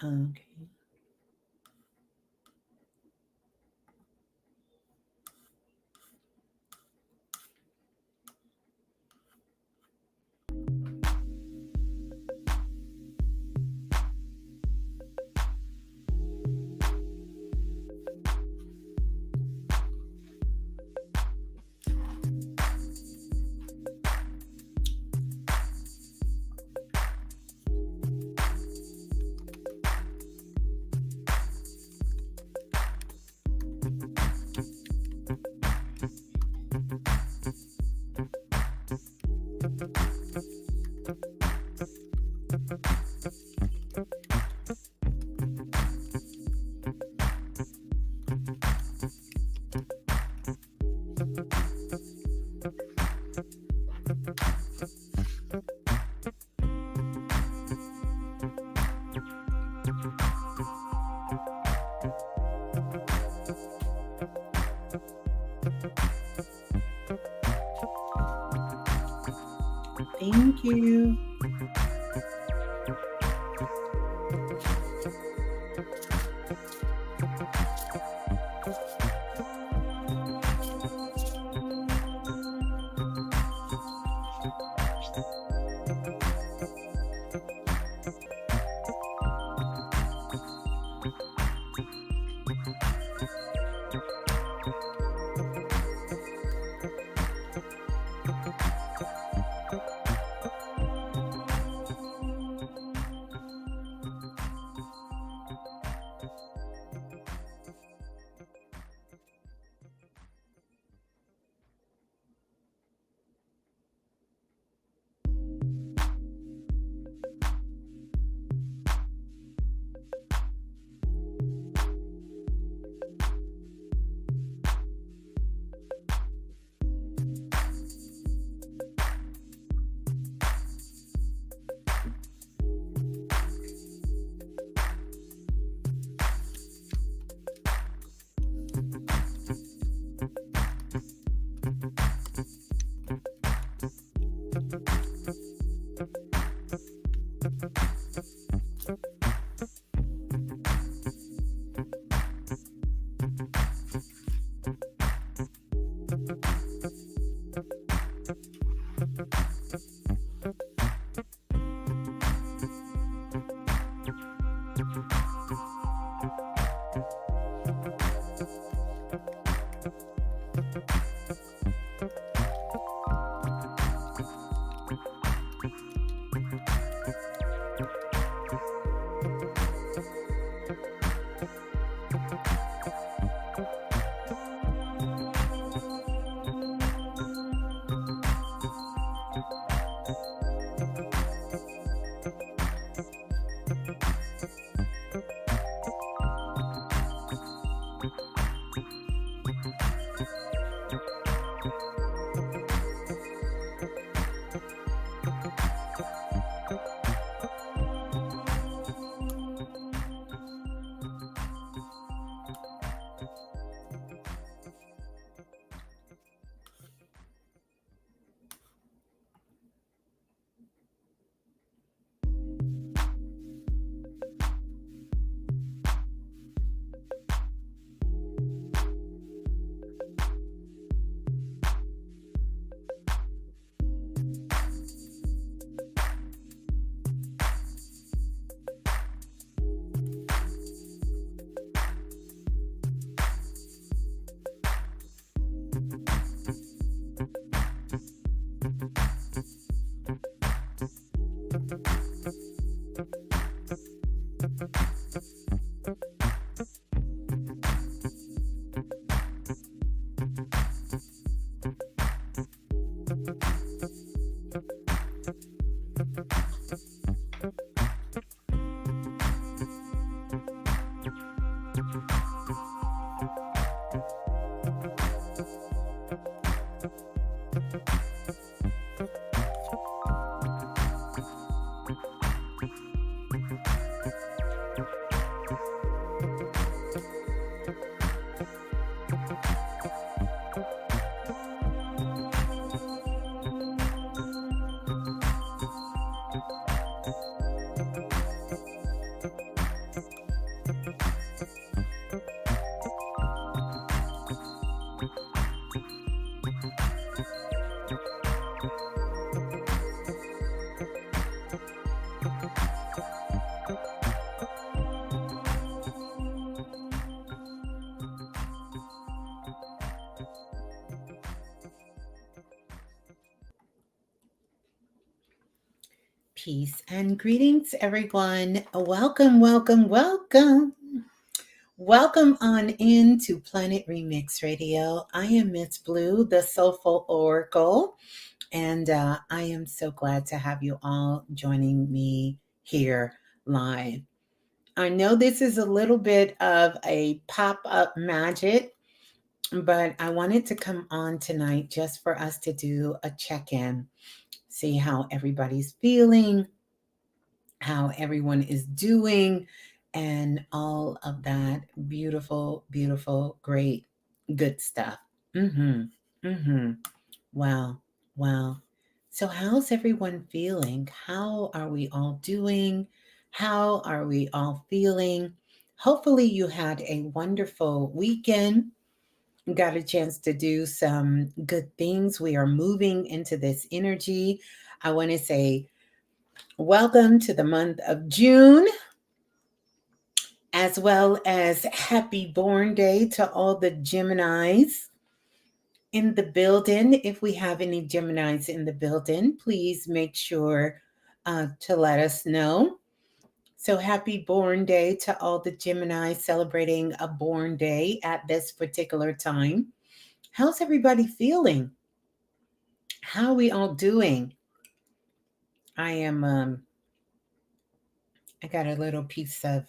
Okay. Thank you. Peace and greetings, everyone. Welcome, welcome, welcome. Welcome on into Planet Remix Radio. I am Ms.Blue, the Soulful Oracle, and I am so glad to have you all joining me here live. I know this is a little bit of a pop up magic, but I wanted to come on tonight just for us to do a check in, see how everybody's feeling, how everyone is doing, and all of that beautiful, beautiful, great, good stuff. Mm-hmm. Mm-hmm. Wow. Wow. So, how's everyone feeling? How are we all doing? How are we all feeling? Hopefully, you had a wonderful weekend. Got a chance to do some good things. We are moving into this energy. I want to say welcome to the month of June, as well as happy born day to all the Geminis in the building. If we have any Geminis in the building, please make sure to let us know. So, happy born day to all the Gemini celebrating a born day at this particular time. How's everybody feeling? How are we all doing? I am, I got a little piece of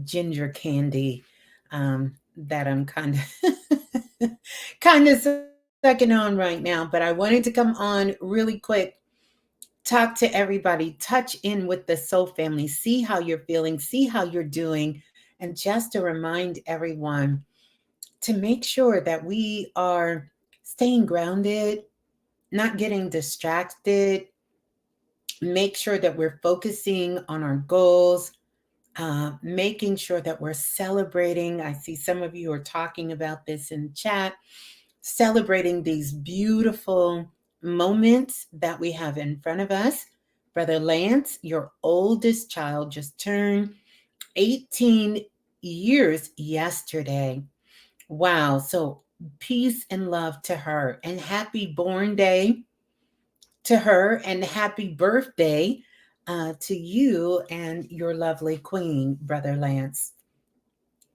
ginger candy that I'm kind of kind of sucking on right now. But I wanted to come on really quick, talk to everybody, touch in with the Soul family, see how you're feeling, see how you're doing, and just to remind everyone to make sure that we are staying grounded, not getting distracted, make sure that we're focusing on our goals, making sure that we're celebrating. I see some of you are talking about this in chat, celebrating these beautiful moments that we have in front of us. Brother Lance, your oldest child, just turned 18 years yesterday. Wow. So, peace and love to her, and happy born day to her, and happy birthday to you and your lovely queen, Brother Lance.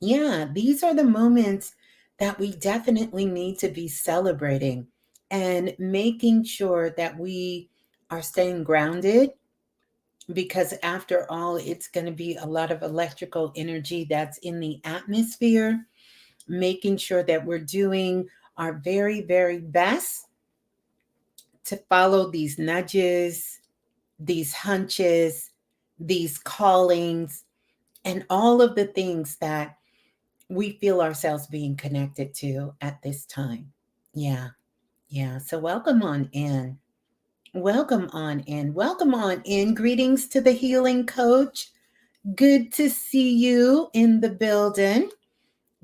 Yeah, these are the moments that we definitely need to be celebrating and making sure that we are staying grounded, because after all, it's going to be a lot of electrical energy that's in the atmosphere, making sure that we're doing our very, very best to follow these nudges, these hunches, these callings, and all of the things that we feel ourselves being connected to at this time. Yeah, yeah. So, welcome on in. Welcome on in. Welcome on in. Greetings to the healing coach. Good to see you in the building.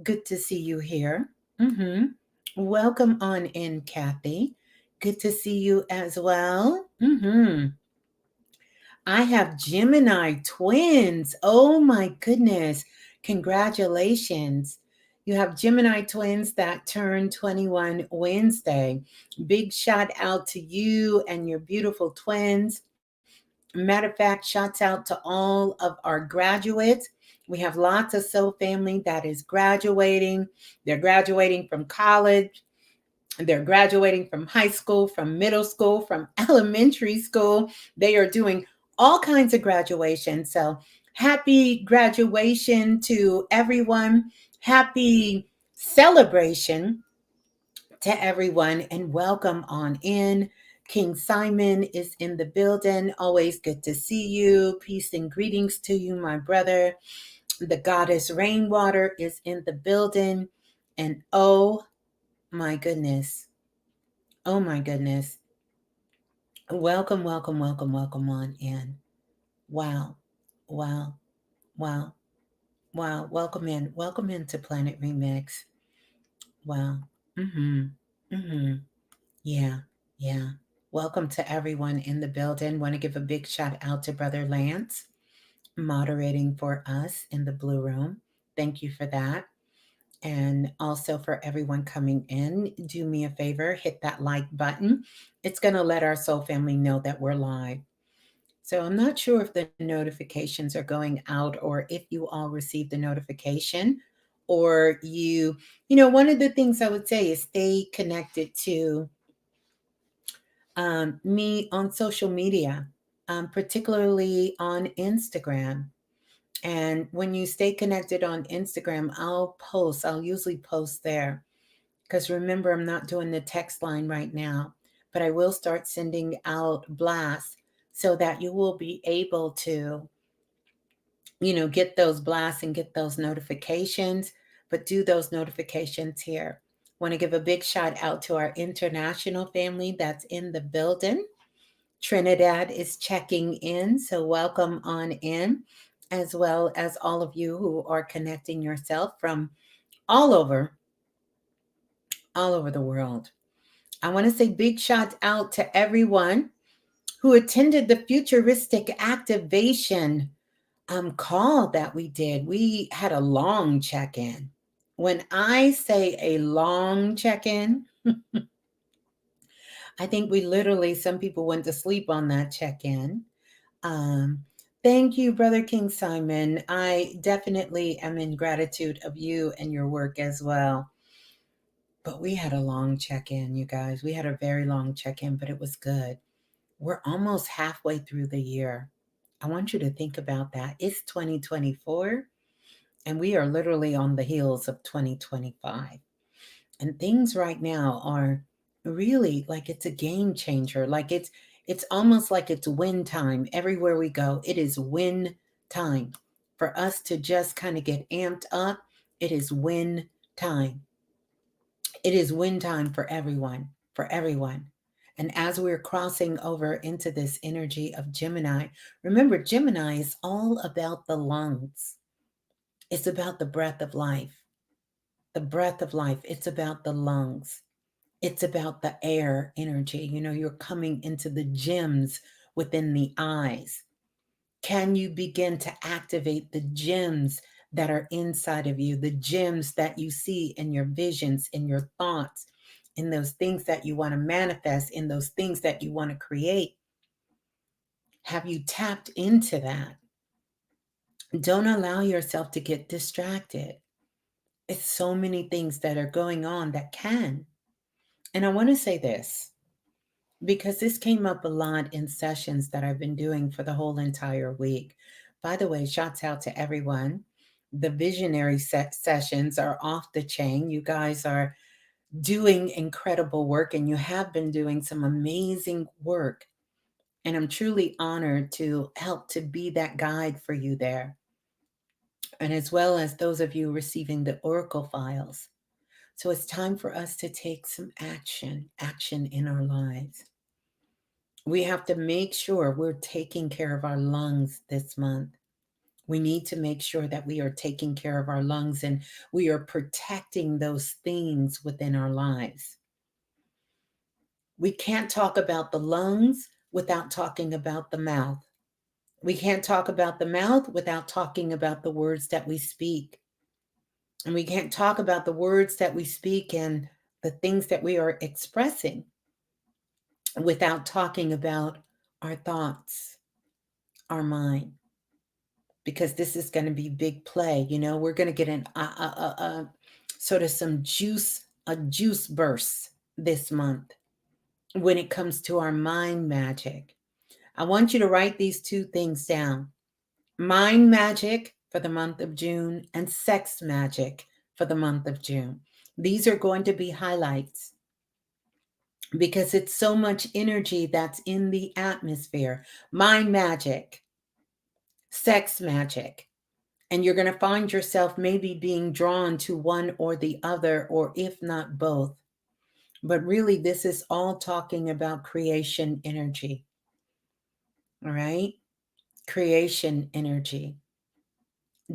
Good to see you here. Mm-hmm. Welcome on in, Kathy. Good to see you as well. Mm-hmm. I have Gemini twins. Oh my goodness. Congratulations. You have Gemini twins that turn 21 Wednesday. Big shout out to you and your beautiful twins. Matter of fact, shouts out to all of our graduates. We have lots of Soul family that is graduating. They're graduating from college. They're graduating from high school, from middle school, from elementary school. They are doing all kinds of graduation. So, happy graduation to everyone. Happy celebration to everyone, and welcome on in. King Simon is in the building. Always good to see you. Peace and greetings to you, my brother. The goddess Rainwater is in the building. And oh my goodness. Oh my goodness. Welcome, welcome, welcome, welcome on in. Wow, wow, wow, wow. Welcome in. Welcome into Planet Remix. Wow. Mm-hmm. Mm-hmm. Yeah, yeah. Welcome to everyone in the building. Want to give a big shout out to Brother Lance, moderating for us in the Blue Room. Thank you for that. And also for everyone coming in, do me a favor, hit that like button. It's going to let our soul family know that we're live. So I'm not sure if the notifications are going out or if you all received the notification or one of the things I would say is stay connected to me on social media, particularly on Instagram. And when you stay connected on Instagram, I'll usually post there. Because remember, I'm not doing the text line right now, but I will start sending out blasts so that you will be able to, get those blasts and get those notifications, but do those notifications here. Want to give a big shout out to our international family that's in the building. Trinidad is checking in, so welcome on in, as well as all of you who are connecting yourself from all over, all over the world. I want to say big shout out to everyone who attended the futuristic activation call that we did. We had a long check-in. When I say a long check-in, I think we literally, some people went to sleep on that check-in. Um, Thank you, Brother King Simon. I definitely am in gratitude of you and your work as well. But we had a long check-in, you guys. We had a very long check-in, but it was good. We're almost halfway through the year. I want you to think about that. It's 2024, and we are literally on the heels of 2025. And things right now are really like it's a game changer. Like it's almost like it's win time everywhere we go. It is win time. For us to just kind of get amped up, it is win time. It is win time for everyone, for everyone. And as we're crossing over into this energy of Gemini, remember, Gemini is all about the lungs. It's about the breath of life. The breath of life. It's about the lungs. It's about the air energy. You're coming into the gems within the eyes. Can you begin to activate the gems that are inside of you, the gems that you see in your visions, in your thoughts, in those things that you want to manifest, in those things that you want to create? Have you tapped into that? Don't allow yourself to get distracted. It's so many things that are going on that can. And I want to say this because this came up a lot in sessions that I've been doing for the whole entire week. By the way, shouts out to everyone. The visionary sessions are off the chain. You guys are doing incredible work and you have been doing some amazing work. And I'm truly honored to help to be that guide for you there. And as well as those of you receiving the Oracle files. So it's time for us to take some action in our lives. We have to make sure we're taking care of our lungs this month. We need to make sure that we are taking care of our lungs and we are protecting those things within our lives. We can't talk about the lungs without talking about the mouth. We can't talk about the mouth without talking about the words that we speak. And we can't talk about the words that we speak and the things that we are expressing without talking about our thoughts, our mind, because this is going to be big play. We're going to get an sort of some juice bursts this month when it comes to our mind magic. I want you to write these two things down: mind magic for the month of June and sex magic for the month of June. These are going to be highlights because it's so much energy that's in the atmosphere. Mind magic, sex magic. And you're going to find yourself maybe being drawn to one or the other, or if not both. But really, this is all talking about creation energy. All right? Creation energy.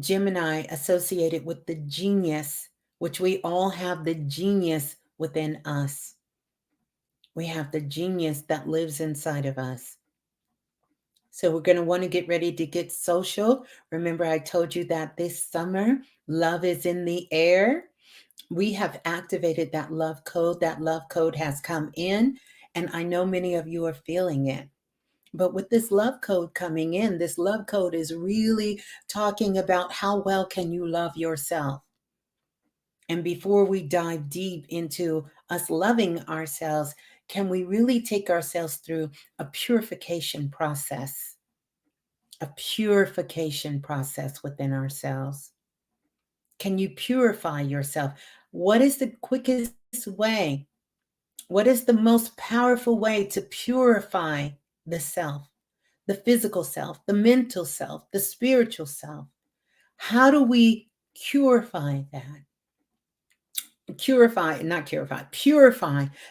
Gemini associated with the genius, which we all have the genius within us. We have the genius that lives inside of us. So we're going to want to get ready to get social. Remember, I told you that this summer, love is in the air. We have activated that love code. That love code has come in, and I know many of you are feeling it. But with this love code coming in, this love code is really talking about how well can you love yourself. And before we dive deep into us loving ourselves, can we really take ourselves through a purification process? A purification process within ourselves. Can you purify yourself? What is the quickest way? What is the most powerful way to purify the self, the physical self, the mental self, the spiritual self? How do we purify that? Purify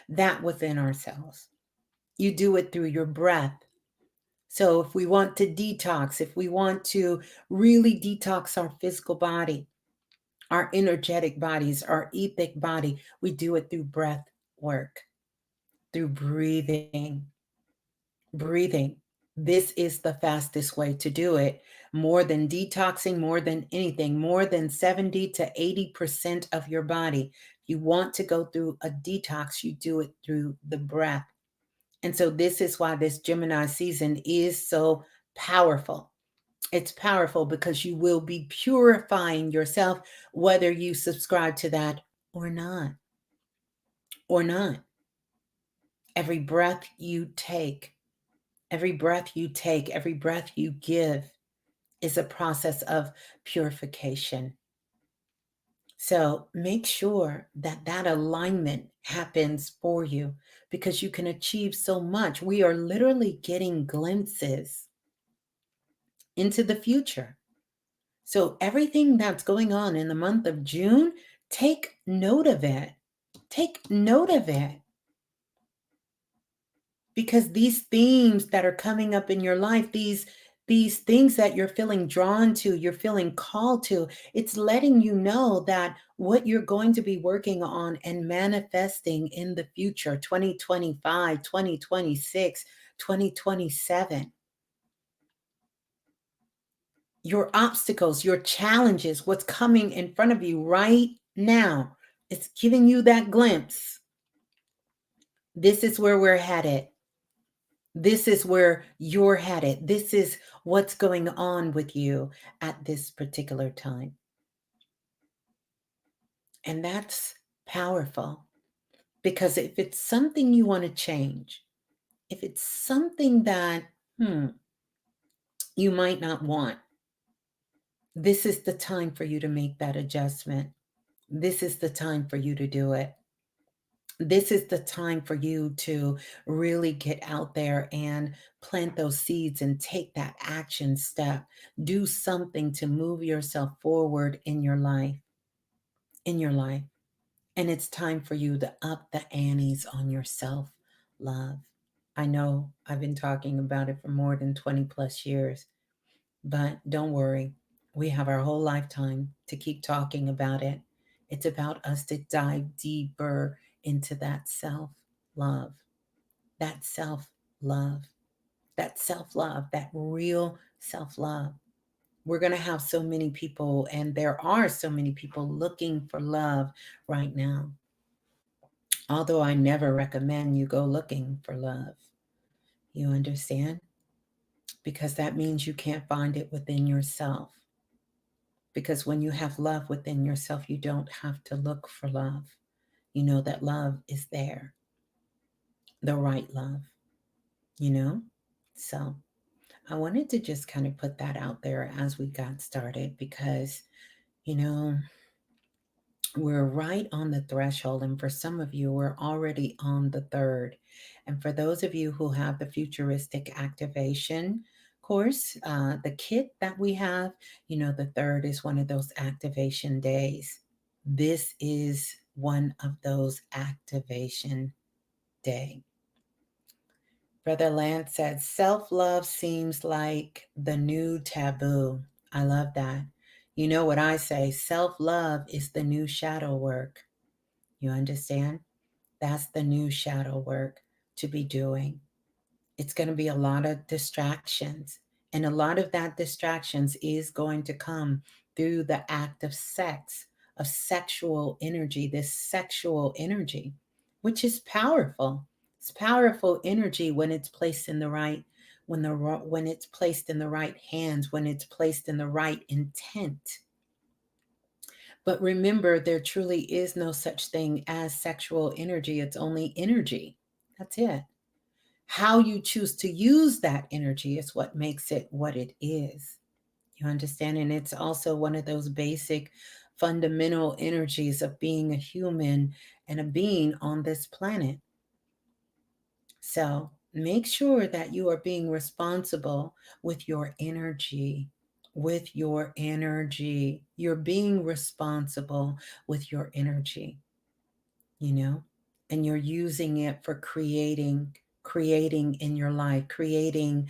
that within ourselves. You do it through your breath. So if we want to detox, if we want to really detox our physical body, our energetic bodies, our etheric body, we do it through breath work, through breathing. Breathing. This is the fastest way to do it. More than detoxing, more than anything, more than 70 to 80% of your body. You want to go through a detox, you do it through the breath. And so this is why this Gemini season is so powerful. It's powerful because you will be purifying yourself, whether you subscribe to that or not. Or not. Every breath you take, every breath you take, every breath you give is a process of purification. So make sure that that alignment happens for you because you can achieve so much. We are literally getting glimpses into the future. So everything that's going on in the month of June, take note of it. Take note of it. Because these themes that are coming up in your life, these things that you're feeling drawn to, you're feeling called to, it's letting you know that what you're going to be working on and manifesting in the future, 2025, 2026, 2027, your obstacles, your challenges, what's coming in front of you right now, it's giving you that glimpse. This is where we're headed. This is where you're headed. This is what's going on with you at this particular time. And that's powerful because if it's something you want to change, if it's something that you might not want, this is the time for you to make that adjustment. This is the time for you to do it. This is the time for you to really get out there and plant those seeds and take that action step. Do something to move yourself forward in your life. In your life. And it's time for you to up the antes on your self love. I know I've been talking about it for more than 20 plus years, but don't worry. We have our whole lifetime to keep talking about it. It's about us to dive deeper into that self love, that self love, that self love, that real self love. We're going to have so many people, and there are so many people looking for love right now. Although I never recommend you go looking for love. You understand? Because that means you can't find it within yourself. Because when you have love within yourself, you don't have to look for love. You know that love is there, the right love, you know? So I wanted to just kind of put that out there as we got started because, you know, we're right on the threshold. And for some of you, we're already on the third. And for those of you who have the futuristic activation course, the kit that we have, you know, the third is one of those activation days. This is one of those activation day. Brother Lance said, self-love seems like the new taboo. I love that. You know what I say? Self-love is the new shadow work. You understand? That's the new shadow work to be doing. It's going to be a lot of distractions. And a lot of that distractions is going to come through the act of sex, of sexual energy, this sexual energy, which is powerful. It's powerful energy when it's placed in the right, when it's placed in the right hands, when it's placed in the right intent. But remember, there truly is no such thing as sexual energy. It's only energy. That's it. How you choose to use that energy is what makes it what it is. You understand? And it's also one of those basic fundamental energies of being a human and a being on this planet. So make sure that you are being responsible with your energy. With your energy. You're being responsible with your energy, you know, and you're using it for creating in your life, creating,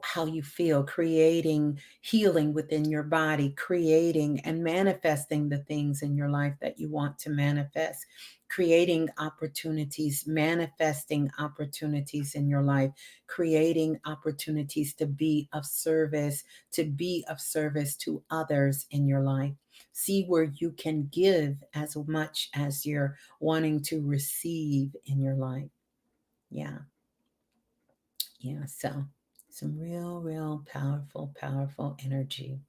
how you feel, creating healing within your body, creating and manifesting the things in your life that you want to manifest, creating opportunities, manifesting opportunities in your life, creating opportunities to be of service, to others in your life. See where you can give as much as you're wanting to receive in your life. Yeah. Yeah. So some real powerful energy.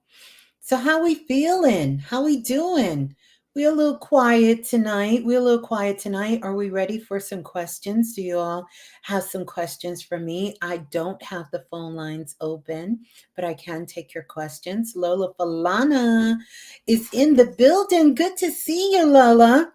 So how we feeling? How we doing? We a little quiet tonight. We a little quiet tonight. Are we ready for some questions? Do you all have some questions for me? I don't have the phone lines open, but I can take your questions. Lola Falana is in the building. Good to see you, Lola.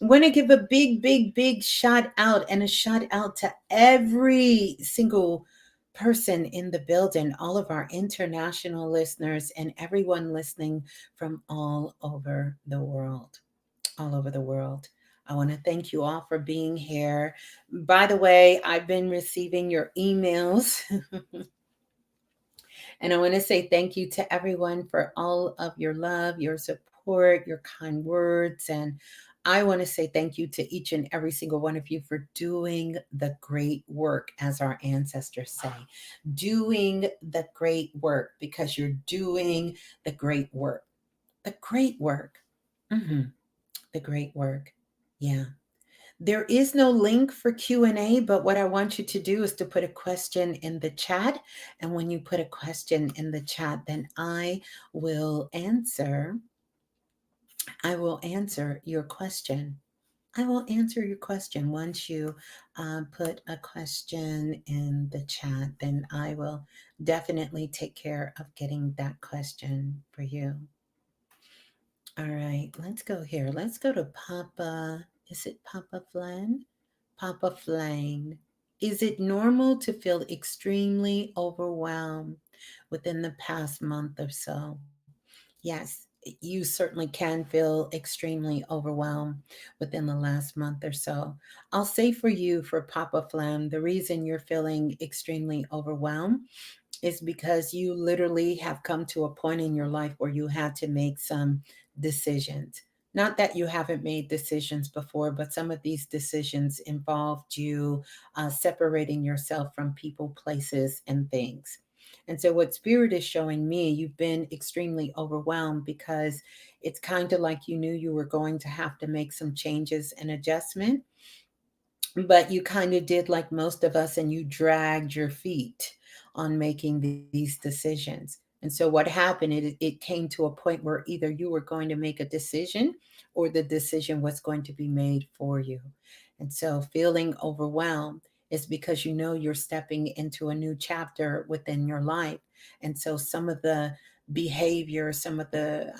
Want to give a big shout out, and a shout out to every single person in the building, all of our international listeners, and everyone listening from all over the world. All over the world. I want to thank you all for being here. By the way, I've been receiving your emails. And I want to say thank you to everyone for all of your love, your support, your kind words. And I want to say thank you to each and every single one of you for doing the great work, as our ancestors say. Doing the great work, because you're doing the great work. The great work. hmm The great work. Yeah. There is no link for Q&A, but what I want you to do is to put a question in the chat. And when you put a question in the chat, then will answer I will answer your question. I will answer your question. Once you put a question in the chat, then I will definitely take care of getting that question for you. All right, let's go here. Let's go to Papa. Is it Papa Flan? Papa Flame. Is it normal to feel extremely overwhelmed within the past month or so? Yes, you certainly can feel extremely overwhelmed within the last month or so. I'll say for you, for Papa Flam, the reason you're feeling extremely overwhelmed is because you literally have come to a point in your life where you had to make some decisions. Not that you haven't made decisions before, but some of these decisions involved you separating yourself from people, places, and things. And so, what Spirit is showing me, you've been extremely overwhelmed because it's kind of like you knew you were going to have to make some changes and adjustment, but you kind of did like most of us, and you dragged your feet on making these decisions. And so what happened, it came to a point where either you were going to make a decision, or the decision was going to be made for you. And so feeling overwhelmed is because you know you're stepping into a new chapter within your life. And so some of the behavior, some of the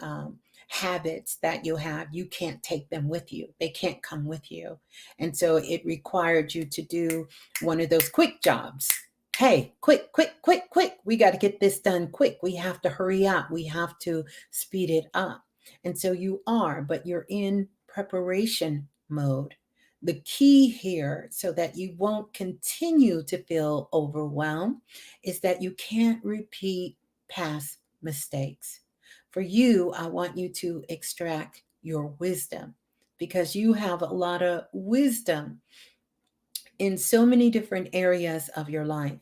habits that you have, you can't take them with you. They can't come with you. And so it required you to do one of those quick jobs. Hey, quick. We got to get this done quick. We have to hurry up. We have to speed it up. And so you are, but you're in preparation mode. The key here, so that you won't continue to feel overwhelmed, is that you can't repeat past mistakes. For you, I want you to extract your wisdom, because you have a lot of wisdom in so many different areas of your life.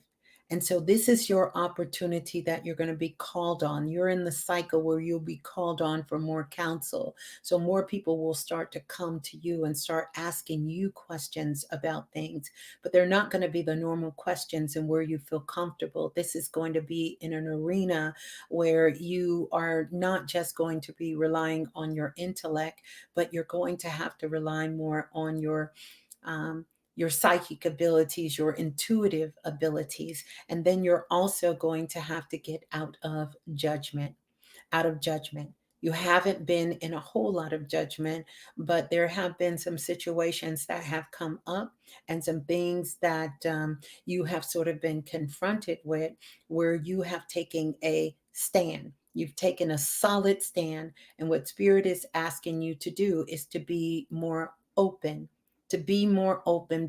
And so this is your opportunity that you're going to be called on. You're in the cycle where you'll be called on for more counsel. So more people will start to come to you and start asking you questions about things, but they're not going to be the normal questions and where you feel comfortable. This is going to be in an arena where you are not just going to be relying on your intellect, but you're going to have to rely more on um, your psychic abilities, your intuitive abilities, and then you're also going to have to get out of judgment. You haven't been in a whole lot of judgment, but there have been some situations that have come up and some things that you have sort of been confronted with where you have taken a stand. You've taken a solid stand. And what Spirit is asking you to do is to be more open. Be more open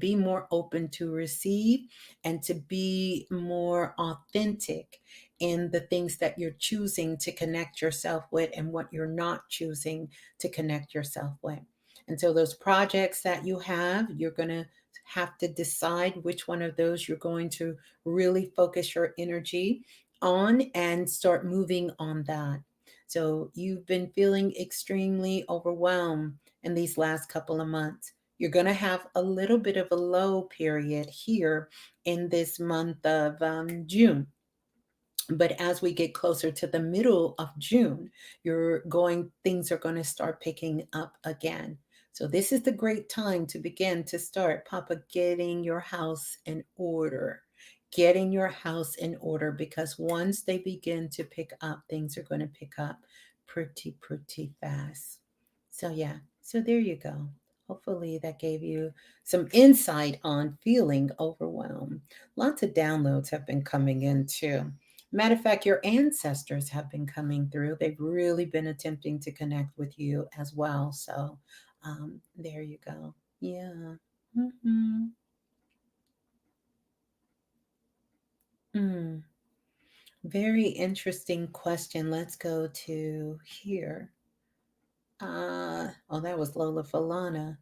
to receive, and to be more authentic in the things that you're choosing to connect yourself with and what you're not choosing to connect yourself with. And so, those projects that you have, you're going to have to decide which one of those you're going to really focus your energy on and start moving on that. So, you've been feeling extremely overwhelmed in these last couple of months. You're going to have a little bit of a low period here in this month of June, but as we get closer to the middle of June, things are going to start picking up again. So this is the great time to begin to start, Papa, getting your house in order. Getting your house in order, because once they begin to pick up, things are going to pick up pretty fast. So yeah, so there you go. Hopefully that gave you some insight on feeling overwhelmed. Lots of downloads have been coming in too. Matter of fact, your ancestors have been coming through. They've really been attempting to connect with you as well. So there you go. Yeah. Mm-hmm. Mm. Very interesting question. Let's go to here. Oh, that was Lola Falana.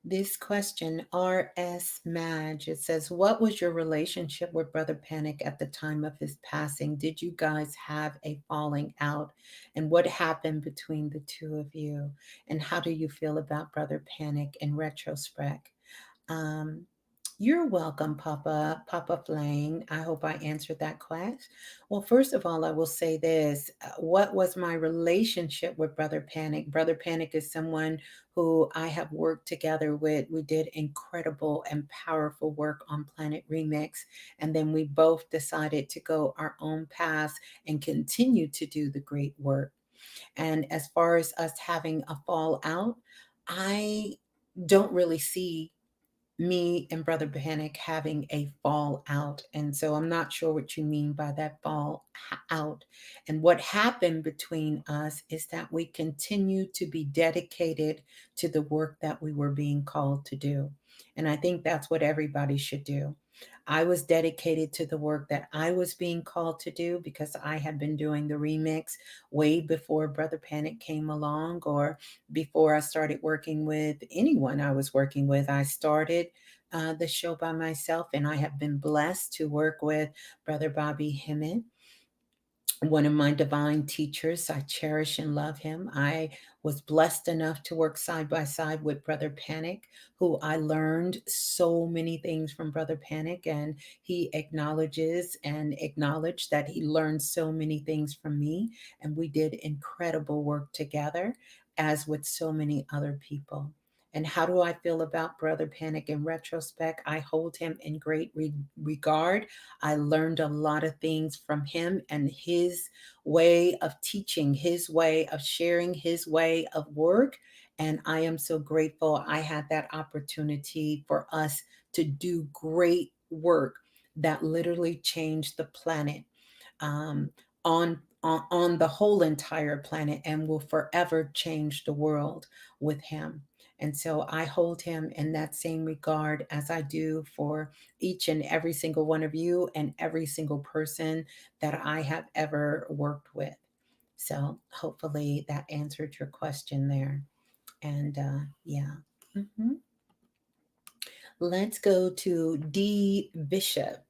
This question, R.S. Madge, it says, what was your relationship with Brother Panic at the time of his passing? Did you guys have a falling out? And what happened between the two of you? And how do you feel about Brother Panic in retrospect? Um, you're welcome, Papa Flame. I hope I answered that question. Well, first of all, I will say this. What was my relationship with Brother Panic? Brother Panic is someone who I have worked together with. We did incredible and powerful work on Planet Remix. And then we both decided to go our own paths and continue to do the great work. And as far as us having a fallout, I don't really see me and Brother Panic having a fallout. And so I'm not sure what you mean by that fall out. And what happened between us is that we continue to be dedicated to the work that we were being called to do. And I think that's what everybody should do. I was dedicated to the work that I was being called to do because I had been doing the remix way before Brother Panic came along, or before I started working with anyone I was working with. I started the show by myself, and I have been blessed to work with Brother Bobby Hemmett, one of my divine teachers. I cherish and love him. I was blessed enough to work side by side with Brother Panic, who I learned so many things from Brother Panic, and he acknowledges and acknowledged that he learned so many things from me, and we did incredible work together, as with so many other people. And how do I feel about Brother Panic in retrospect? I hold him in great regard. I learned a lot of things from him and his way of teaching, his way of sharing, his way of work. And I am so grateful I had that opportunity for us to do great work that literally changed the planet, um, on the whole entire planet, and will forever change the world with him. And so I hold him in that same regard as I do for each and every single one of you and every single person that I have ever worked with. So hopefully that answered your question there. And yeah. hmm Let's go to D Bishop.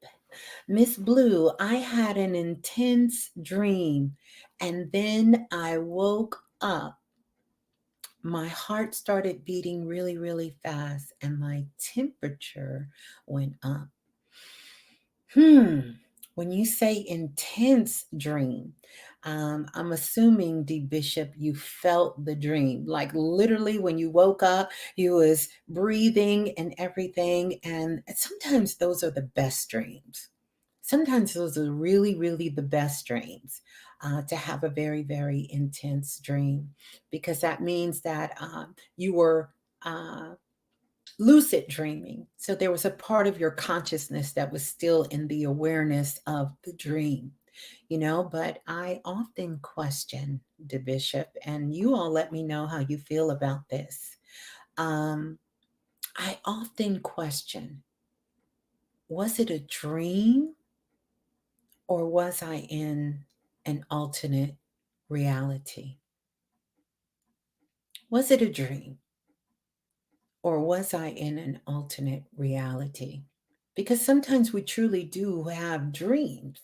Miss Blue, I had an intense dream, and then I woke up. My heart started beating really, really fast, and my temperature went up. Hmm. When you say intense dream, I'm assuming, D Bishop, you felt the dream. Like literally when you woke up, you was breathing and everything. And sometimes those are the best dreams. Sometimes those are really, really the best dreams. To have a very, very intense dream, because that means that you were uh, lucid dreaming. So there was a part of your consciousness that was still in the awareness of the dream, but I often question the bishop, and you all let me know how you feel about this. Um, I often question, was it a dream or was I in an alternate reality? Was it a dream or was I in an alternate reality? Because sometimes we truly do have dreams.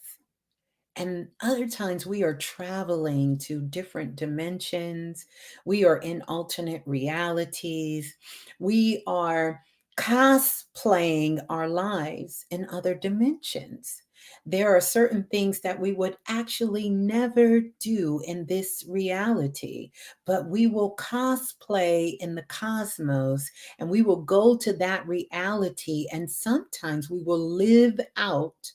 And other times we are traveling to different dimensions. We are in alternate realities. We are cosplaying our lives in other dimensions. There are certain things that we would actually never do in this reality, but we will cosplay in the cosmos and we will go to that reality. And sometimes we will live out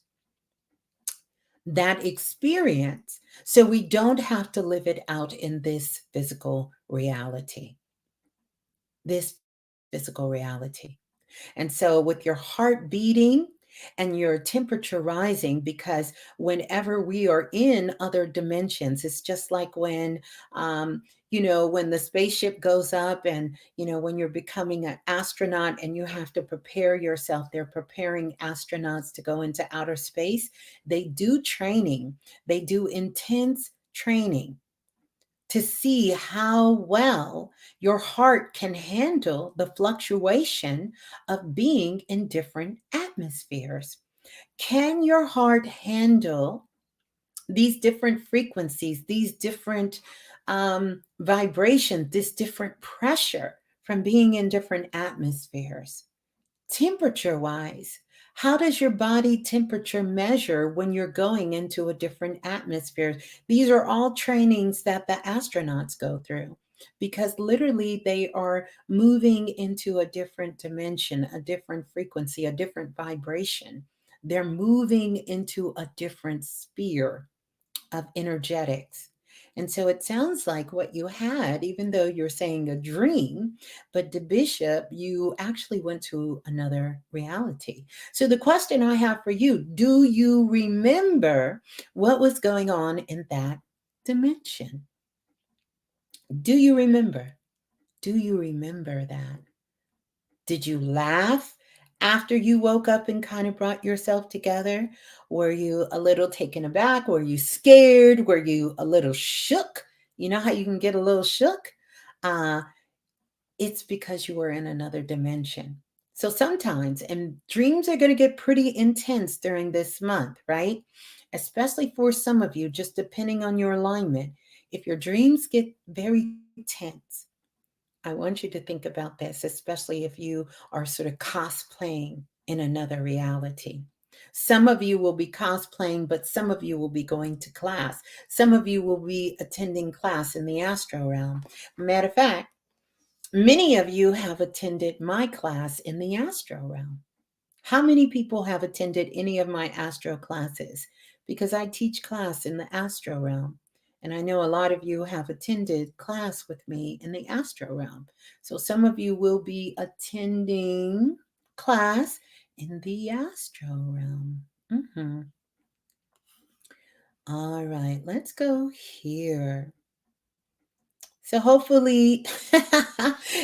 that experience so we don't have to live it out in this physical reality. This physical reality. And so, with your heart beating and your temperature rising, because whenever we are in other dimensions, it's just like when the spaceship goes up and, when you're becoming an astronaut and you have to prepare yourself, they're preparing astronauts to go into outer space. They do training, they do intense training to see how well your heart can handle the fluctuation of being in different atmospheres. Can your heart handle these different frequencies, these different vibrations, this different pressure from being in different atmospheres? Temperature wise, how does your body temperature measure when you're going into a different atmosphere? These are all trainings that the astronauts go through, because literally they are moving into a different dimension, a different frequency, a different vibration. They're moving into a different sphere of energetics. And so it sounds like what you had, even though you're saying a dream, but the bishop, you actually went to another reality. So the question I have for you, do you remember what was going on in that dimension? Do you remember? Do you remember that? Did you laugh after you woke up and kind of brought yourself together? Were you a little taken aback? Were you scared? Were you a little shook? You know how you can get a little shook? Uh, it's because you were in another dimension. So sometimes, and dreams are going to get pretty intense during this month, right? Especially for some of you, just depending on your alignment. If your dreams get very tense, I want you to think about this, especially if you are sort of cosplaying in another reality. Some of you will be cosplaying, but some of you will be going to class. Some of you will be attending class in the astro realm. Matter of fact, many of you have attended my class in the astro realm. How many people have attended any of my astro classes? Because I teach class in the astro realm. And I know a lot of you have attended class with me in the astro realm. So some of you will be attending class in the astro realm. Mhm. All right, let's go here. So hopefully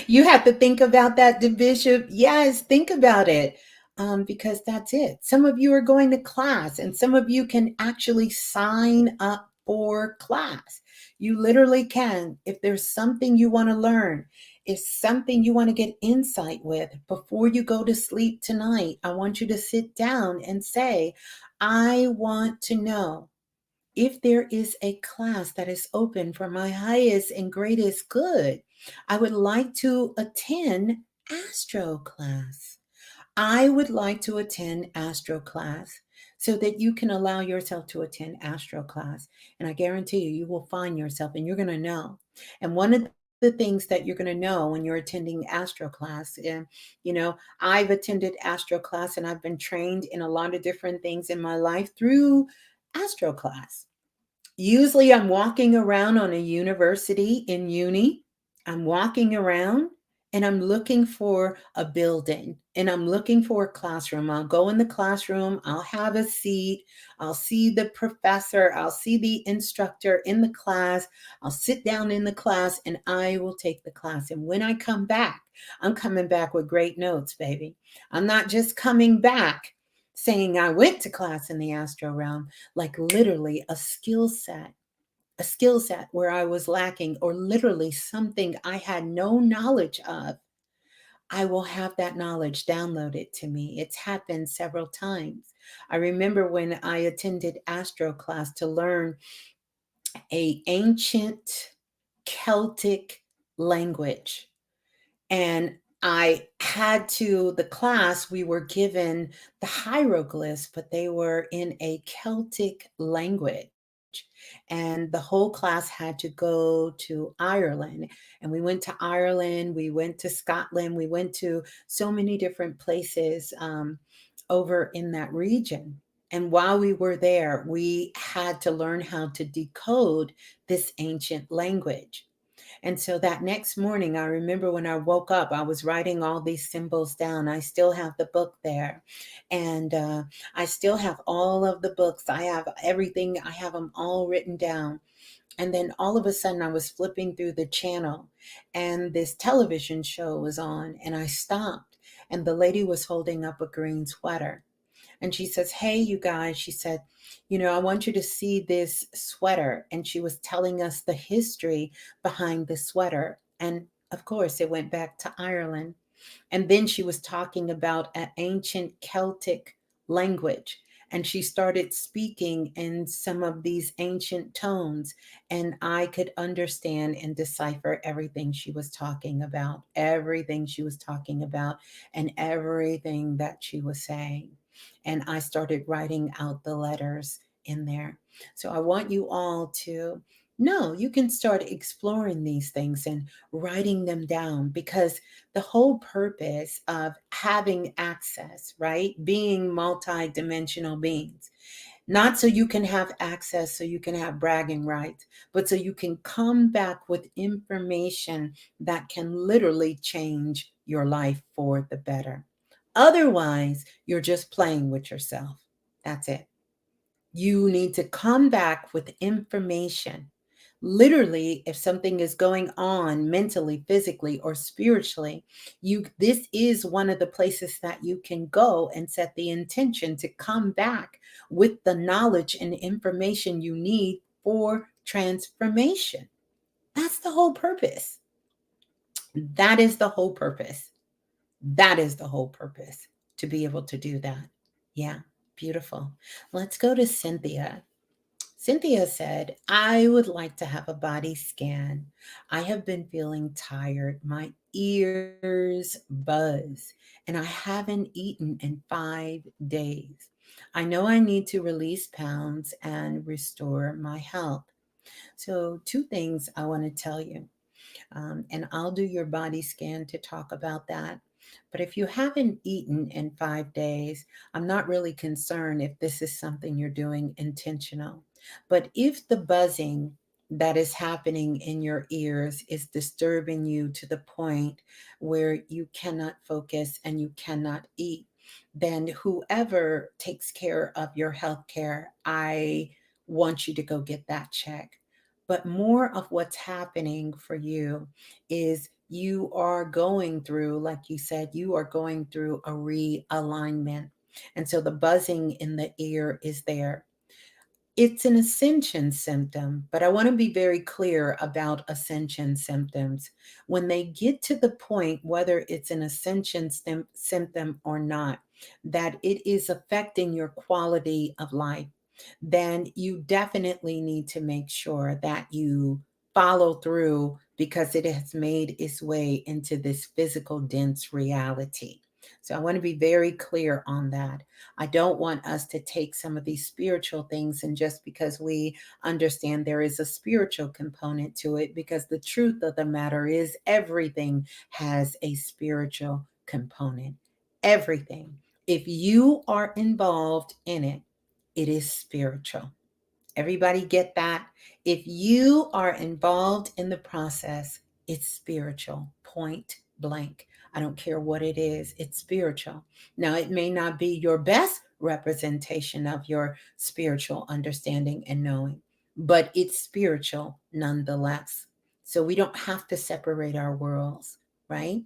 you have to think about that, Bishop. Yes, think about it. Because that's it. Some of you are going to class, and some of you can actually sign up for class. You literally can. If there's something you want to learn, is something you want to get insight with before you go to sleep tonight, I want you to sit down and say, I want to know if there is a class that is open for my highest and greatest good. I would like to attend astro class. I would like to attend astro class so that you can allow yourself to attend astro class. And I guarantee you, you will find yourself and you're going to know. And one of the things that you're going to know when you're attending astro class, and I've attended astro class and I've been trained in a lot of different things in my life through astro class. Usually I'm walking around on a university in uni. I'm walking around and I'm looking for a building and I'm looking for a classroom. I'll go in the classroom, I'll have a seat, I'll see the professor, I'll see the instructor in the class, I'll sit down in the class and I will take the class. And when I come back, I'm coming back with great notes, baby. I'm not just coming back saying I went to class in the astro realm, like literally a skill set where I was lacking, or literally something I had no knowledge of. I will have that knowledge downloaded to me. It's happened several times. I remember when I attended astro class to learn a ancient Celtic language. And I had to, the class, we were given the hieroglyphs, but they were in a Celtic language. And the whole class had to go to Ireland. And we went to Ireland, we went to Scotland, we went to so many different places over in that region. And while we were there, we had to learn how to decode this ancient language. And so that next morning, I remember when I woke up, I was writing all these symbols down. I still have the book there. And I still have all of the books. I have everything, I have them all written down. And then all of a sudden, I was flipping through the channel and this television show was on. And I stopped. And the lady was holding up a green sweater. And she says, hey, you guys, she said, I want you to see this sweater. And she was telling us the history behind the sweater. And of course, it went back to Ireland. And then she was talking about an ancient Celtic language. And she started speaking in some of these ancient tones. And I could understand and decipher everything she was talking about, and everything that she was saying. And I started writing out the letters in there. So I want you all to know you can start exploring these things and writing them down, because the whole purpose of having access, right? Being multi-dimensional beings, not so you can have access, so you can have bragging rights, but so you can come back with information that can literally change your life for the better. Otherwise, you're just playing with yourself. That's it. You need to come back with information. Literally, if something is going on mentally, physically, or spiritually, this is one of the places that you can go and set the intention to come back with the knowledge and information you need for transformation. That's the whole purpose. That is the whole purpose. That is the whole purpose, to be able to do that. Yeah, beautiful. Let's go to Cynthia. Cynthia said, I would like to have a body scan. I have been feeling tired. My ears buzz, and I haven't eaten in 5 days. I know I need to release pounds and restore my health. So, two things I want to tell you. And I'll do your body scan to talk about that. But if you haven't eaten in 5 days, I'm not really concerned if this is something you're doing intentional. But if the buzzing that is happening in your ears is disturbing you to the point where you cannot focus and you cannot eat, then whoever takes care of your health care, I want you to go get that check. But more of what's happening for you is you are going through, like you said, you are going through a realignment. And so the buzzing in the ear is there. It's an ascension symptom, but I want to be very clear about ascension symptoms. When they get to the point, whether it's an ascension symptom or not, that it is affecting your quality of life, then you definitely need to make sure that you follow through because it has made its way into this physical, dense reality. So I want to be very clear on that. I don't want us to take some of these spiritual things and just because we understand there is a spiritual component to it, because the truth of the matter is everything has a spiritual component. Everything. If you are involved in it, it is spiritual. Everybody get that? If you are involved in the process, it's spiritual, point blank. I don't care what it is, it's spiritual. Now, it may not be your best representation of your spiritual understanding and knowing, but it's spiritual nonetheless. So we don't have to separate our worlds, right?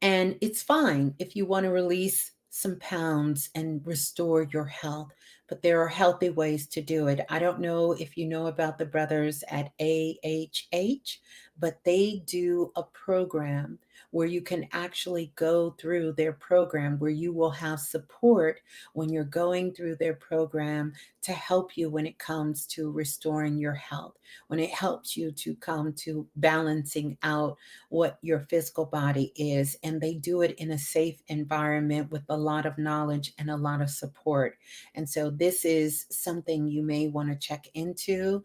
And it's fine if you want to release some pounds and restore your health, but there are healthy ways to do it. I don't know if you know about the brothers at AHH, but they do a program where you can actually go through their program where you will have support when you're going through their program to help you when it comes to restoring your health, when it helps you to come to balancing out what your physical body is. And they do it in a safe environment with a lot of knowledge and a lot of support. And so this is something you may want to check into.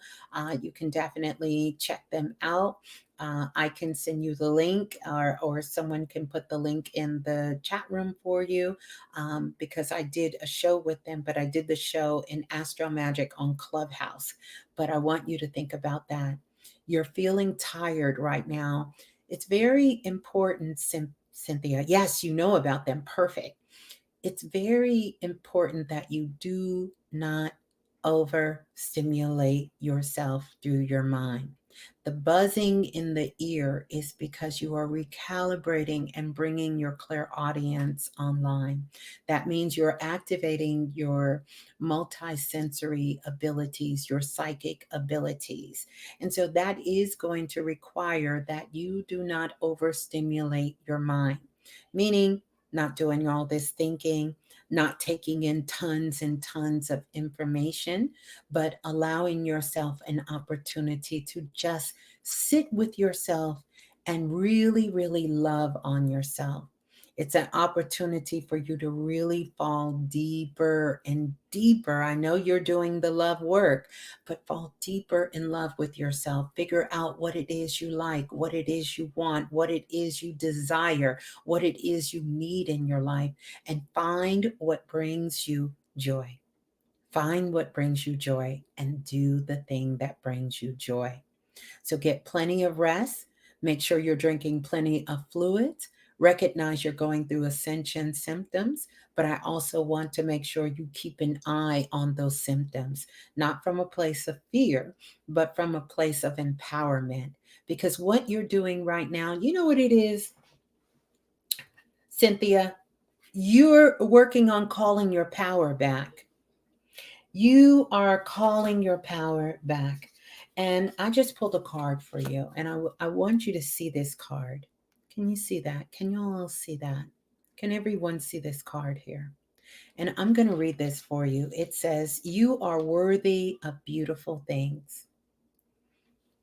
You can definitely check them out. I can send you the link, or someone can put the link in the chat room for you, because I did a show with them, but I did the show in Astro Magic on Clubhouse. But I want you to think about that. You're feeling tired right now. It's very important, Cynthia. Yes, you know about them. Perfect. It's very important that you do not overstimulate yourself through your mind. The buzzing in the ear is because you are recalibrating and bringing your clairaudience online. That means you're activating your multisensory abilities, your psychic abilities. And so that is going to require that you do not overstimulate your mind, meaning not doing all this thinking, not taking in tons and tons of information, but allowing yourself an opportunity to just sit with yourself and really, really love on yourself. It's an opportunity for you to really fall deeper and deeper. I know you're doing the love work, but fall deeper in love with yourself. Figure out what it is you like, what it is you want, what it is you desire, what it is you need in your life, and find what brings you joy. Find what brings you joy and do the thing that brings you joy. So get plenty of rest. Make sure you're drinking plenty of fluids. Recognize you're going through ascension symptoms, but I also want to make sure you keep an eye on those symptoms, not from a place of fear, but from a place of empowerment. Because what you're doing right now, you know what it is, Cynthia? You're working on calling your power back. You are calling your power back. And I just pulled a card for you, and I want you to see this card. Can you see that? Can you all see that? Can everyone see this card here? And I'm going to read this for you. It says, "You are worthy of beautiful things."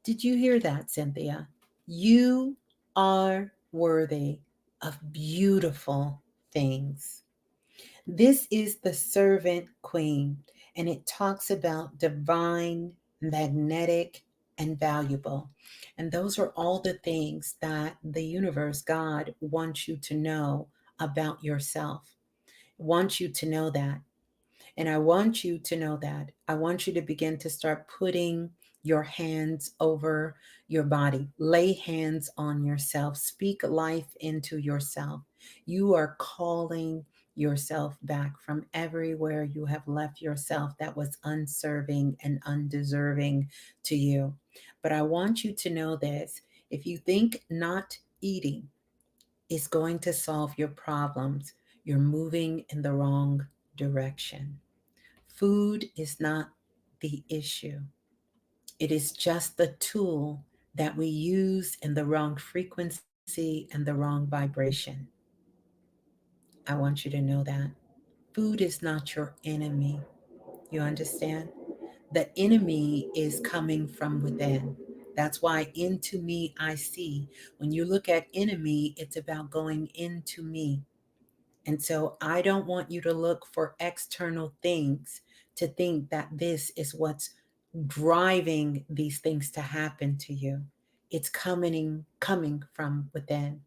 Did you hear that, Cynthia? You are worthy of beautiful things. This is the servant queen, and it talks about divine, magnetic, and valuable. And those are all the things that the universe, God, wants you to know about yourself, wants you to know that. And I want you to know that. I want you to begin to start putting your hands over your body. Lay hands on yourself. Speak life into yourself. You are calling yourself back from everywhere you have left yourself that was unserving and undeserving to you. But I want you to know this. If you think not eating is going to solve your problems, you're moving in the wrong direction. Food is not the issue. It is just the tool that we use in the wrong frequency and the wrong vibration. I want you to know that. Food is not your enemy. You understand? The enemy is coming from within. That's why into me I see. When you look at enemy, it's about going into me. And so I don't want you to look for external things to think that this is what's driving these things to happen to you. It's coming from within.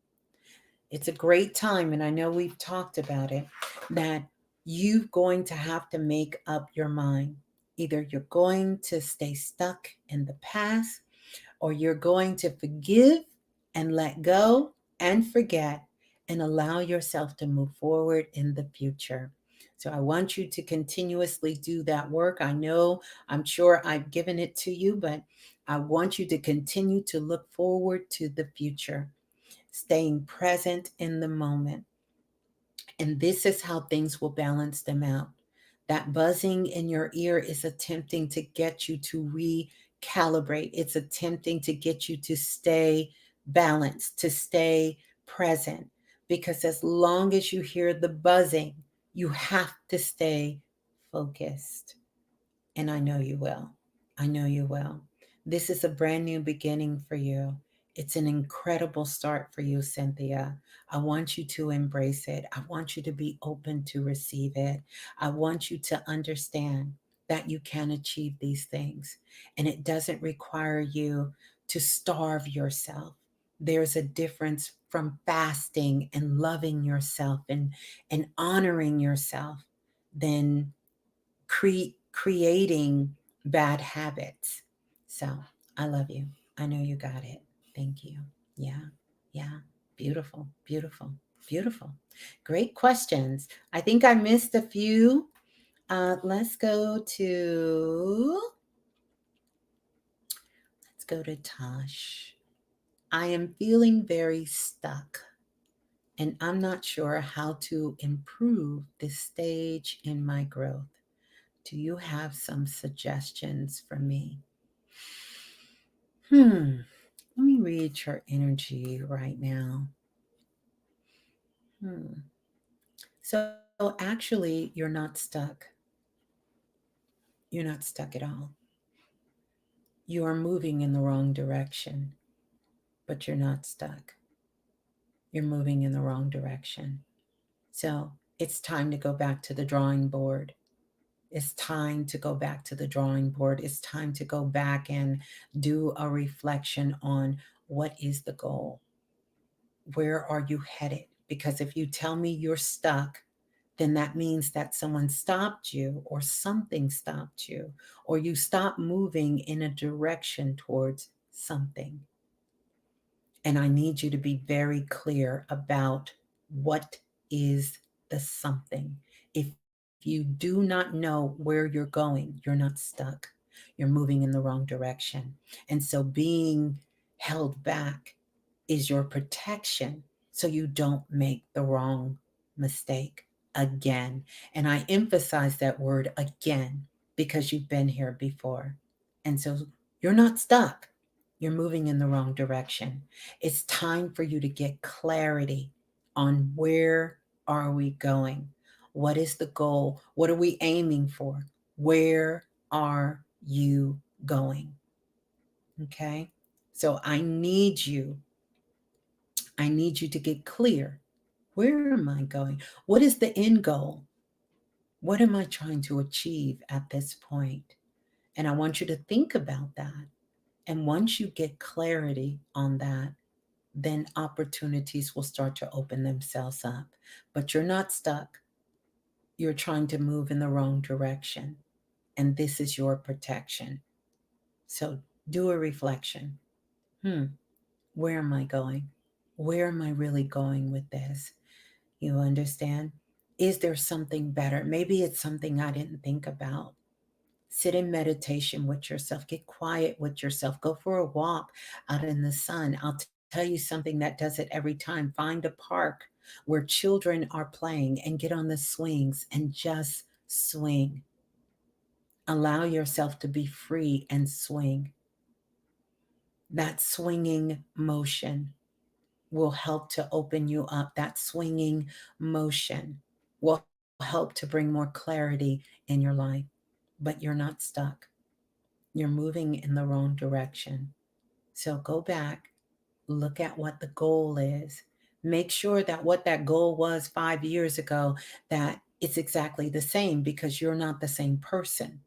It's a great time, and I know we've talked about it, that you're going to have to make up your mind. Either you're going to stay stuck in the past, or you're going to forgive and let go and forget and allow yourself to move forward in the future. So I want you to continuously do that work. I know, I'm sure I've given it to you, but I want you to continue to look forward to the future, staying present in the moment. And this is how things will balance them out. That buzzing in your ear is attempting to get you to recalibrate. It's attempting to get you to stay balanced, to stay present. Because as long as you hear the buzzing, you have to stay focused. And I know you will. I know you will. This is a brand new beginning for you. It's an incredible start for you, Cynthia. I want you to embrace it. I want you to be open to receive it. I want you to understand that you can achieve these things. And it doesn't require you to starve yourself. There's a difference from fasting and loving yourself and honoring yourself than creating bad habits. So I love you. I know you got it. Thank you. Yeah. Yeah. Beautiful. Beautiful. Beautiful. Great questions. I think I missed a few. Let's go to Tosh. I am feeling very stuck and I'm not sure how to improve this stage in my growth. Do you have some suggestions for me? Let me read your energy right now. Hmm. So actually, you're not stuck. You're not stuck at all. You are moving in the wrong direction, but you're not stuck. You're moving in the wrong direction. So it's time to go back to the drawing board. It's time to go back to the drawing board. It's time to go back and do a reflection on what is the goal? Where are you headed? Because if you tell me you're stuck, then that means that someone stopped you or something stopped you, or you stopped moving in a direction towards something. And I need you to be very clear about what is the something. If you do not know where you're going, you're not stuck. You're moving in the wrong direction. And so being held back is your protection so you don't make the wrong mistake again. And I emphasize that word again because you've been here before. And so you're not stuck. You're moving in the wrong direction. It's time for you to get clarity on where are we going? What is the goal? What are we aiming for? Where are you going? Okay? So I need you to get clear. Where am I going? What is the end goal? What am I trying to achieve at this point? And I want you to think about that. And once you get clarity on that, then opportunities will start to open themselves up. But you're not stuck. You're trying to move in the wrong direction. And this is your protection. So do a reflection. Where am I going? Where am I really going with this? You understand? Is there something better? Maybe it's something I didn't think about. Sit in meditation with yourself. Get quiet with yourself. Go for a walk out in the sun. I'll tell you something that does it every time. Find a park where children are playing and get on the swings and just swing. Allow yourself to be free and swing. That swinging motion will help to open you up. That swinging motion will help to bring more clarity in your life. But you're not stuck. You're moving in the wrong direction. So go back, look at what the goal is. Make sure that what that goal was 5 years ago, that it's exactly the same, because you're not the same person.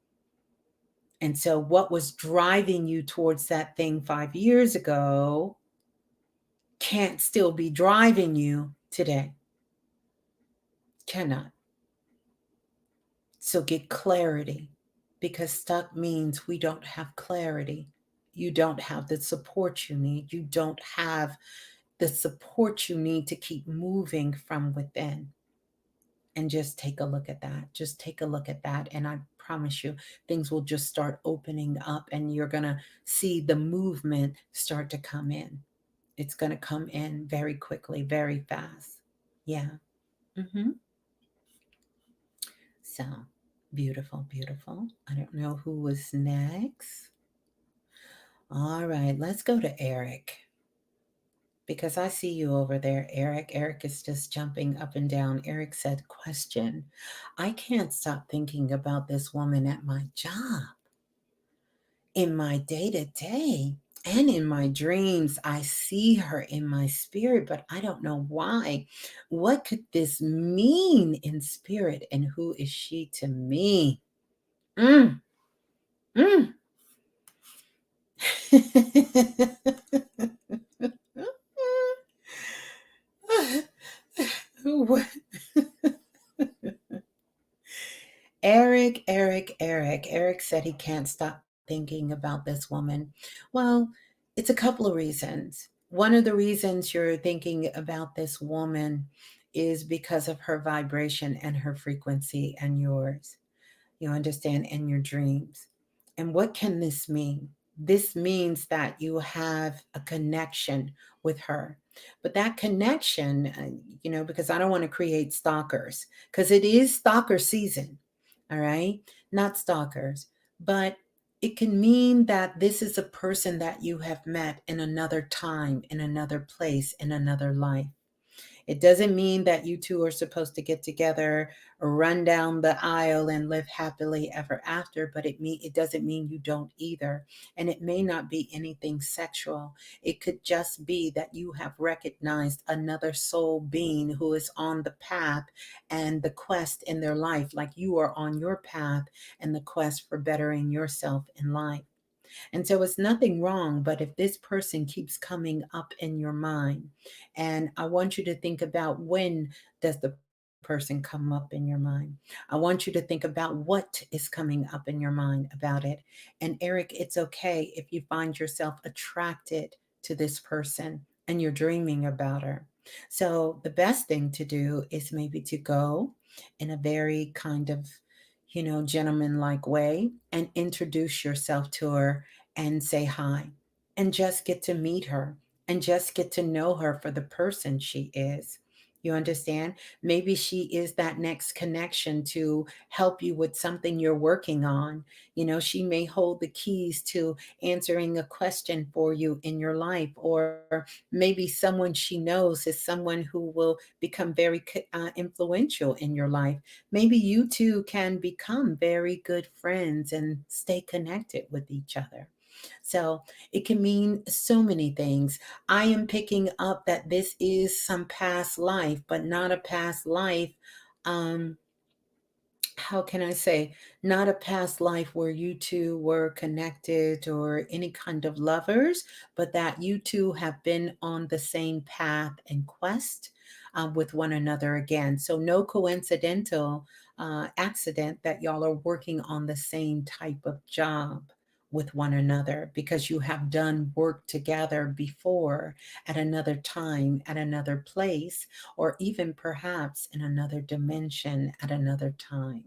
And so what was driving you towards that thing 5 years ago can't still be driving you today. Cannot. So get clarity, because stuck means we don't have clarity. You don't have the support you need. You don't have the support you need to keep moving from within. And just take a look at that. Just take a look at that. And I promise you, things will just start opening up, and you're going to see the movement start to come in. It's going to come in very quickly, very fast. Yeah. Mm-hmm. So beautiful, beautiful. I don't know who was next. All right, let's go to Eric, because I see you over there, Eric. Eric is just jumping up and down. Eric said, question: I can't stop thinking about this woman at my job. In my day to day and in my dreams, I see her in my spirit, but I don't know why. What could this mean in spirit, and who is she to me? Mm, mm. What? Eric said he can't stop thinking about this woman. Well, it's a couple of reasons. One of the reasons you're thinking about this woman is because of her vibration and her frequency and yours. You understand? And your dreams. And what can this mean? This means that you have a connection with her. But that connection, because I don't want to create stalkers, because it is stalker season. All right? Not stalkers. But it can mean that this is a person that you have met in another time, in another place, in another life. It doesn't mean that you two are supposed to get together or run down the aisle and live happily ever after, but it doesn't mean you don't either. And it may not be anything sexual. It could just be that you have recognized another soul being who is on the path and the quest in their life, like you are on your path and the quest for bettering yourself in life. And so it's nothing wrong, but if this person keeps coming up in your mind, and I want you to think about, when does the person come up in your mind? I want you to think about what is coming up in your mind about it. And Eric, it's okay if you find yourself attracted to this person and you're dreaming about her. So the best thing to do is maybe to go in a very kind of, gentlemanlike way and introduce yourself to her and say hi, and just get to meet her and just get to know her for the person she is. You understand? Maybe she is that next connection to help you with something you're working on. She may hold the keys to answering a question for you in your life, or maybe someone she knows is someone who will become very influential in your life. Maybe you two can become very good friends and stay connected with each other. So it can mean so many things. I am picking up that this is some past life, but not a past life. Um, how can I say, not a past life where you two were connected or any kind of lovers, but that you two have been on the same path and quest with one another again. So, no coincidental accident that y'all are working on the same type of job with one another, because you have done work together before at another time, at another place, or even perhaps in another dimension at another time.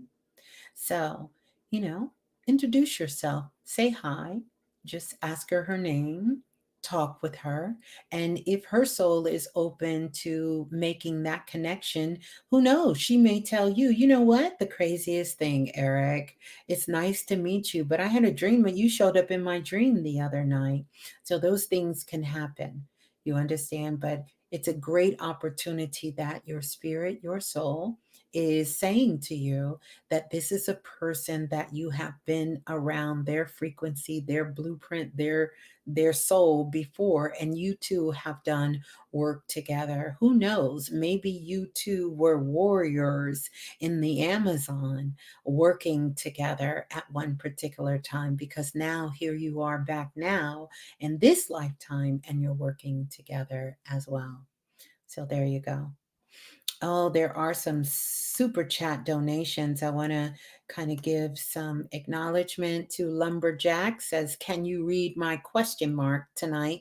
So, you know, introduce yourself, say hi, just ask her her name, talk with her. And if her soul is open to making that connection, who knows? She may tell you, you know what? The craziest thing, Eric, it's nice to meet you, but I had a dream and you showed up in my dream the other night. So those things can happen. You understand? But it's a great opportunity that your spirit, your soul, is saying to you that this is a person that you have been around their frequency, their blueprint, their soul before, and you two have done work together. Who knows? Maybe you two were warriors in the Amazon working together at one particular time, because now here you are back now in this lifetime and you're working together as well. So there you go. Oh, there are some super chat donations. I want to kind of give some acknowledgement to Lumberjack. Says, can you read my question mark tonight?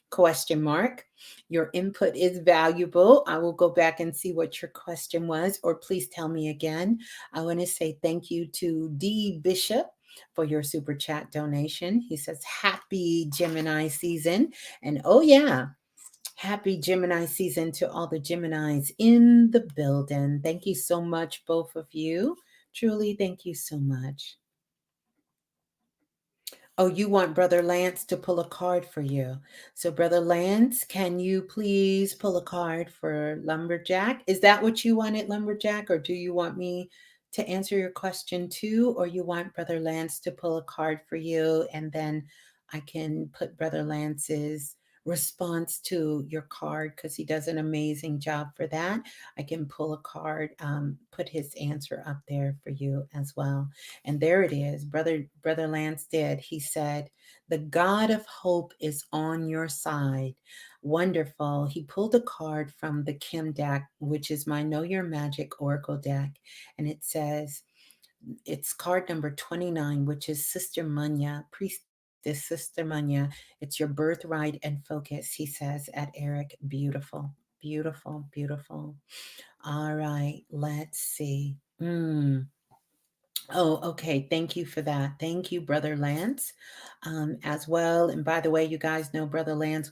Question mark. Your input is valuable. I will go back and see what your question was, or please tell me again. I want to say thank you to D Bishop for your super chat donation. He says, happy Gemini season. And oh, yeah, happy Gemini season to all the Geminis in the building. Thank you so much, both of you. Truly, thank you so much. Oh, you want Brother Lance to pull a card for you. So, Brother Lance, can you please pull a card for Lumberjack? Is that what you wanted, Lumberjack? Or do you want me to answer your question too? Or you want Brother Lance to pull a card for you, and then I can put Brother Lance's response to your card, because he does an amazing job for that. I can pull a card, put his answer up there for you as well. And there it is. Brother Lance did. He said, the God of hope is on your side. Wonderful. He pulled a card from the Kim deck, which is my Know Your Magic Oracle deck. And it says, it's card number 29, which is Sister Munya, Priestess Sister Munya. It's your birthright and focus, he says at Eric. Beautiful, beautiful, beautiful. All right, let's see. Oh, okay. Thank you for that. Thank you, Brother Lance, as well. And by the way, you guys know Brother Lance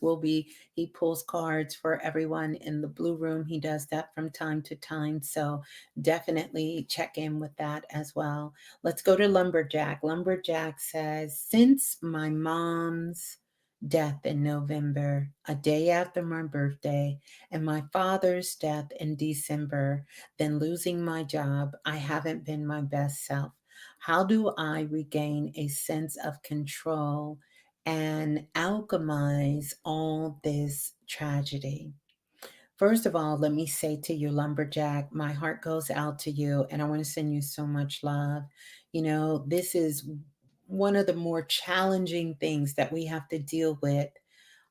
he pulls cards for everyone in the Blue Room. He does that from time to time. So definitely check in with that as well. Let's go to Lumberjack. Lumberjack says, since my mom's death in November, a day after my birthday, and my father's death in December, then losing my job, I haven't been my best self. How do I regain a sense of control and alchemize all this tragedy? First of all, let me say to you, Lumberjack, my heart goes out to you, and I want to send you so much love. You know, this is one of the more challenging things that we have to deal with.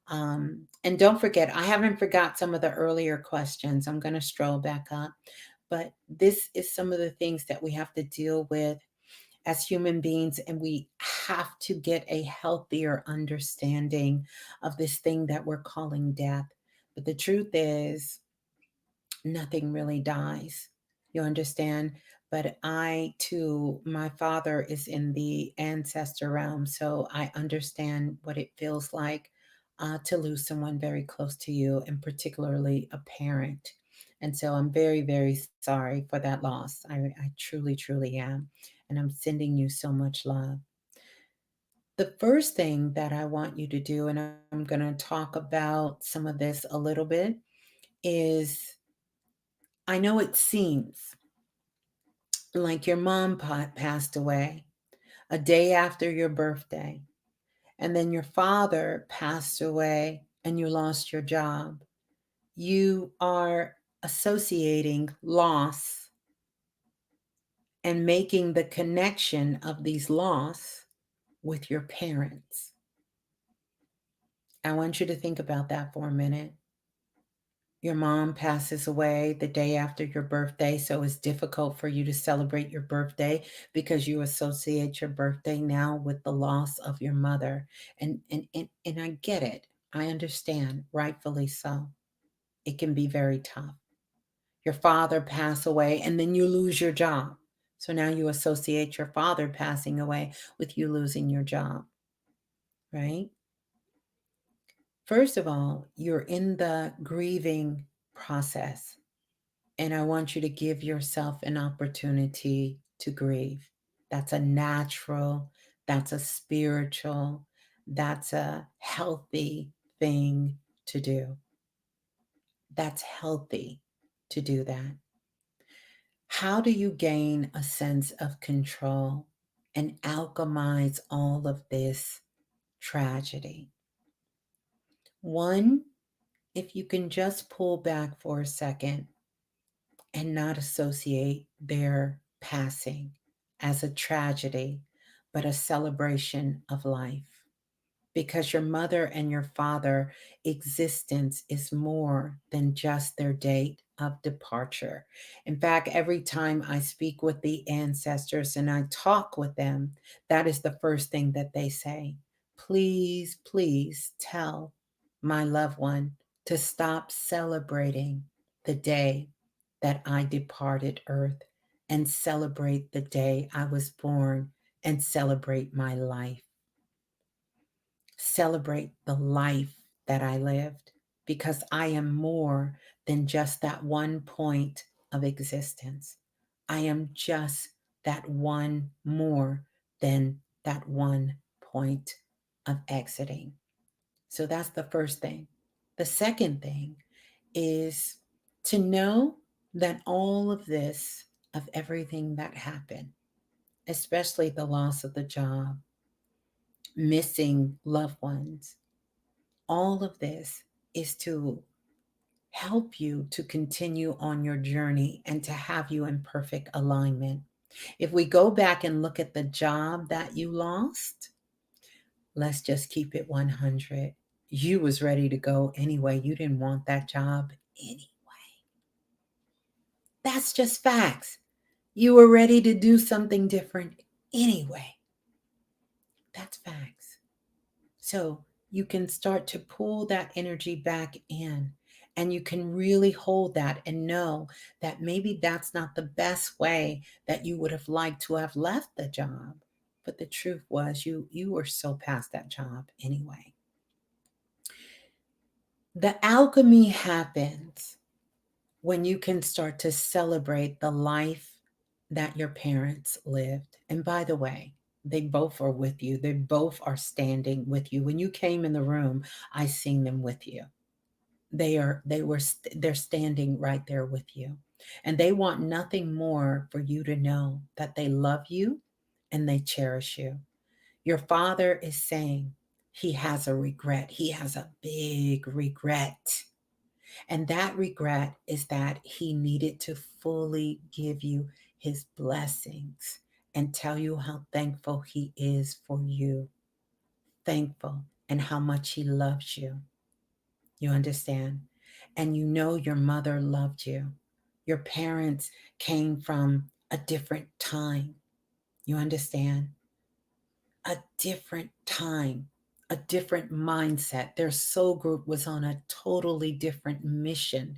And don't forget, I haven't forgot some of the earlier questions. I'm going to stroll back up. But this is some of the things that we have to deal with as human beings, and we have to get a healthier understanding of this thing that we're calling death. But the truth is, nothing really dies. You understand? But I too, my father is in the ancestor realm, so I understand what it feels like to lose someone very close to you, and particularly a parent. And so I'm very, very sorry for that loss. I truly, truly am. And I'm sending you so much love. The first thing that I want you to do, and I'm going to talk about some of this a little bit, is I know it seems like your mom passed away a day after your birthday, and then your father passed away and you lost your job. You are associating loss and making the connection of these loss with your parents. I want you to think about that for a minute. Your mom passes away the day after your birthday, so it's difficult for you to celebrate your birthday because you associate your birthday now with the loss of your mother. And I get it. I understand, rightfully so. It can be very tough. Your father passed away and then you lose your job. So now you associate your father passing away with you losing your job, right? First of all, you're in the grieving process, and I want you to give yourself an opportunity to grieve. That's a natural, that's a spiritual, that's a healthy thing to do. That's healthy to do that. How do you gain a sense of control and alchemize all of this tragedy? One, if you can just pull back for a second and not associate their passing as a tragedy, but a celebration of life. Because your mother and your father existence is more than just their date of departure. In fact, every time I speak with the ancestors and I talk with them, that is the first thing that they say. Please, please tell my loved one to stop celebrating the day that I departed earth and celebrate the day I was born and celebrate my life. Celebrate the life that I lived, because I am more than just that one point of existence. I am just that one more than that one point of exiting. So that's the first thing. The second thing is to know that all of this, of everything that happened, especially the loss of the job, missing loved ones, all of this is to help you to continue on your journey and to have you in perfect alignment. If we go back and look at the job that you lost, let's just keep it 100. You was ready to go anyway. You didn't want that job anyway. That's just facts. You were ready to do something different anyway. That's facts. So you can start to pull that energy back in, and you can really hold that and know that maybe that's not the best way that you would have liked to have left the job. But the truth was you were so past that job anyway. The alchemy happens when you can start to celebrate the life that your parents lived. And by the way, they both are with you. They both are standing with you. When you came in the room, I seen them with you. They're standing right there with you. And they want nothing more for you to know that they love you and they cherish you. Your father is saying he has a regret. He has a big regret. And that regret is that he needed to fully give you his blessings and tell you how thankful he is for you. Thankful, and how much he loves you. You understand? And you know your mother loved you. Your parents came from a different time. You understand? A different time, a different mindset. Their soul group was on a totally different mission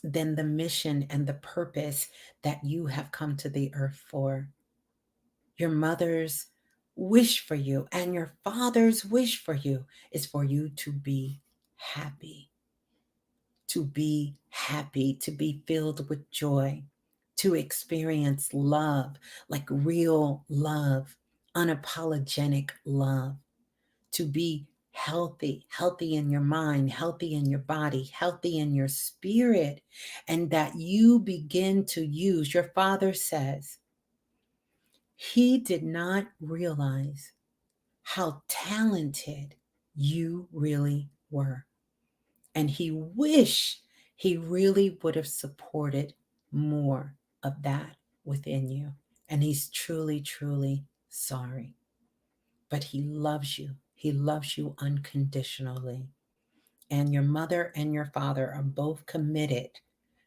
than the mission and the purpose that you have come to the earth for. Your mother's wish for you and your father's wish for you is for you to be happy, to be happy, to be filled with joy, to experience love, like real love, unapologetic love, to be healthy, healthy in your mind, healthy in your body, healthy in your spirit, and that you begin to use. Your father says he did not realize how talented you really were. And he wished he really would have supported more of that within you. And he's truly, truly sorry. But he loves you. He loves you unconditionally. And your mother and your father are both committed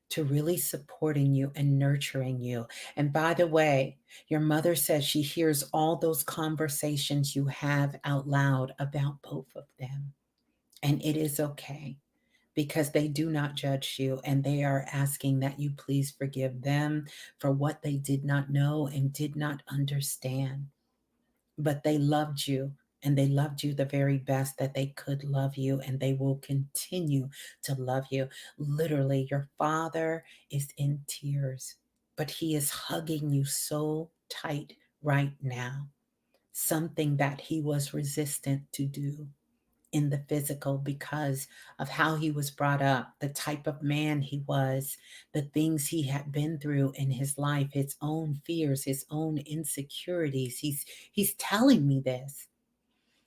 to really supporting you and nurturing you. And by the way, your mother says she hears all those conversations you have out loud about both of them. And it is okay, because they do not judge you, and they are asking that you please forgive them for what they did not know and did not understand. But they loved you and they loved you the very best that they could love you, and they will continue to love you. Literally, your father is in tears, but he is hugging you so tight right now. Something that he was resistant to do in the physical because of how he was brought up, the type of man he was, the things he had been through in his life, his own fears, his own insecurities. He's telling me this.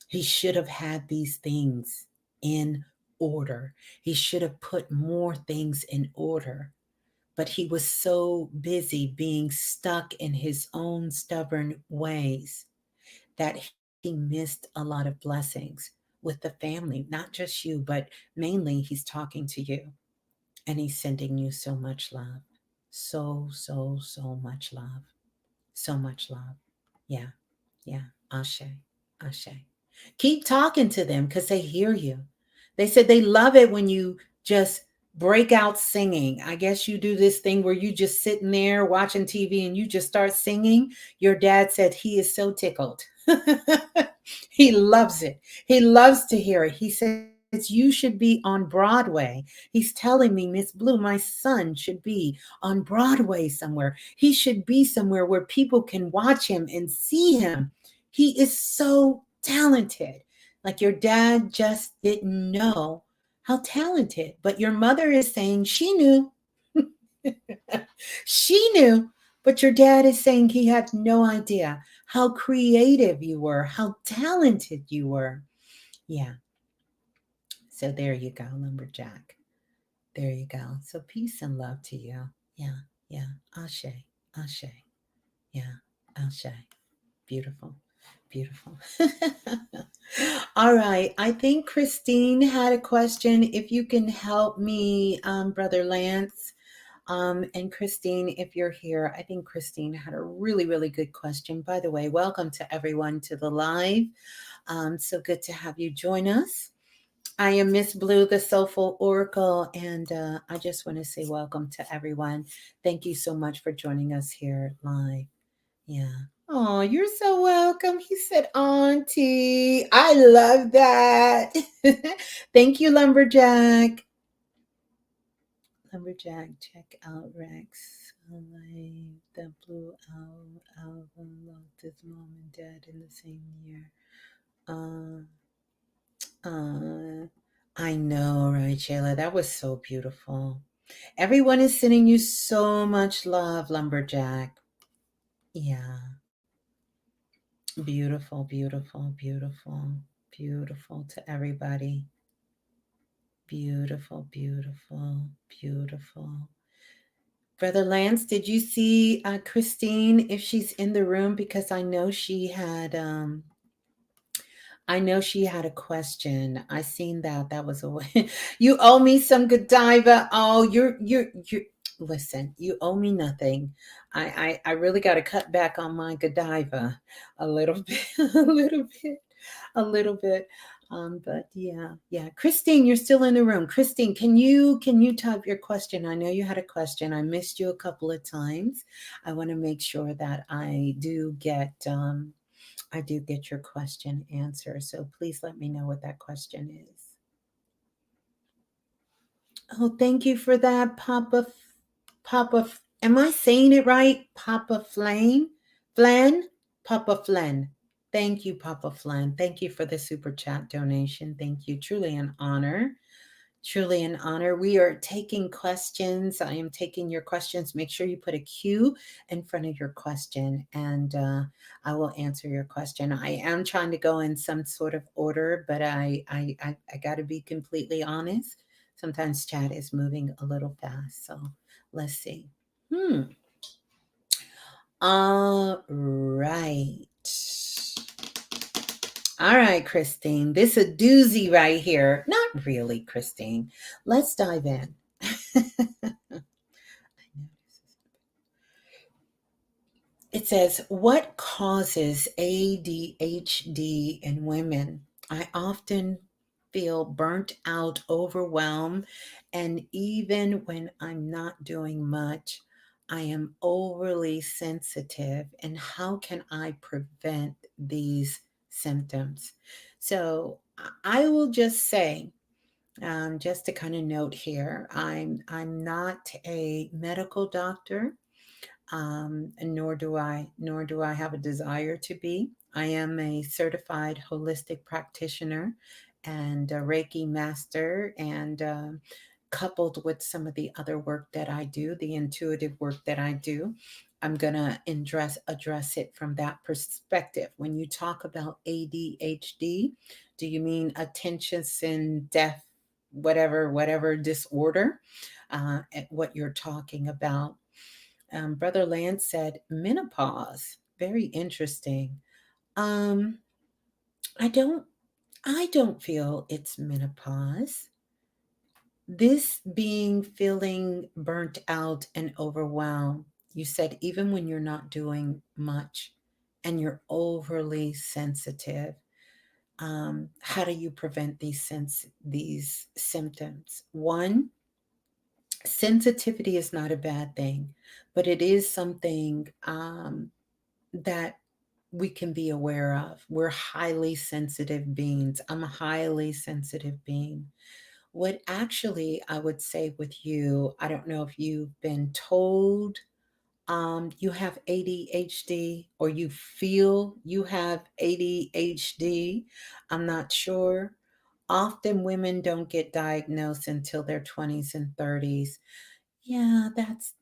He should have had these things in order. He should have put more things in order. But he was so busy being stuck in his own stubborn ways that he missed a lot of blessings with the family, not just you, but mainly he's talking to you, and he's sending you so much love. So, so, so much love. So much love. Yeah, yeah. Ashe, Ashe. Keep talking to them because they hear you. They said they love it when you just break out singing. I guess you do this thing where you just sitting there watching TV and you just start singing. Your dad said he is so tickled. He loves it. He loves to hear it. He says, you should be on Broadway. He's telling me, Ms.Blue, my son should be on Broadway somewhere. He should be somewhere where people can watch him and see him. He is so talented. Like your dad just didn't know how talented, but your mother is saying she knew. She knew, but your dad is saying he had no idea how creative you were, how talented you were. Yeah. So there you go, lumberjack. There you go. So peace and love to you. Yeah. Yeah. Ashe. Ashe. Yeah. Ashe. Beautiful. Beautiful. All right. I think Christine had a question. If you can help me, Brother Lance. And Christine, if you're here, I think Christine had a really, really good question. By the way, welcome to everyone to the live. So good to have you join us. I am Ms.Blue, the Soulful Oracle, and I just want to say welcome to everyone. Thank you so much for joining us here live. Yeah. Oh, you're so welcome. He said, Auntie. I love that. Thank you, Lumberjack. Lumberjack, check out Rex. Alive. The Blue Owl album lost his mom and dad in the same year. Uh, I know, right, Shayla? That was so beautiful. Everyone is sending you so much love, Lumberjack. Yeah. Beautiful, beautiful, beautiful, beautiful to everybody. Beautiful, beautiful, beautiful. Brother Lance, did you see Christine if she's in the room? Because I know she had a question. I seen that. That was a way. You owe me some Godiva. Oh, you're. Listen, you owe me nothing. I really got to cut back on my Godiva a little bit, a little bit, a little bit. But yeah, yeah. Christine, you're still in the room. Christine, can you type your question? I know you had a question. I missed you a couple of times. I want to make sure that I do get your question answered. So please let me know what that question is. Oh, thank you for that, Papa. Am I saying it right? Papa Flan, Papa Flynn. Thank you, Papa Flynn. Thank you for the super chat donation. Thank you. Truly an honor. Truly an honor. We are taking questions. I am taking your questions. Make sure you put a Q in front of your question, and I will answer your question. I am trying to go in some sort of order, but I got to be completely honest. Sometimes chat is moving a little fast. So let's see. All right. All right, Christine. This is a doozy right here. Not really, Christine. Let's dive in. It says, what causes ADHD in women? I often feel burnt out, overwhelmed, and even when I'm not doing much, I am overly sensitive. And how can I prevent these symptoms. So I will just say, just to kind of note here, I'm not a medical doctor, nor do I have a desire to be. I am a certified holistic practitioner and a Reiki master, and coupled with some of the other work that I do, the intuitive work that I do, I'm gonna address it from that perspective. When you talk about ADHD, do you mean attention and deaf, whatever disorder? What you're talking about? Brother Lance said menopause. Very interesting. Um, I don't I don't feel it's menopause. This being feeling burnt out and overwhelmed. You said even when you're not doing much and you're overly sensitive. How do you prevent these symptoms? One, sensitivity is not a bad thing, but it is something that we can be aware of. We're highly sensitive beings. I'm a highly sensitive being. What actually I would say with you, I don't know if you've been told you have ADHD or you feel you have ADHD. I'm not sure. Often women don't get diagnosed until their 20s and 30s. Yeah,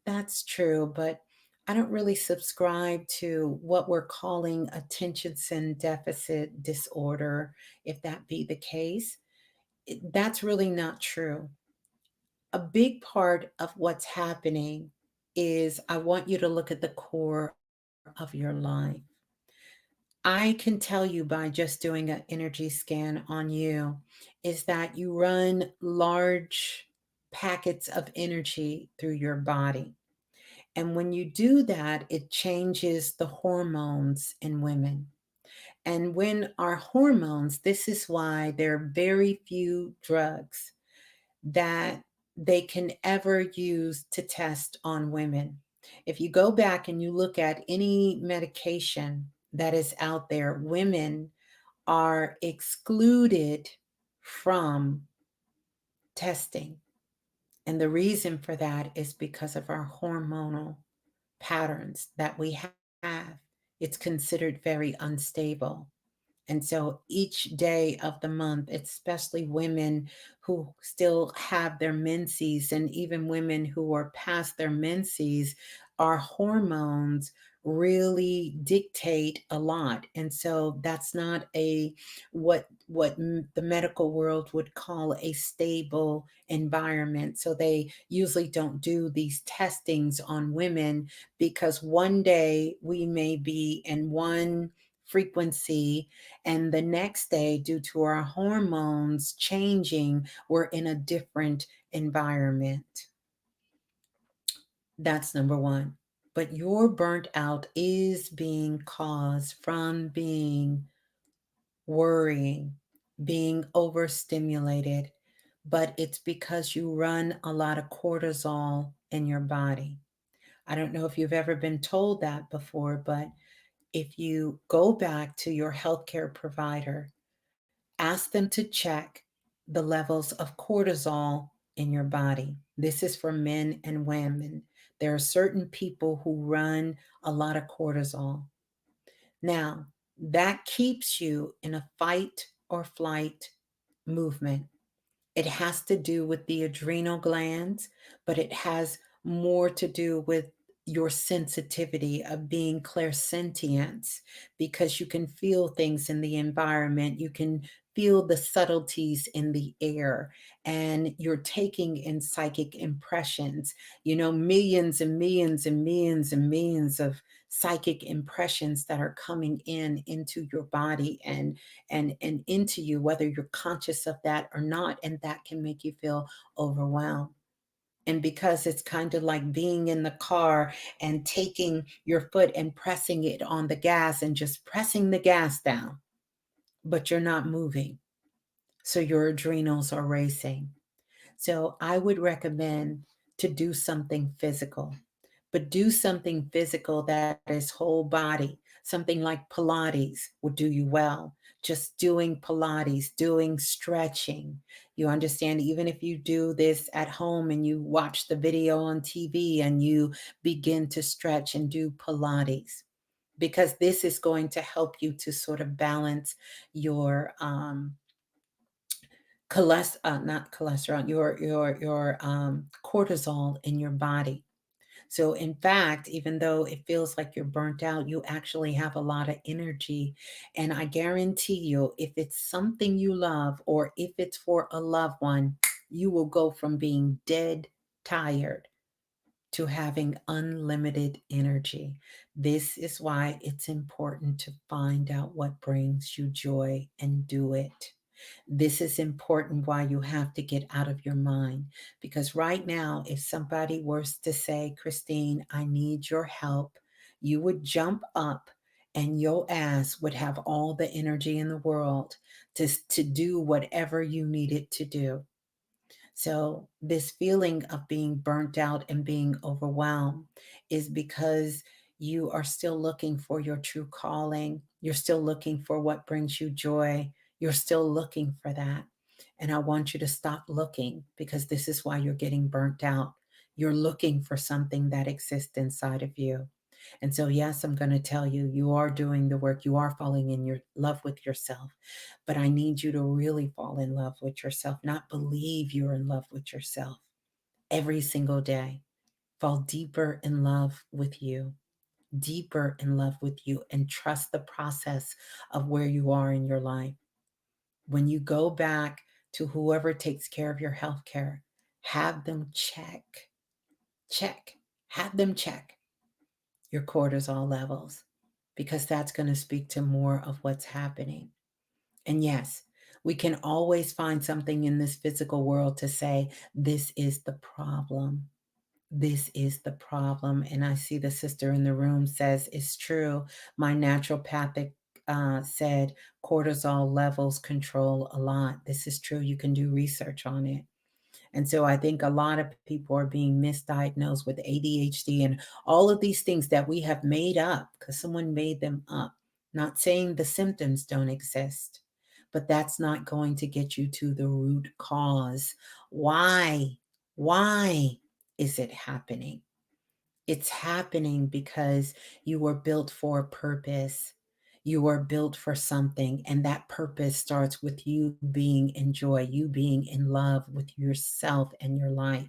that's true, but I don't really subscribe to what we're calling attention deficit disorder, if that be the case. That's really not true. A big part of what's happening is I want you to look at the core of your life. I can tell you by just doing an energy scan on you is that you run large packets of energy through your body. And when you do that, it changes the hormones in women. And when our hormones, this is why there are very few drugs that they can ever use to test on women. If you go back and you look at any medication that is out there, women are excluded from testing. And the reason for that is because of our hormonal patterns that we have. It's considered very unstable. And so each day of the month, especially women who still have their menses, and even women who are past their menses, our hormones really dictate a lot. And so that's not a the medical world would call a stable environment. So they usually don't do these testings on women because one day we may be in one frequency, and the next day, due to our hormones changing, we're in a different environment. That's number one. But your burnt out is being caused from being worrying, being overstimulated, but it's because you run a lot of cortisol in your body. I don't know if you've ever been told that before, but if you go back to your healthcare provider, ask them to check the levels of cortisol in your body. This is for men and women. There are certain people who run a lot of cortisol. Now, that keeps you in a fight or flight movement. It has to do with the adrenal glands, but it has more to do with your sensitivity of being clairsentient, because you can feel things in the environment. You can feel the subtleties in the air, and you're taking in psychic impressions, millions and millions and millions and millions of psychic impressions that are coming into your body and into you, whether you're conscious of that or not, and that can make you feel overwhelmed. And because it's kind of like being in the car and taking your foot and pressing it on the gas and just pressing the gas down, but you're not moving, so your adrenals are racing. So I would recommend to do something physical, but do something physical that is whole body. Something like Pilates would do you well. just doing Pilates, doing stretching. You understand, even if you do this at home and you watch the video on TV and you begin to stretch and do Pilates, because this is going to help you to sort of balance your not cholesterol, your cortisol in your body. So, in fact, even though it feels like you're burnt out, you actually have a lot of energy. And I guarantee you, if it's something you love or if it's for a loved one, you will go from being dead tired to having unlimited energy. This is why it's important to find out what brings you joy and do it. This is important why you have to get out of your mind. Because right now, if somebody was to say, Christine, I need your help, you would jump up and your ass would have all the energy in the world to do whatever you needed to do. So, this feeling of being burnt out and being overwhelmed is because you are still looking for your true calling. You're still looking for what brings you joy. You're still looking for that. And I want you to stop looking because this is why you're getting burnt out. You're looking for something that exists inside of you. And so, yes, I'm going to tell you, you are doing the work. You are falling in your love with yourself. But I need you to really fall in love with yourself, not believe you're in love with yourself every single day. Fall deeper in love with you, deeper in love with you, and trust the process of where you are in your life. When you go back to whoever takes care of your health care, have them check, have them check your cortisol levels because that's going to speak to more of what's happening. And yes, we can always find something in this physical world to say, this is the problem. This is the problem. And I see the sister in the room says, it's true. My naturopathic said cortisol levels control a lot. This is true. You can do research on it. And so I think a lot of people are being misdiagnosed with ADHD and all of these things that we have made up because someone made them up. Not saying the symptoms don't exist, but that's not going to get you to the root cause. Why? Why is it happening? It's happening because you were built for a purpose. You were built for something, and that purpose starts with you being in joy, you being in love with yourself and your life.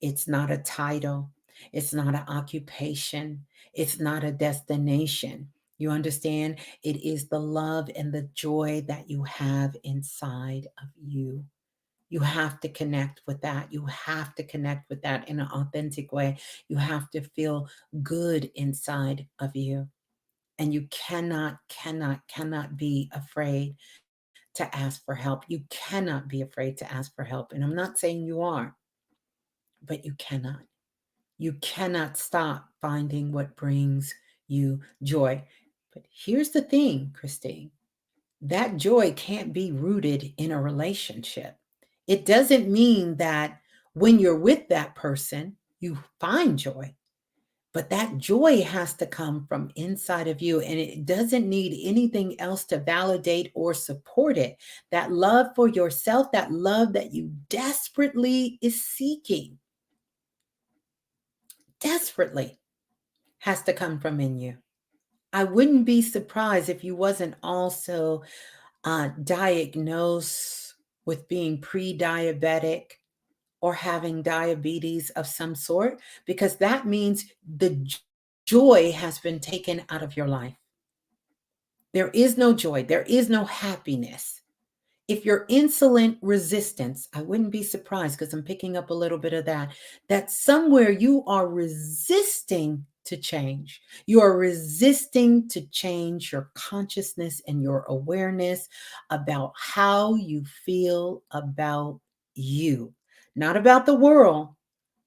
It's not a title, it's not an occupation, it's not a destination. You understand? It is the love and the joy that you have inside of you. You have to connect with that. You have to connect with that in an authentic way. You have to feel good inside of you. And you cannot be afraid to ask for help. You cannot be afraid to ask for help. And I'm not saying you are, but you cannot. You cannot stop finding what brings you joy. But here's the thing, Christine, that joy can't be rooted in a relationship. It doesn't mean that when you're with that person, you find joy, but that joy has to come from inside of you and it doesn't need anything else to validate or support it. That love for yourself, that love that you desperately is seeking, desperately has to come from in you. I wouldn't be surprised if you wasn't also diagnosed with being pre-diabetic or having diabetes of some sort, because that means the joy has been taken out of your life. There is no joy, there is no happiness. If you're insulin resistance, I wouldn't be surprised because I'm picking up a little bit of that, that somewhere you are resisting to change. You are resisting to change your consciousness and your awareness about how you feel about you, not about the world,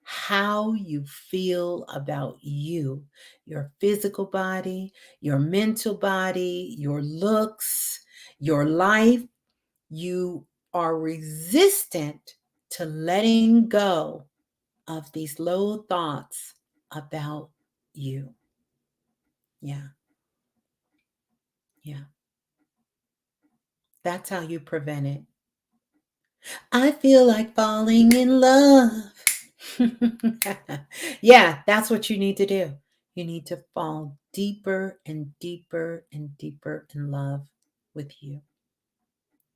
how you feel about you, your physical body, your mental body, your looks, your life. You are resistant to letting go of these low thoughts about you. Yeah, yeah. That's how you prevent it. I feel like falling in love. Yeah, that's what you need to do. You need to fall deeper and deeper and deeper in love with you.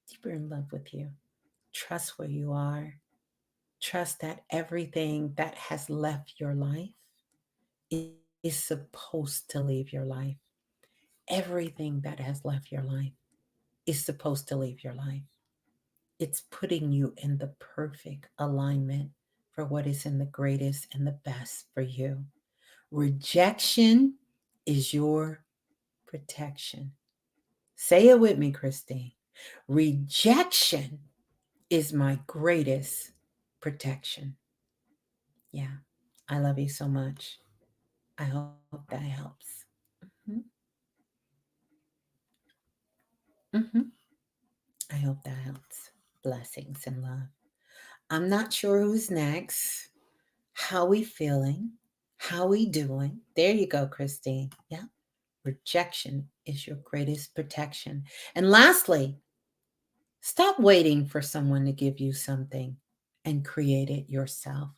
Deeper in love with you. Trust where you are. Trust that everything that has left your life is supposed to leave your life. Everything that has left your life is supposed to leave your life. It's putting you in the perfect alignment for what is in the greatest and the best for you. Rejection is your protection. Say it with me, Christine. Rejection is my greatest protection. Yeah, I love you so much. I hope that helps. Mhm. Mhm. I hope that helps. Blessings and love. I'm not sure who's next. How we feeling? How we doing? There you go, Christine. Yeah. Rejection is your greatest protection. And lastly, stop waiting for someone to give you something and create it yourself,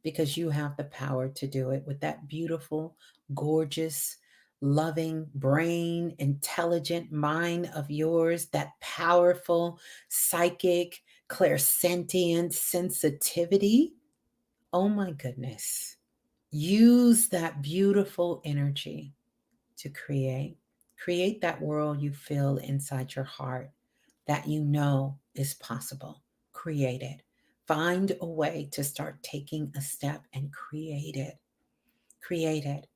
because you have the power to do it with that beautiful, gorgeous, loving brain, intelligent mind of yours, that powerful psychic, clairsentient sensitivity. Oh my goodness. Use that beautiful energy to create. Create that world you feel inside your heart that you know is possible. Create it. Find a way to start taking a step and create it. Create it.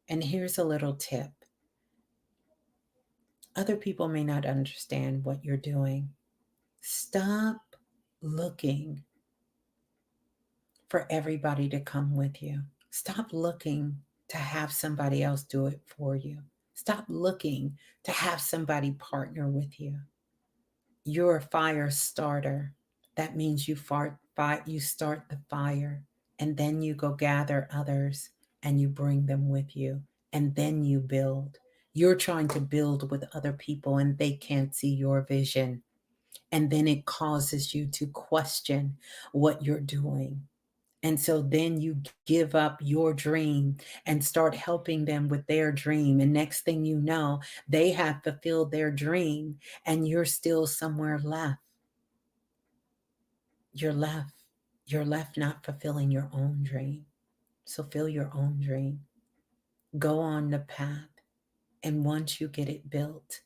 And here's a little tip: other people may not understand what you're doing. Stop looking for everybody to come with you. Stop looking to have somebody else do it for you. Stop looking to have somebody partner with you. You're a fire starter. That means you start the fire, and then you go gather others and you bring them with you, and then you build. You're trying to build with other people and they can't see your vision. And then it causes you to question what you're doing. And so then you give up your dream and start helping them with their dream. And next thing you know, they have fulfilled their dream and you're still somewhere left. You're left. You're left not fulfilling your own dream. So fill your own dream. Go on the path. And once you get it built,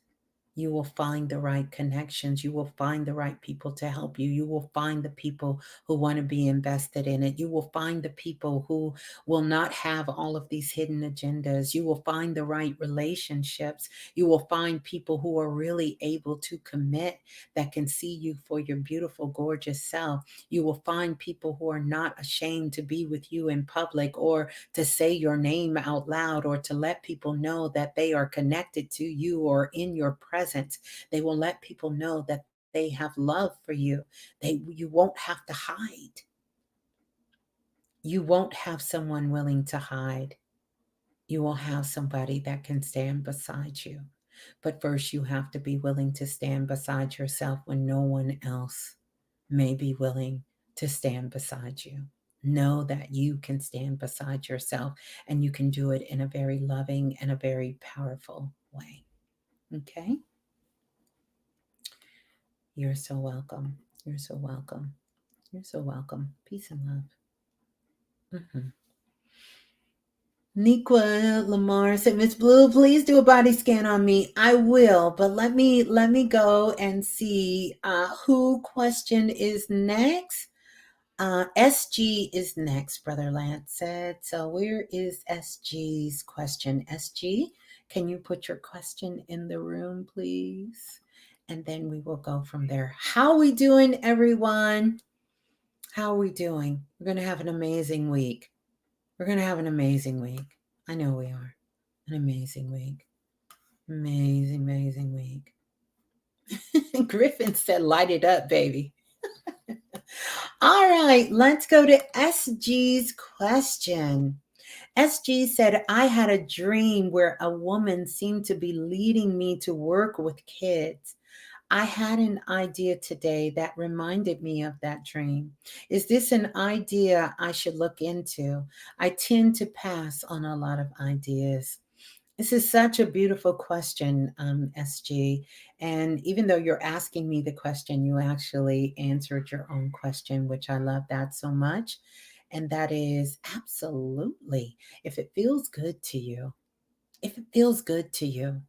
you will find the right connections. You will find the right people to help you. You will find the people who want to be invested in it. You will find the people who will not have all of these hidden agendas. You will find the right relationships. You will find people who are really able to commit, that can see you for your beautiful, gorgeous self. You will find people who are not ashamed to be with you in public, or to say your name out loud, or to let people know that they are connected to you or in your presence. They will let people know that they have love for you. You won't have to hide. You won't have someone willing to hide. You will have somebody that can stand beside you. But first, you have to be willing to stand beside yourself when no one else may be willing to stand beside you. Know that you can stand beside yourself, and you can do it in a very loving and a very powerful way. Okay? You're so welcome. You're so welcome. You're so welcome. Peace and love. Mhm. Niqua Lamar said, Miss Blue, please do a body scan on me. I will, but let me go and see who question is next. SG is next, Brother Lance said. So where is SG's question? SG, can you put your question in the room, please? And then we will go from there. How we doing, everyone? How are we doing? We're going to have an amazing week. We're going to have an amazing week. I know we are. An amazing week. Amazing, amazing week. Griffin said, light it up, baby. All right, let's go to SG's question. SG said, I had a dream where a woman seemed to be leading me to work with kids. I had an idea today that reminded me of that dream. Is this an idea I should look into? I tend to pass on a lot of ideas. This is such a beautiful question, SG. And even though you're asking me the question, you actually answered your own question, which I love that so much. And that is absolutely, if it feels good to you, if it feels good to you,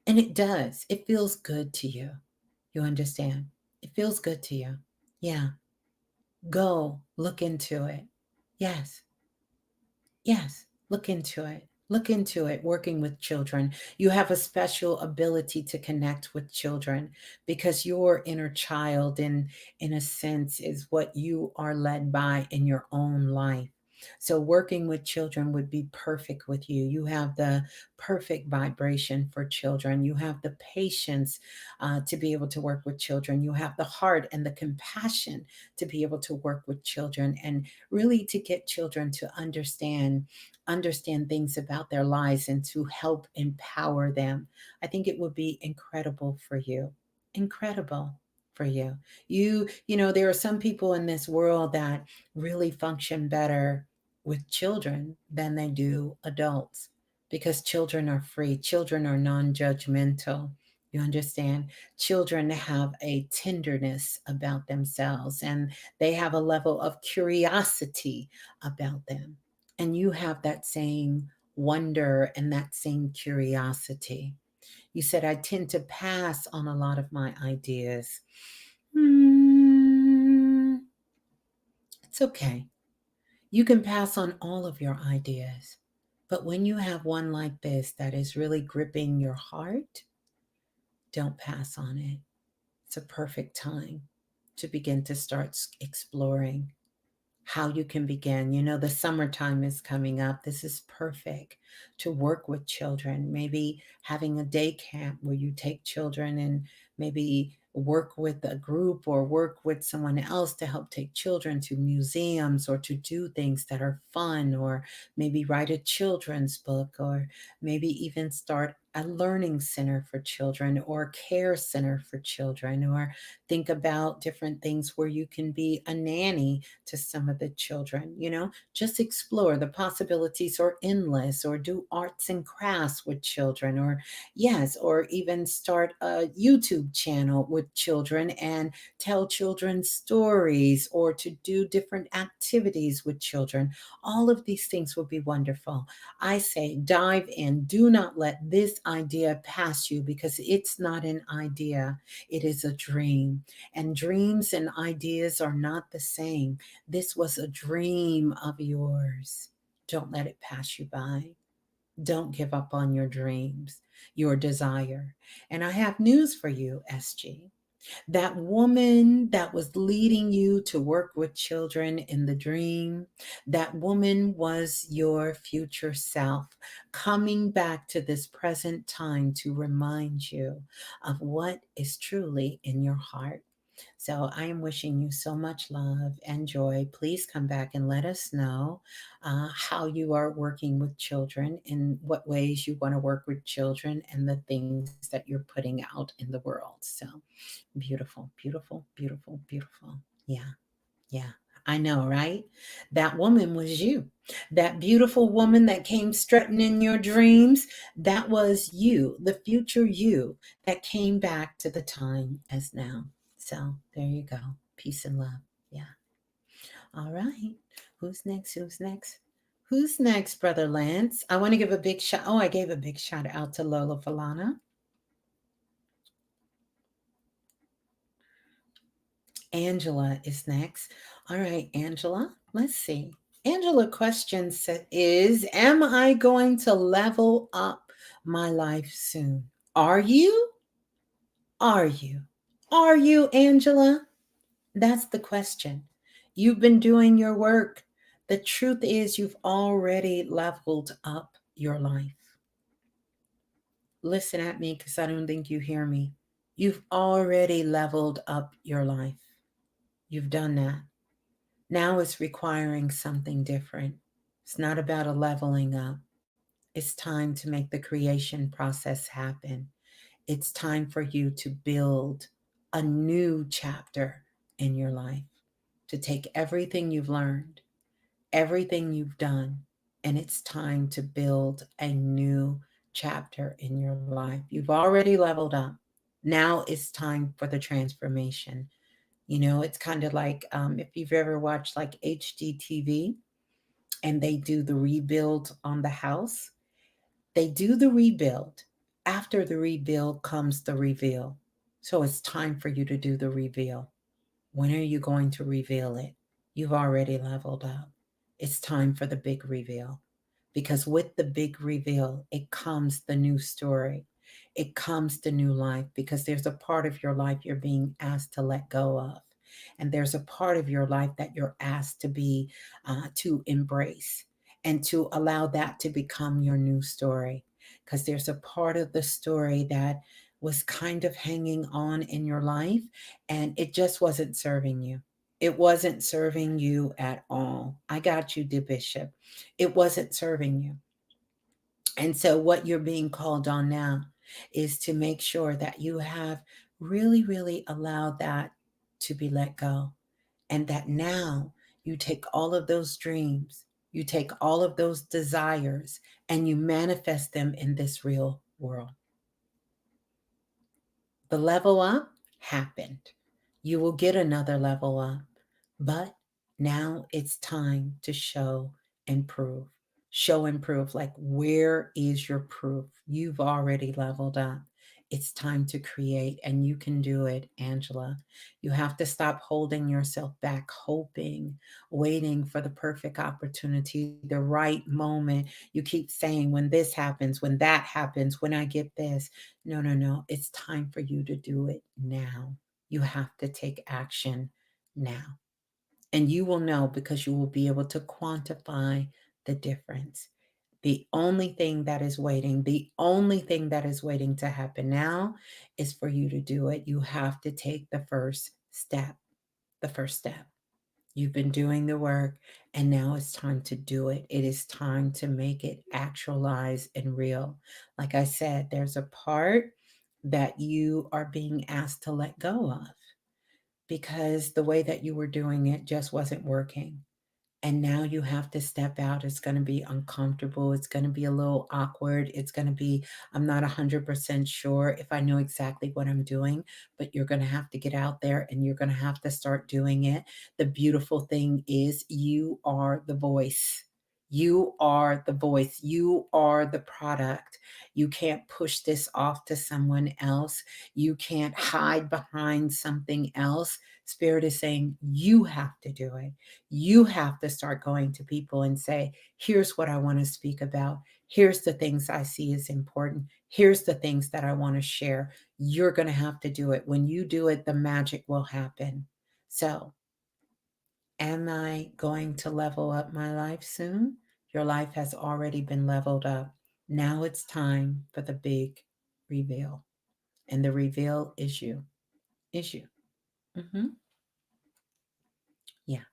and it does, it feels good to you. You understand? It feels good to you. Yeah. Go look into it. Yes. Yes, look into it. Look into it, working with children. You have a special ability to connect with children because your inner child, in a sense, is what you are led by in your own life. So, working with children would be perfect with you. You have the perfect vibration for children. You have the patience to be able to work with children. You have the heart and the compassion to be able to work with children and really to get children to understand things about their lives and to help empower them. I think it would be incredible for you. Incredible for you. You know, there are some people in this world that really function better with children than they do adults because children are free. Children are non-judgmental. You understand? Children have a tenderness about themselves and they have a level of curiosity about them. And you have that same wonder and that same curiosity. You said, I tend to pass on a lot of my ideas. Hmm, it's okay. You can pass on all of your ideas. But when you have one like this that is really gripping your heart, don't pass on it. It's a perfect time to begin to start exploring how you can begin. You know, the summertime is coming up. This is perfect to work with children. Maybe having a day camp where you take children and maybe work with a group or work with someone else to help take children to museums or to do things that are fun, or maybe write a children's book, or maybe even start a learning center for children or a care center for children, or think about different things where you can be a nanny to some of the children. Just explore. The possibilities are endless. Or do arts and crafts with children, or yes, or even start a YouTube channel with children and tell children stories, or to do different activities with children. All of these things would be wonderful. I say dive in. Do not let this idea pass you, because it's not an idea, it is a dream. And dreams and ideas are not the same. This was a dream of yours. Don't let it pass you by. Don't give up on your dreams, your desire. And I have news for you, SG. That woman that was leading you to work with children in the dream, that woman was your future self coming back to this present time to remind you of what is truly in your heart. So I am wishing you so much love and joy. Please come back and let us know how you are working with children, in what ways you want to work with children, and the things that you're putting out in the world. So beautiful, beautiful, beautiful, beautiful. Yeah, yeah. I know, right? That woman was you. That beautiful woman that came strutting in your dreams, that was you, the future you that came back to the time as now. So there you go. Peace and love. Yeah. All right. Who's next? Who's next? Who's next, Brother Lance? I want to give a big shout. Oh, I gave a big shout out to Lola Falana. Angela is next. All right, Angela, let's see. Angela question is, am I going to level up my life soon? Are you? Are you? Are you, Angela? That's the question. You've been doing your work. The truth is, you've already leveled up your life. Listen at me, because I don't think you hear me. You've already leveled up your life. You've done that. Now it's requiring something different. It's not about a leveling up. It's time to make the creation process happen. It's time for you to build a new chapter in your life, to take everything you've learned, everything you've done, and it's time to build a new chapter in your life. You've already leveled up. Now it's time for the transformation. You know, it's kind of like if you've ever watched like HGTV and they do the rebuild on the house, they do the rebuild. After the rebuild comes the reveal. So it's time for you to do the reveal. When are you going to reveal it? You've already leveled up. It's time for the big reveal. Because with the big reveal, it comes the new story. It comes the new life because there's a part of your life you're being asked to let go of. And there's a part of your life that you're asked to embrace and to allow that to become your new story. Because there's a part of the story that was kind of hanging on in your life and it just wasn't serving you. It wasn't serving you at all. I got you, dear Bishop. It wasn't serving you. And so, what you're being called on now is to make sure that you have really, really allowed that to be let go. And that now you take all of those dreams, you take all of those desires, and you manifest them in this real world. The level up happened. You will get another level up. But now it's time to show and prove. Show and prove. Like, where is your proof? You've already leveled up. It's time to create, and you can do it, Angela. You have to stop holding yourself back, hoping, waiting for the perfect opportunity, the right moment. You keep saying, when this happens, when that happens, when I get this. No, no, no. It's time for you to do it now. You have to take action now. And you will know because you will be able to quantify the difference. The only thing that is waiting, the only thing that is waiting to happen now is for you to do it. You have to take the first step. The first step. You've been doing the work and now it's time to do it. It is time to make it actualize and real. Like I said, there's a part that you are being asked to let go of because the way that you were doing it just wasn't working. And now you have to step out. It's going to be uncomfortable. It's going to be a little awkward. It's going to be, I'm not 100% sure if I know exactly what I'm doing, but you're going to have to get out there and you're going to have to start doing it. The beautiful thing is, you are the voice. You are the voice. You are the product. You can't push this off to someone else. You can't hide behind something else. Spirit is saying, you have to do it. You have to start going to people and say, here's what I want to speak about. Here's the things I see as important. Here's the things that I want to share. You're going to have to do it. When you do it, the magic will happen. So, am I going to level up my life soon? Your life has already been leveled up. Now it's time for the big reveal. And the reveal is you. Is you. Mm-hmm. Yeah.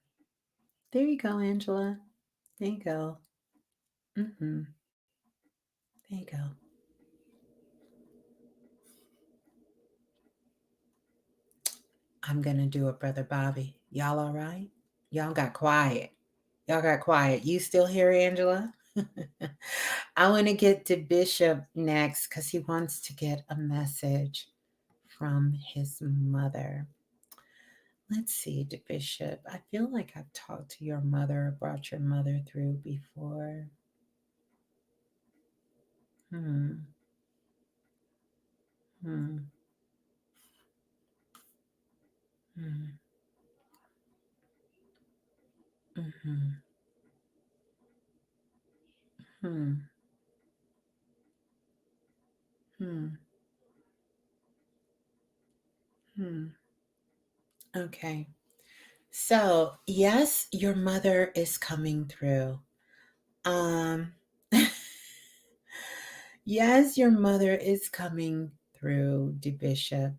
There you go, Angela. There you go. Mm-hmm. There you go. I'm gonna do it, Brother Bobby. Y'all all right? Y'all got quiet. Y'all got quiet. You still here, Angela? I want to get to Bishop next because he wants to get a message from his mother. Let's see, Bishop. I feel like I've talked to your mother, brought your mother through before. Hmm. Hmm. Hmm. Hmm. Hmm. Hmm. Hmm. Okay. So, yes, your mother is coming through. Um, yes, your mother is coming through, the Bishop,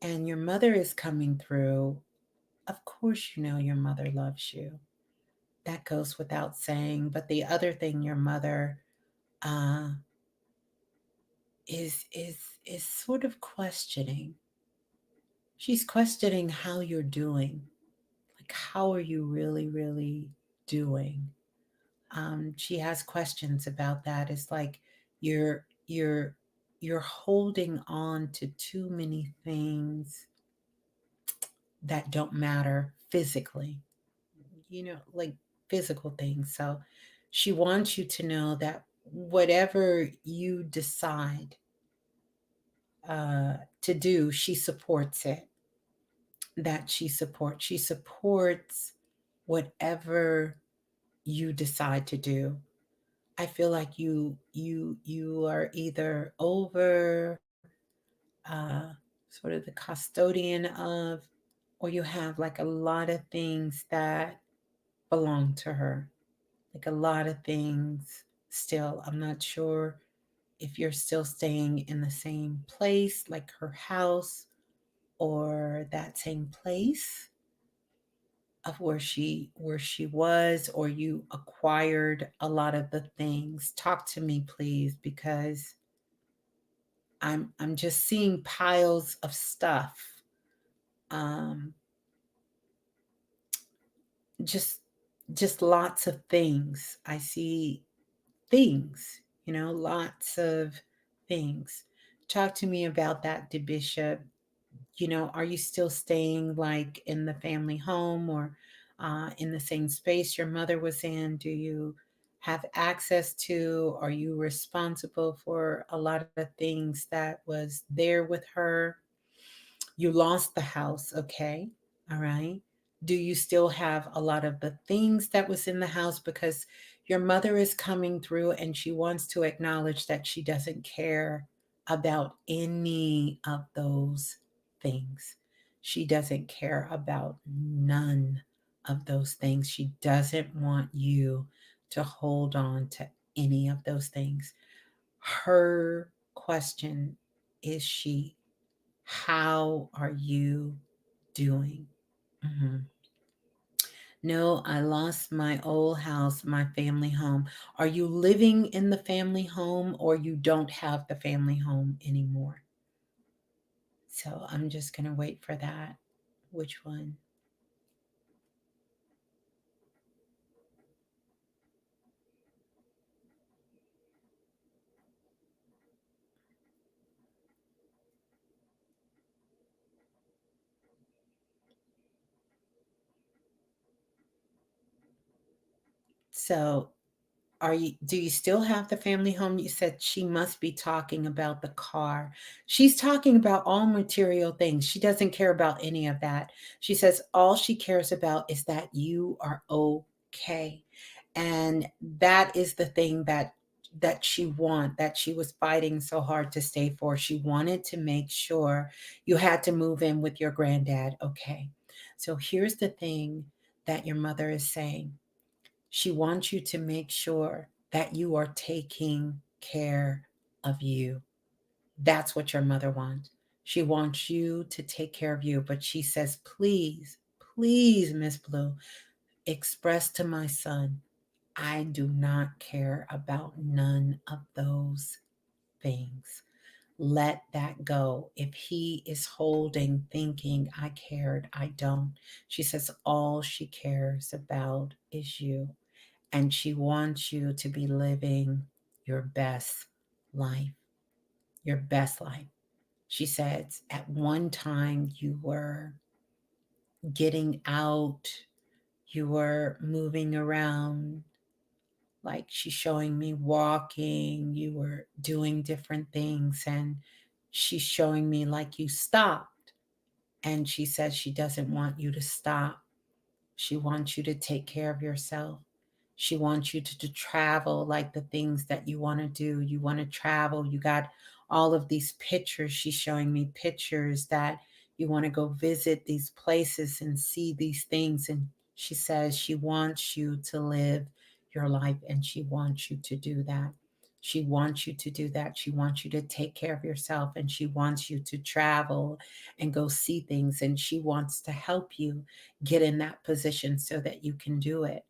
and your mother is coming through. Of course, you know your mother loves you. That goes without saying. But the other thing, your mother uh, is is sort of questioning. She's questioning how you're doing. Like, how are you really, really doing? She has questions about that. It's like you're you're you're holding on to too many things that don't matter physically, like physical things. So she wants you to know that whatever you decide uh, to do, she supports it. That she supports whatever you decide to do. I feel like you are either over sort of the custodian of, or you have like a lot of things that belong to her, like a lot of things still. I'm not sure if you're still staying in the same place, like her house, or that same place of where she was, or you acquired a lot of the things. Talk to me, please, because I'm just seeing piles of stuff. Um, just just lots of things. I see things, lots of things. Talk to me about that, Bishop. Are you still staying like in the family home, or in the same space your mother was in? Do you have access to? Are you responsible for a lot of things that was there with her? You lost the house, okay? All right. Do you still have a lot of the things that was in the house? Because your mother is coming through and she wants to acknowledge that she doesn't care about any of those things. She doesn't care about none of those things. She doesn't want you to hold on to any of those things. Her question is, how are you doing? Mhm. No, I lost my old house, my family home. Are you living in the family home, or you don't have the family home anymore? So I'm just going to wait for that. Which one? So do you still have the family home? You said she must be talking about the car. She's talking about all material things. She doesn't care about any of that. She says all she cares about is that you are okay. And that is the thing that she was fighting so hard to stay for. She wanted to make sure you had to move in with your granddad. Okay. So here's the thing that your mother is saying. She wants you to make sure that you are taking care of you. That's what your mother wants. She wants you to take care of you. But she says, please, please, Miss Blue, express to my son, I do not care about none of those things. Let that go. If he is holding, thinking, I cared, I don't. She says, all she cares about is you. And she wants you to be living your best life, your best life. She says, at one time you were getting out, you were moving around, like she's showing me walking, you were doing different things, and she's showing me like you stopped. And she says she doesn't want you to stop. She wants you to take care of yourself. She wants you to travel, like the things that you want to do. You want to travel. You got all of these pictures. She's showing me pictures that you want to go visit these places and see these things. And she says she wants you to live your life, and she wants you to do that. She wants you to do that. She wants you to take care of yourself, and she wants you to travel and go see things. And she wants to help you get in that position so that you can do it.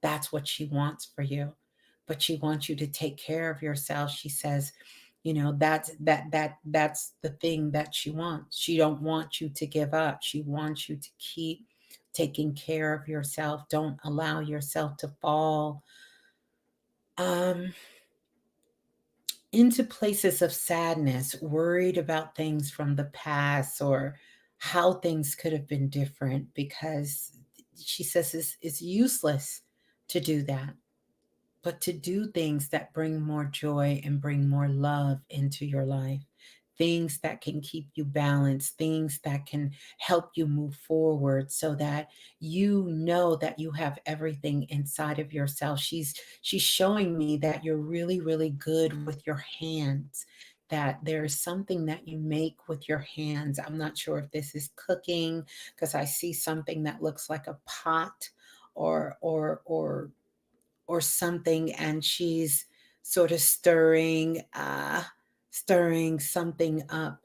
That's what she wants for you. But she wants you to take care of yourself. She says, That's the thing that she wants. She don't want you to give up. She wants you to keep taking care of yourself. Don't allow yourself to fall um into places of sadness, worried about things from the past or how things could have been different, because she says it's useless to do that, but to do things that bring more joy and bring more love into your life. Things that can keep you balanced, things that can help you move forward so that you know that you have everything inside of yourself. She's showing me that you're really, really good with your hands, that there's something that you make with your hands. I'm not sure if this is cooking, because I see something that looks like a pot or something, and she's sort of stirring something up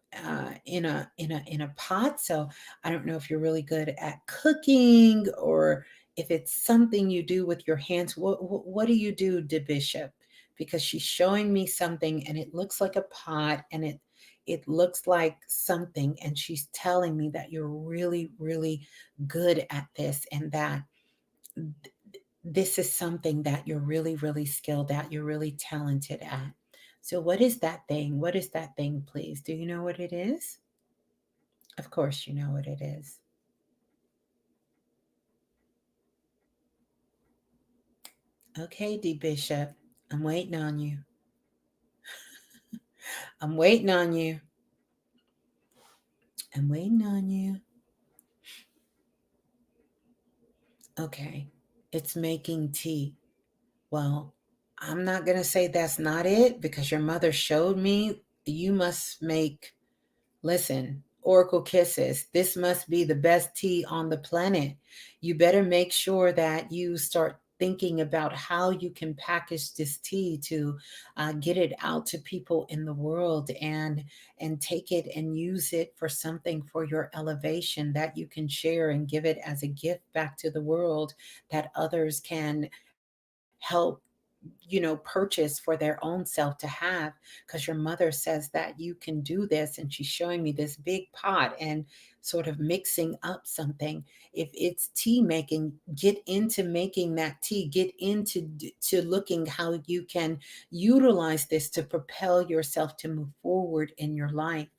in a pot. So I don't know if you're really good at cooking or if it's something you do with your hands. What do you do, de Bishop? Because she's showing me something and it looks like a pot, and it looks like something, and she's telling me that you're really, really good at this, and that this is something that you're really, really skilled at, you're really talented at. So, what is that thing? What is that thing, please? Do you know what it is? Of course, you know what it is. Okay, D Bishop, I'm waiting on you. I'm waiting on you. I'm waiting on you. Okay, it's making tea. Well, I'm not going to say that's not it, because your mother showed me you must make. Listen, Oracle Kisses, this must be the best tea on the planet. You better make sure that you start thinking about how you can package this tea to get it out to people in the world, and take it and use it for something for your elevation that you can share and give it as a gift back to the world, that others can help purchase for their own self to have, because your mother says that you can do this, and she's showing me this big pot and sort of mixing up something. If it's tea making, get into making that tea, get into to looking how you can utilize this to propel yourself to move forward in your life.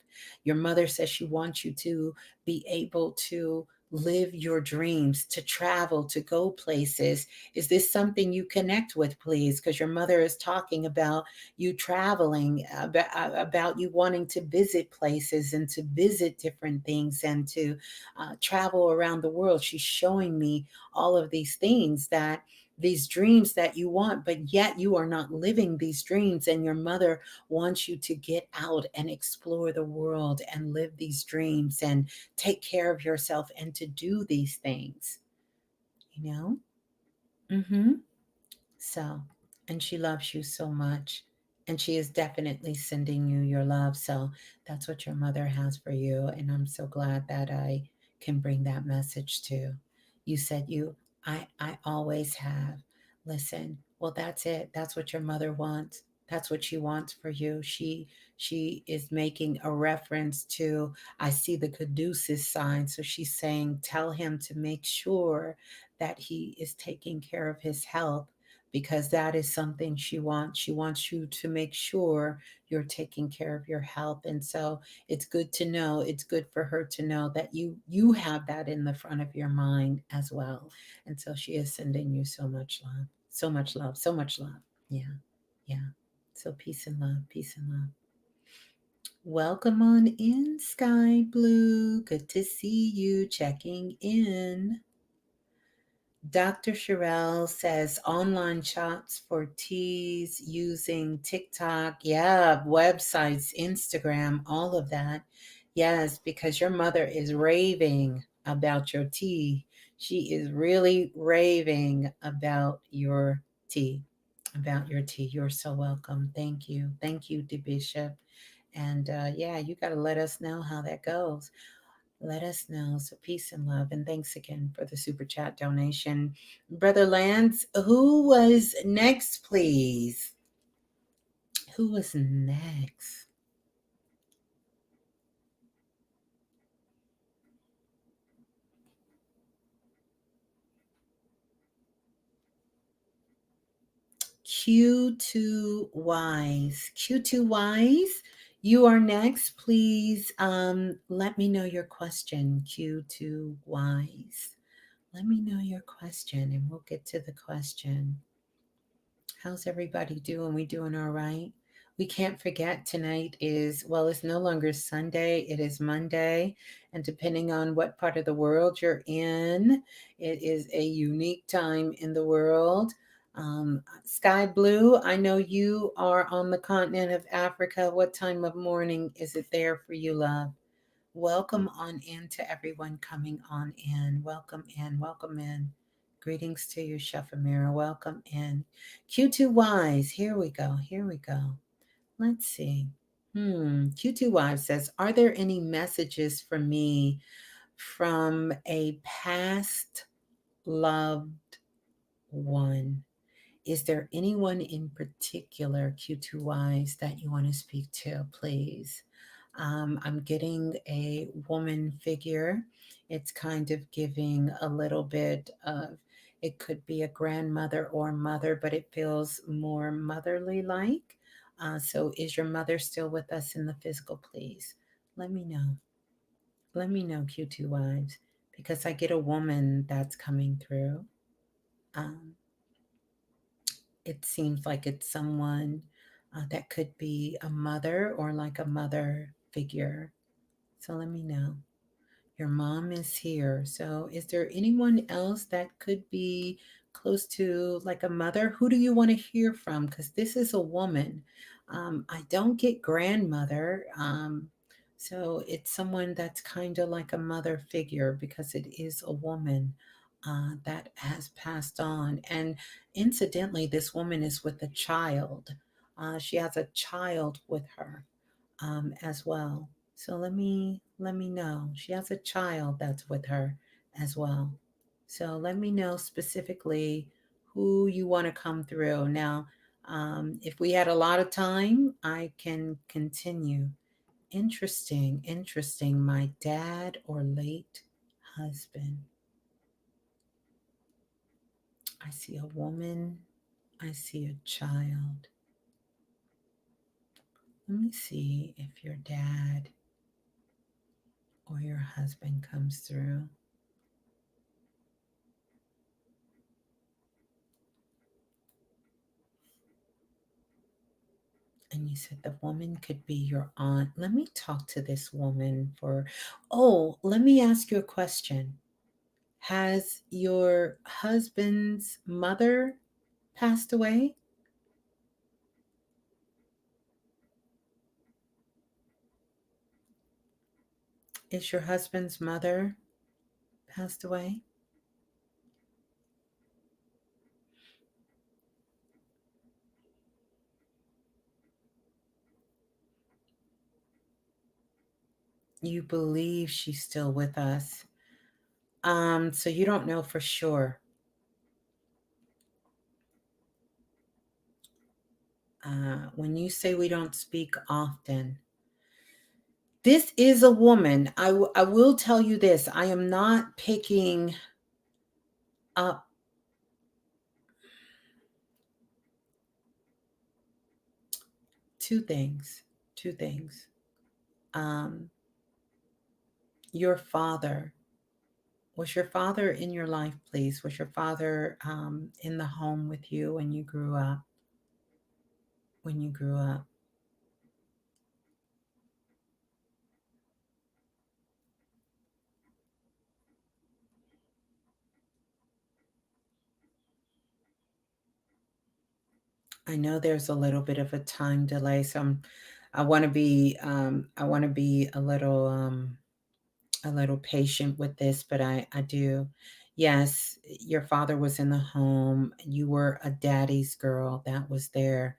Your mother says she wants you to be able to live your dreams, to travel, to go places. Is this something you connect with, please? Because your mother is talking about you traveling, about you wanting to visit places and to visit different things, and to travel around the world. She's showing me all of these things, that these dreams that you want, but yet you are not living these dreams. And your mother wants you to get out and explore the world and live these dreams and take care of yourself and to do these things, you know? Mm-hmm. So, and she loves you so much. And she is definitely sending you your love. So that's what your mother has for you. And I'm so glad that I can bring that message to you. Said I always have. Listen, well, that's it. That's what your mother wants. That's what she wants for you. She is making a reference to, I see the Caduceus sign. So she's saying, tell him to make sure that he is taking care of his health, because that is something she wants. She wants you to make sure you're taking care of your health. And so it's good to know, it's good for her to know that you have that in the front of your mind as well. And so she is sending you so much love, so much love, so much love. Yeah. Yeah. So peace and love, peace and love. Welcome on in, Sky Blue. Good to see you checking in. Dr. Sherelle says online shops for teas using TikTok. Yeah, websites, Instagram, all of that. Yes, because your mother is raving about your tea. She is really raving about your tea. About your tea. You're so welcome. Thank you. Thank you, De Bishop. And yeah, you got to let us know how that goes. Let us know. So peace and love. And thanks again for the super chat donation. Brother Lance, who was next, please? Who was next? Q2 Wise. Q2 Wise, you are next. Please let me know your question, Q2 Wise. Let me know your question and we'll get to the question. How's everybody doing? We doing all right? We can't forget tonight is, well, it's no longer Sunday, it is Monday. And depending on what part of the world you're in, it is a unique time in the world. Sky Blue, I know you are on the continent of Africa. What time of morning is it there for you, love? Welcome on in to everyone coming on in. Welcome in, welcome in. Greetings to you, Chef Amira. Welcome in. Q2 Wise, here we go, here we go. Let's see. Q2 Wise says, are there any messages for me from a past loved one? Is there anyone in particular, Q2 Wise, that you want to speak to, please? I'm getting a woman figure. It's kind of giving a little bit of, it could be a grandmother or mother, but it feels more motherly like. So, is your mother still with us in the physical, please? Let me know. Let me know, Q2 Wives, because I get a woman that's coming through. Um, it seems like it's someone that could be a mother or like a mother figure. So let me know. Your mom is here. So is there anyone else that could be close to like a mother? Who do you want to hear from? Because this is a woman. I don't get grandmother. So it's someone that's kind of like a mother figure because it is a woman that has passed on. And incidentally, this woman is with a child. She has a child with her as well. So let me know. She has a child that's with her as well. So let me know specifically who you want to come through. Now, if we had a lot of time, I can continue. Interesting, interesting. My dad or late husband. I see a woman. I see a child. Let me see if your dad or your husband comes through. And you said the woman could be your aunt. Let me talk to this woman for, oh, let me ask you a question. Has your husband's mother passed away? Is your husband's mother passed away? You believe she's still with us. So you don't know for sure. When you say we don't speak often, this is a woman. I will tell you this. I am not picking up two things. Two things. Um, your father. Was your father in your life, please? Was your father in the home with you when you grew up? When you grew up? I know there's a little bit of a time delay, so I want to be a little patient with this, but I do. Yes, your father was in the home. You were a daddy's girl that was there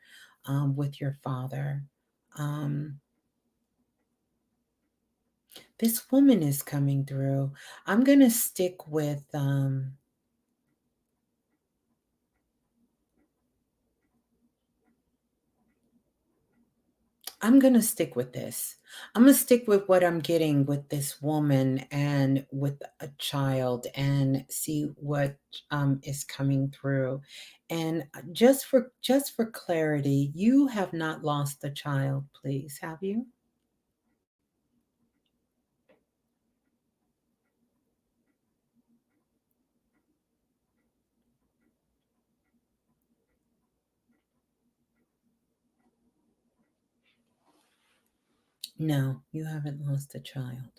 with your father. Um, this woman is coming through. I'm going to stick with I'm going to stick with this. I'm going to stick with what I'm getting with this woman and with a child and see what is coming through. And just for clarity, you have not lost the child, please, have you? No, you haven't lost a child.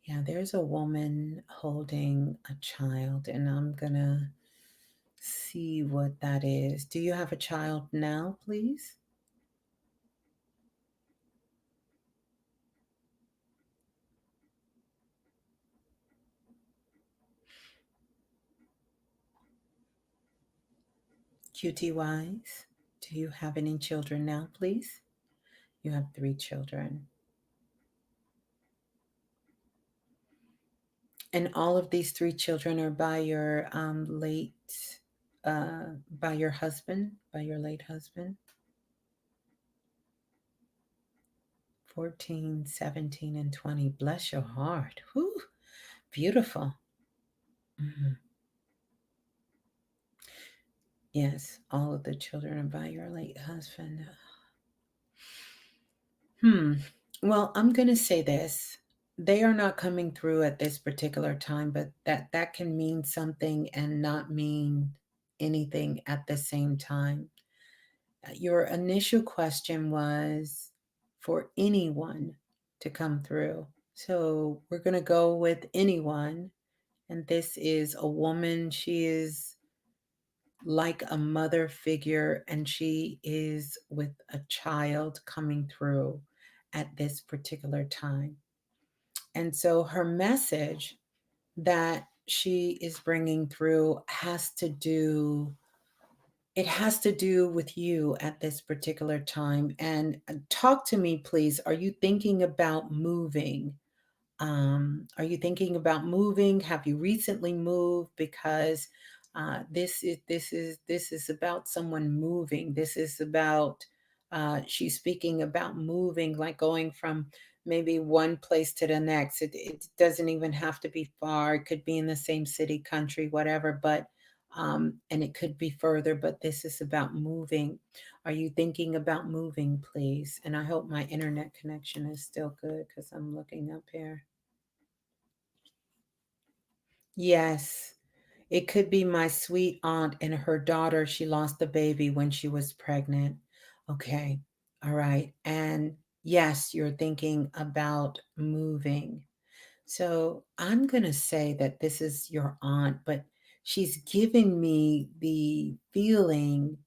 Yeah, there's a woman holding a child, and I'm gonna see what that is. Do you have a child now, please? QT wise, do you have any children now, please? You have three children. And all of these three children are by your by your husband, by your late husband? 14, 17, and 20. Bless your heart. Whew, beautiful. Mhm. Yes, all of the children are by your late husband. Hmm. Well, I'm going to say this. They are not coming through at this particular time, but that can mean something and not mean anything at the same time. Your initial question was for anyone to come through. So we're going to go with anyone. And this is a woman. She is like a mother figure, and she is with a child coming through at this particular time. And so her message that she is bringing through has to do with you at this particular time. And talk to me, please. Are you thinking about moving? Are you thinking about moving? Have you recently moved? Because this is about someone moving. This is about she's speaking about moving, like going from maybe one place to the next. It doesn't even have to be far. It could be in the same city, country, whatever. But and it could be further. But this is about moving. Are you thinking about moving, please? And I hope my internet connection is still good because I'm looking up here. Yes, it could be my sweet aunt and her daughter. She lost the baby when she was pregnant. Okay. All right. And yes, you're thinking about moving. So I'm going to say that this is your aunt, but she's giving me the feeling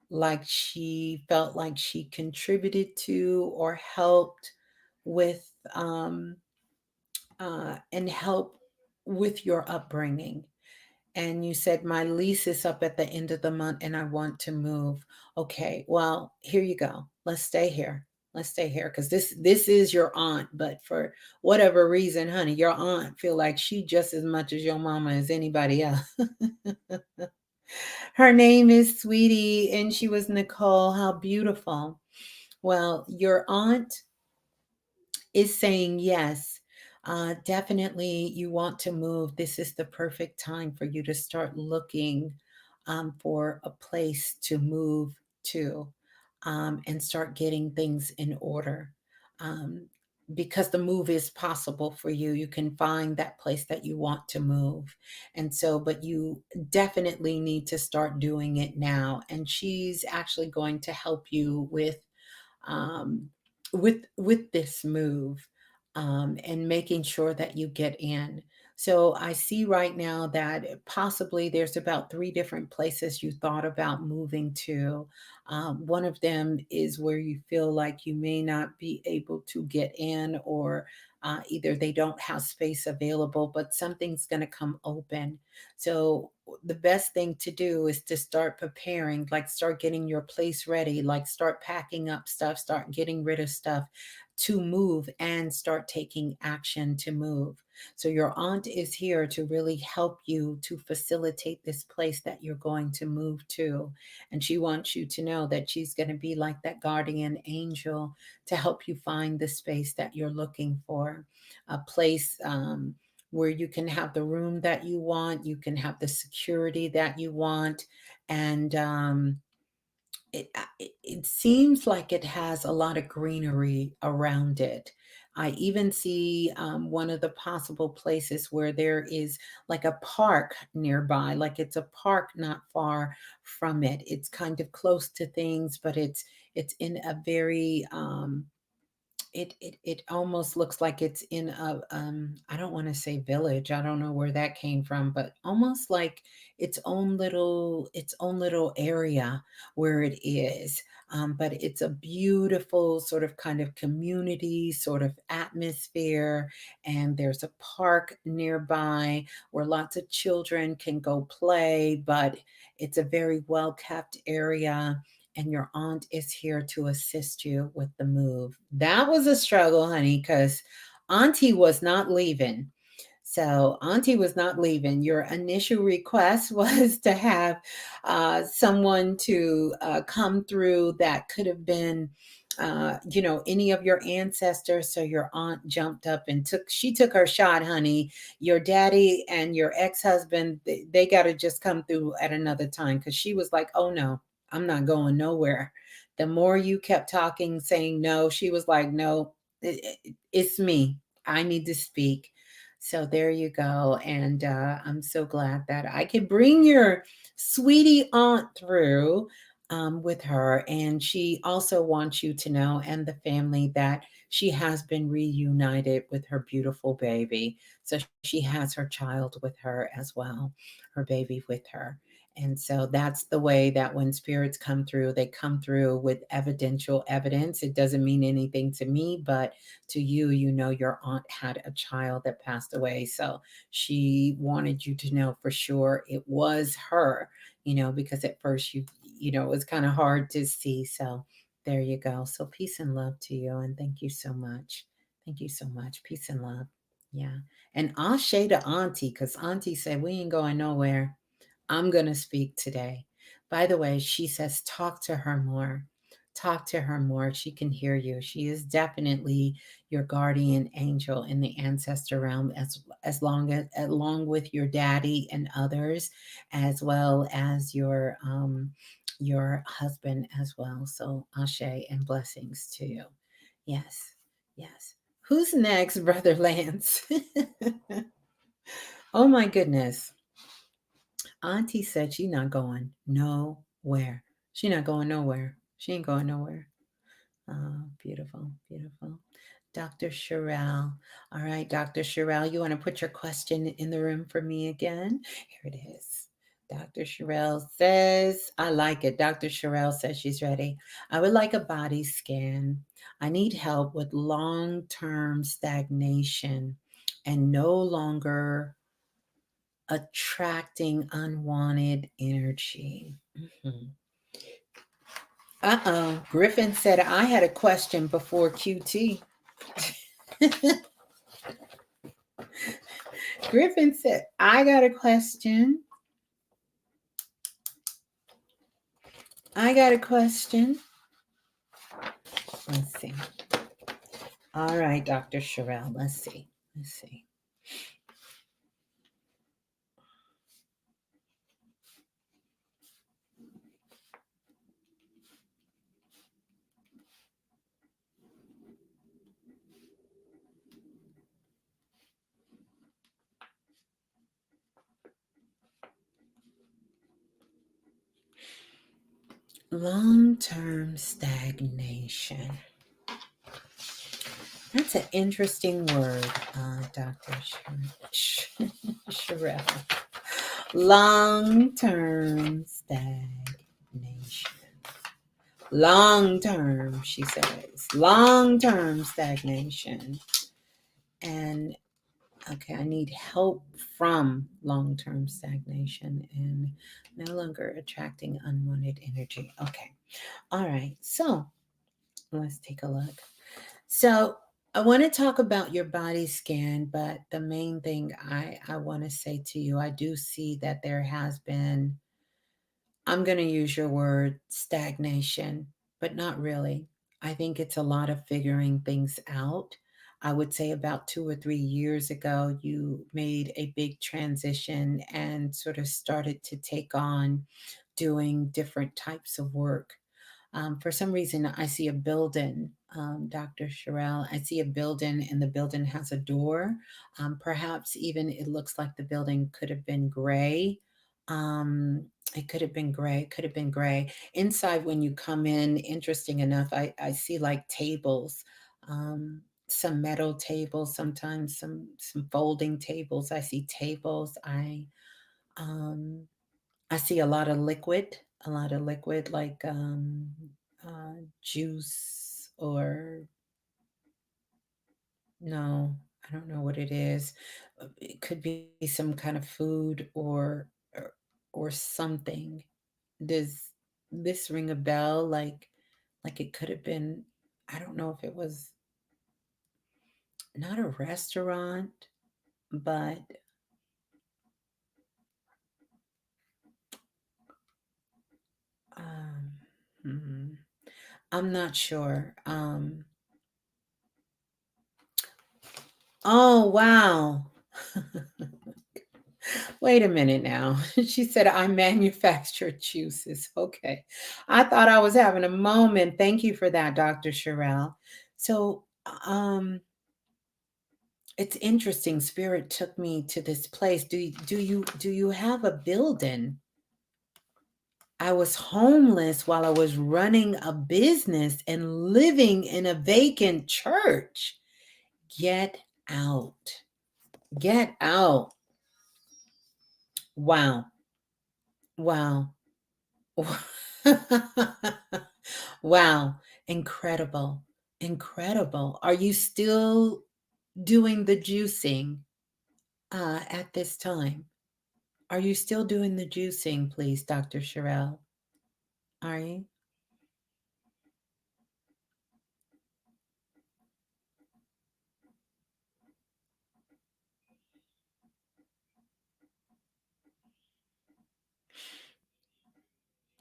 like she felt like she contributed to or helped with and help with your upbringing. And you said, my lease is up at the end of the month and I want to move. Okay, well, here you go. Let's stay here. Let's stay here because this is your aunt, but for whatever reason, honey, your aunt feel like she just as much as your mama as anybody else. Her name is Sweetie and she was Nicole. How beautiful. Well, your aunt is saying yes. Definitely, you want to move. This is the perfect time for you to start looking for a place to move to and start getting things in order. Um, because the move is possible for you. You can find that place that you want to move. And so, but you definitely need to start doing it now. And she's actually going to help you um, with this move and making sure that you get in. So I see right now that possibly there's about three different places you thought about moving to. One of them is where you feel like you may not be able to get in, or either they don't have space available, but something's going to come open. So the best thing to do is to start preparing, like start getting your place ready, like start packing up stuff, start getting rid of stuff. to move and start taking action to move. So your aunt is here to really help you to facilitate this place that you're going to move to. And she wants you to know that she's going to be like that guardian angel to help you find the space that you're looking for, a place where you can have the room that you want, you can have the security that you want, and it seems like it has a lot of greenery around it. I even see one of the possible places where there is like a park nearby, like it's a park not far from it. It's kind of close to things, but it's in a very it almost looks like it's in a I don't want to say village. I don't know where that came from, but almost like its own little area where it is. But it's a beautiful sort of kind of community sort of atmosphere, and there's a park nearby where lots of children can go play, but it's a very well kept area, and your aunt is here to assist you with the move. That was a struggle, honey, because Auntie was not leaving. So, Auntie was not leaving. Your initial request was to have someone to come through that could have been, any of your ancestors. So your aunt jumped up and she took her shot, honey. Your daddy and your ex-husband, they got to just come through at another time, because she was like, oh no, I'm not going nowhere. The more you kept talking, saying no, she was like, no, it's me. I need to speak. So there you go. And I'm so glad that I could bring your sweetie aunt through with her. And she also wants you to know, and the family, that she has been reunited with her beautiful baby. So she has her child with her as well, her baby with her. And so that's the way that when spirits come through, they come through with evidential evidence. It doesn't mean anything to me, but to you, your aunt had a child that passed away. So she wanted you to know for sure it was her, because at first it was kind of hard to see. So there you go. So peace and love to you. And thank you so much. Thank you so much. Peace and love. Yeah. And Ashe to Auntie, because Auntie said, we ain't going nowhere. I'm going to speak today. By the way, she says, talk to her more. Talk to her more. She can hear you. She is definitely your guardian angel in the ancestor realm, along with your daddy and others, as well as your husband as well. So ashe and blessings to you. Yes, yes. Who's next, Brother Lance? Oh my goodness. Auntie said she not going nowhere. She not going nowhere. She ain't going nowhere. Oh, beautiful, beautiful. Dr. Sherelle. All right, Dr. Sherelle, you want to put your question in the room for me again? Here it is. Dr. Sherelle says, I like it. Dr. Sherelle says she's ready. I would like a body scan. I need help with long term stagnation and no longer attracting unwanted energy. Mhm. Uh-oh. Griffin said I had a question before QT. Griffin said, I got a question. I got a question. Let's see. All right, Dr. Sherelle. Let's see. Let's see. Long-term stagnation. That's an interesting word, Dr. Sherelle. Long-term stagnation. Long term, she says. Long term stagnation. And okay, I need help from long term stagnation and no longer attracting unwanted energy. Okay. All right. So let's take a look. So I want to talk about your body scan, but the main thing I want to say to you, I do see that there has been, I'm going to use your word, stagnation, but not really. I think it's a lot of figuring things out. I would say about 2 or 3 years ago, you made a big transition and sort of started to take on doing different types of work. For some reason, I see a building, Dr. Sherelle. I see a building, and the building has a door. Perhaps even it looks like the building could have been gray. Um, it could have been gray, could have been gray. Inside, when you come in, interesting enough, I see like tables, um, some metal tables, sometimes some folding tables. I see tables. Um, I see a lot of liquid like juice or no, I don't know what it is. It could be some kind of food or something. Does this ring a bell? Like it could have been. I don't know if it was not a restaurant, but um, hmm, I'm not sure. Oh wow. Wait a minute now. She said, I manufacture juices. Okay. I thought I was having a moment. Thank you for that, Dr. Sherelle. So, um, it's interesting. Spirit took me to this place. Do you have a building? I was homeless while I was running a business and living in a vacant church. Get out. Get out. Wow. Wow. Wow, incredible. Incredible. Are you still doing the juicing at this time? Are you still doing the juicing, please, Dr. Sherelle? Are you?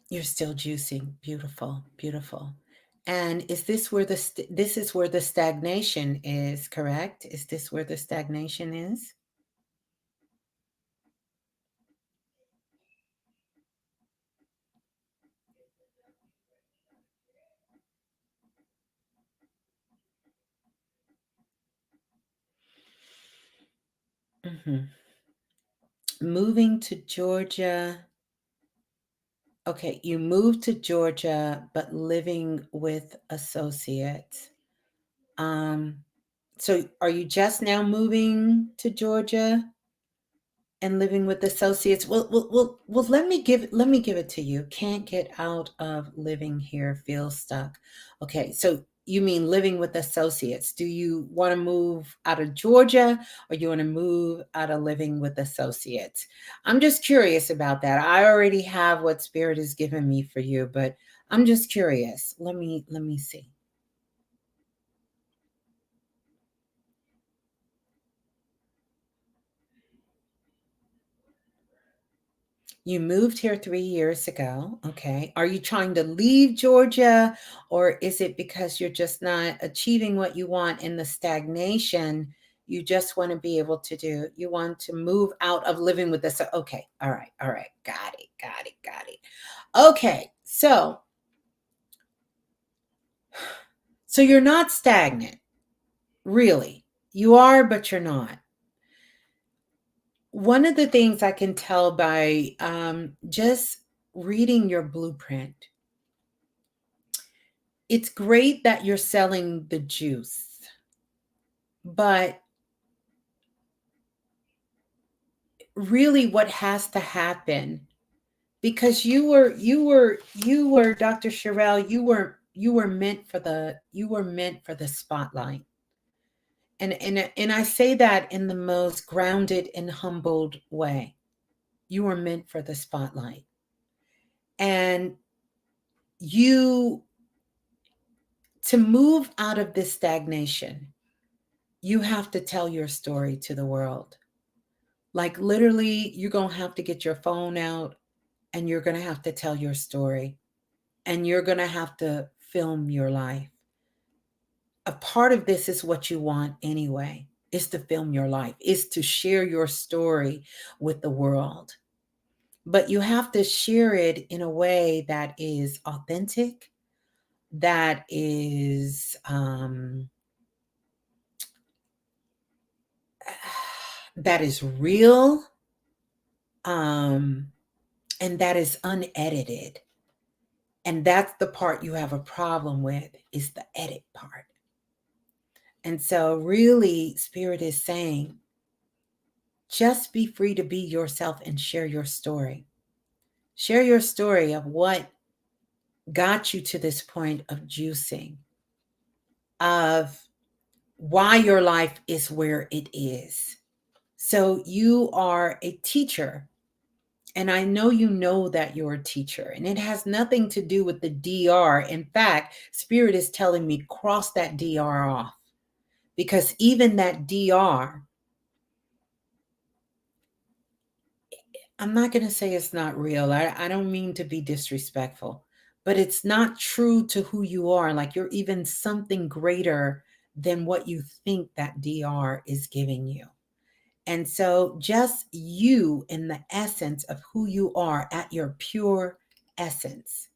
You're still juicing. Beautiful, beautiful. And is this where this is where the stagnation is, correct? Is this where the stagnation is? Hmm. Moving to Georgia. Okay, you moved to Georgia, but living with associates. Um, so are you just now moving to Georgia and living with associates? Well, let me give it to you. Can't get out of living here, feel stuck. Okay, so you mean living with associates. Do you want to move out of Georgia or you want to move out of living with associates? I'm just curious about that. I already have what spirit has given me for you, but I'm just curious. Let me see. You moved here 3 years ago. Okay. Are you trying to leave Georgia or is it because you're just not achieving what you want in the stagnation? You just want to be able to do, you want to move out of living with this. Okay. All right. All right. Got it. Got it. Got it. Okay. So you're not stagnant, really. You are, but you're not. One of the things I can tell by just reading your blueprint, it's great that you're selling the juice, but really what has to happen because you were Dr. Sherelle, you were meant for the spotlight. And I say that in the most grounded and humbled way. You were meant for the spotlight. And you To move out of this stagnation, you have to tell your story to the world. Like literally, you're going to have to get your phone out and you're going to have to tell your story and you're going to have to film your life. A part of this is what you want anyway, is to film your life, is to share your story with the world. But you have to share it in a way that is authentic, that is that is real, um, and that is unedited. And that's the part you have a problem with, is the edit part. And so really Spirit is saying, just be free to be yourself and share your story. Share your story of what got you to this point of juicing, of why your life is where it is. So you are a teacher. And I know that you're a teacher, and it has nothing to do with the DR. In fact, Spirit is telling me cross that DR off, because even that DR, I'm not going to say it's not real. I don't mean to be disrespectful, but it's not true to who you are. Like you're even something greater than what you think that DR is giving you. And so just you in the essence of who you are at your pure essence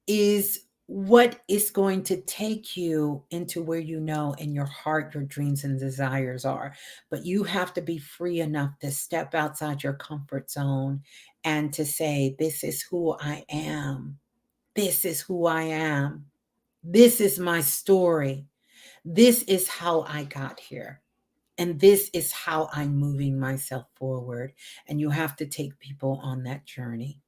is what is going to take you into where you know in your heart your dreams and desires are. But you have to be free enough to step outside your comfort zone and to say, this is who I am. This is who I am. This is my story. This is how I got here. And this is how I'm moving myself forward. And you have to take people on that journey.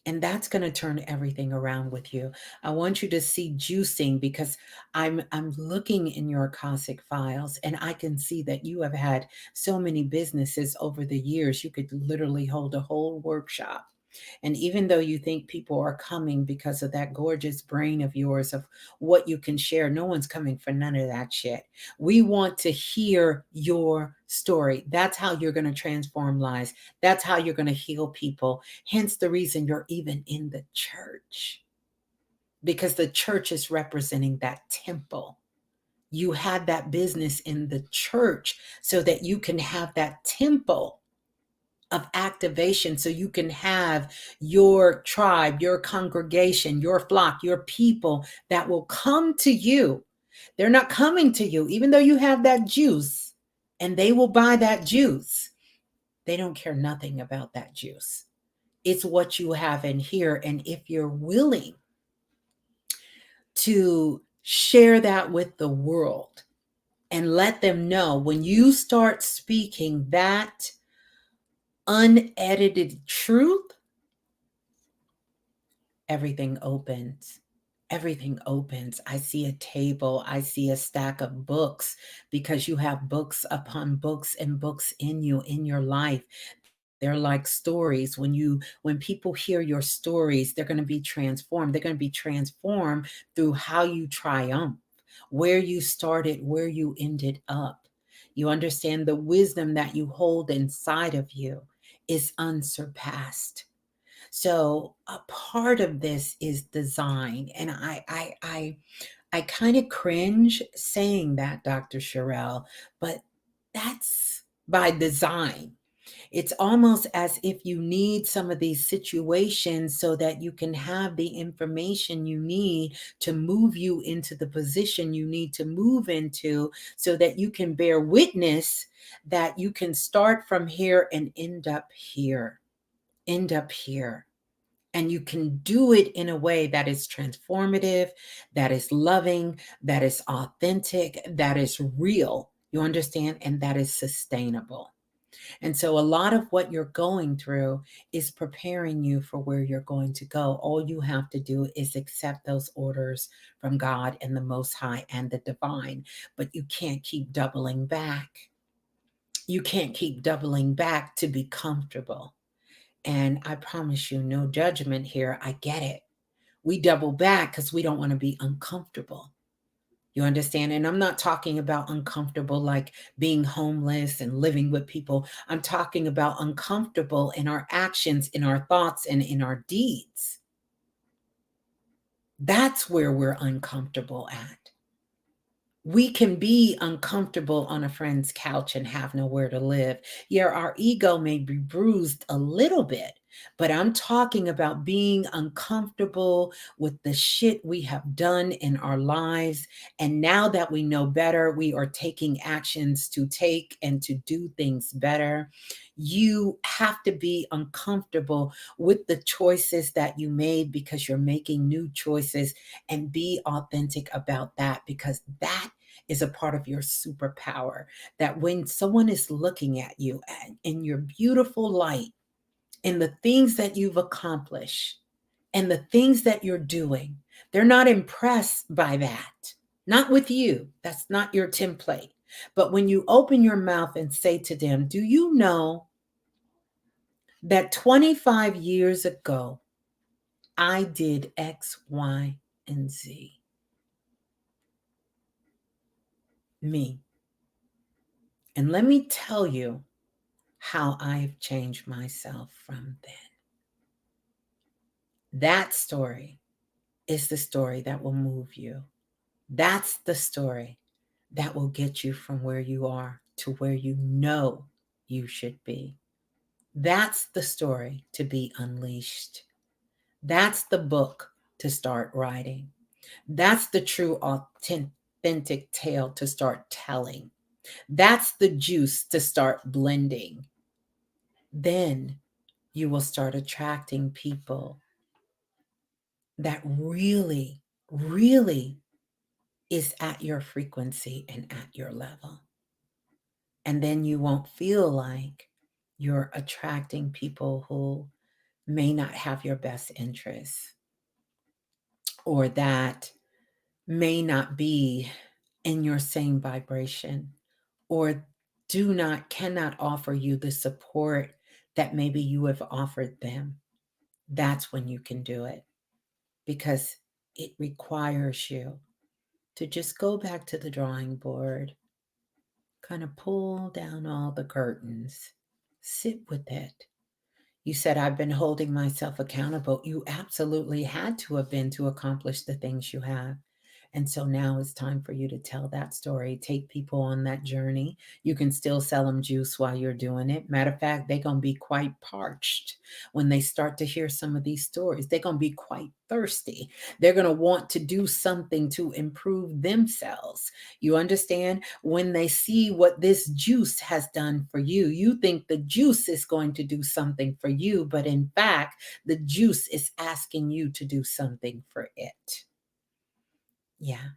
And that's going to turn everything around with you. I want you to see juicing, because I'm looking in your Akashic files and I can see that you have had so many businesses over the years. You could literally hold a whole workshop. And even though you think people are coming because of that gorgeous brain of yours of what you can share, no one's coming for none of that shit. We want to hear your story. That's how you're going to transform lives. That's how you're going to heal people. Hence the reason you're even in the church, because the church is representing that temple. You had that business in the church so that you can have that temple of activation, so you can have your tribe, your congregation, your flock, your people that will come to you. They're not coming to you, even though you have that juice, and they will buy that juice. They don't care nothing about that juice. It's what you have in here. And if you're willing to share that with the world and let them know, when you start speaking that unedited truth, everything opens. Everything opens. I see a table. I see a stack of books, because you have books upon books and books in you, in your life. They're like stories. When people hear your stories, they're going to be transformed. They're going to be transformed through how you triumph, where you started, where you ended up. You understand the wisdom that you hold inside of you is unsurpassed. So a part of this is design. And I kind of cringe saying that, Dr. Sherelle, but that's by design. It's almost as if you need some of these situations so that you can have the information you need to move you into the position you need to move into, so that you can bear witness that you can start from here and end up here. End up here. And you can do it in a way that is transformative, that is loving, that is authentic, that is real. You understand? And that is sustainable. And so a lot of what you're going through is preparing you for where you're going to go. All you have to do is accept those orders from God and the Most High and the divine. But you can't keep doubling back. You can't keep doubling back to be comfortable. And I promise you, no judgment here. I get it. We double back because we don't want to be uncomfortable. You understand? And I'm not talking about uncomfortable like being homeless and living with people. I'm talking about uncomfortable in our actions, in our thoughts, and in our deeds. That's where we're uncomfortable at. We can be uncomfortable on a friend's couch and have nowhere to live. Yeah, our ego may be bruised a little bit, but I'm talking about being uncomfortable with the shit we have done in our lives. And now that we know better, we are taking actions to take and to do things better. You have to be uncomfortable with the choices that you made because you're making new choices, and be authentic about that, because that is a part of your superpower. That when someone is looking at you in your beautiful light, in the things that you've accomplished and the things that you're doing, they're not impressed by that. Not with you. That's not your template. But when you open your mouth and say to them, do you know that 25 years ago, I did X, Y, and Z? Me. And let me tell you how I've changed myself from then. That story is the story that will move you. That's the story that will get you from where you are to where you know you should be. That's the story to be unleashed. That's the book to start writing. That's the true authentic tale to start telling. That's the juice to start blending. Then you will start attracting people that really, really is at your frequency and at your level. And then you won't feel like you're attracting people who may not have your best interests, or that may not be in your same vibration, or cannot offer you the support that maybe you have offered them. That's when you can do it, because it requires you to just go back to the drawing board, kind of pull down all the curtains, sit with it. You said, I've been holding myself accountable. You absolutely had to have been to accomplish the things you have. And so now it's time for you to tell that story. Take people on that journey. You can still sell them juice while you're doing it. Matter of fact, they're going to be quite parched when they start to hear some of these stories. They're going to be quite thirsty. They're going to want to do something to improve themselves. You understand? When they see what this juice has done for you, you think the juice is going to do something for you, but in fact, the juice is asking you to do something for it. Yeah.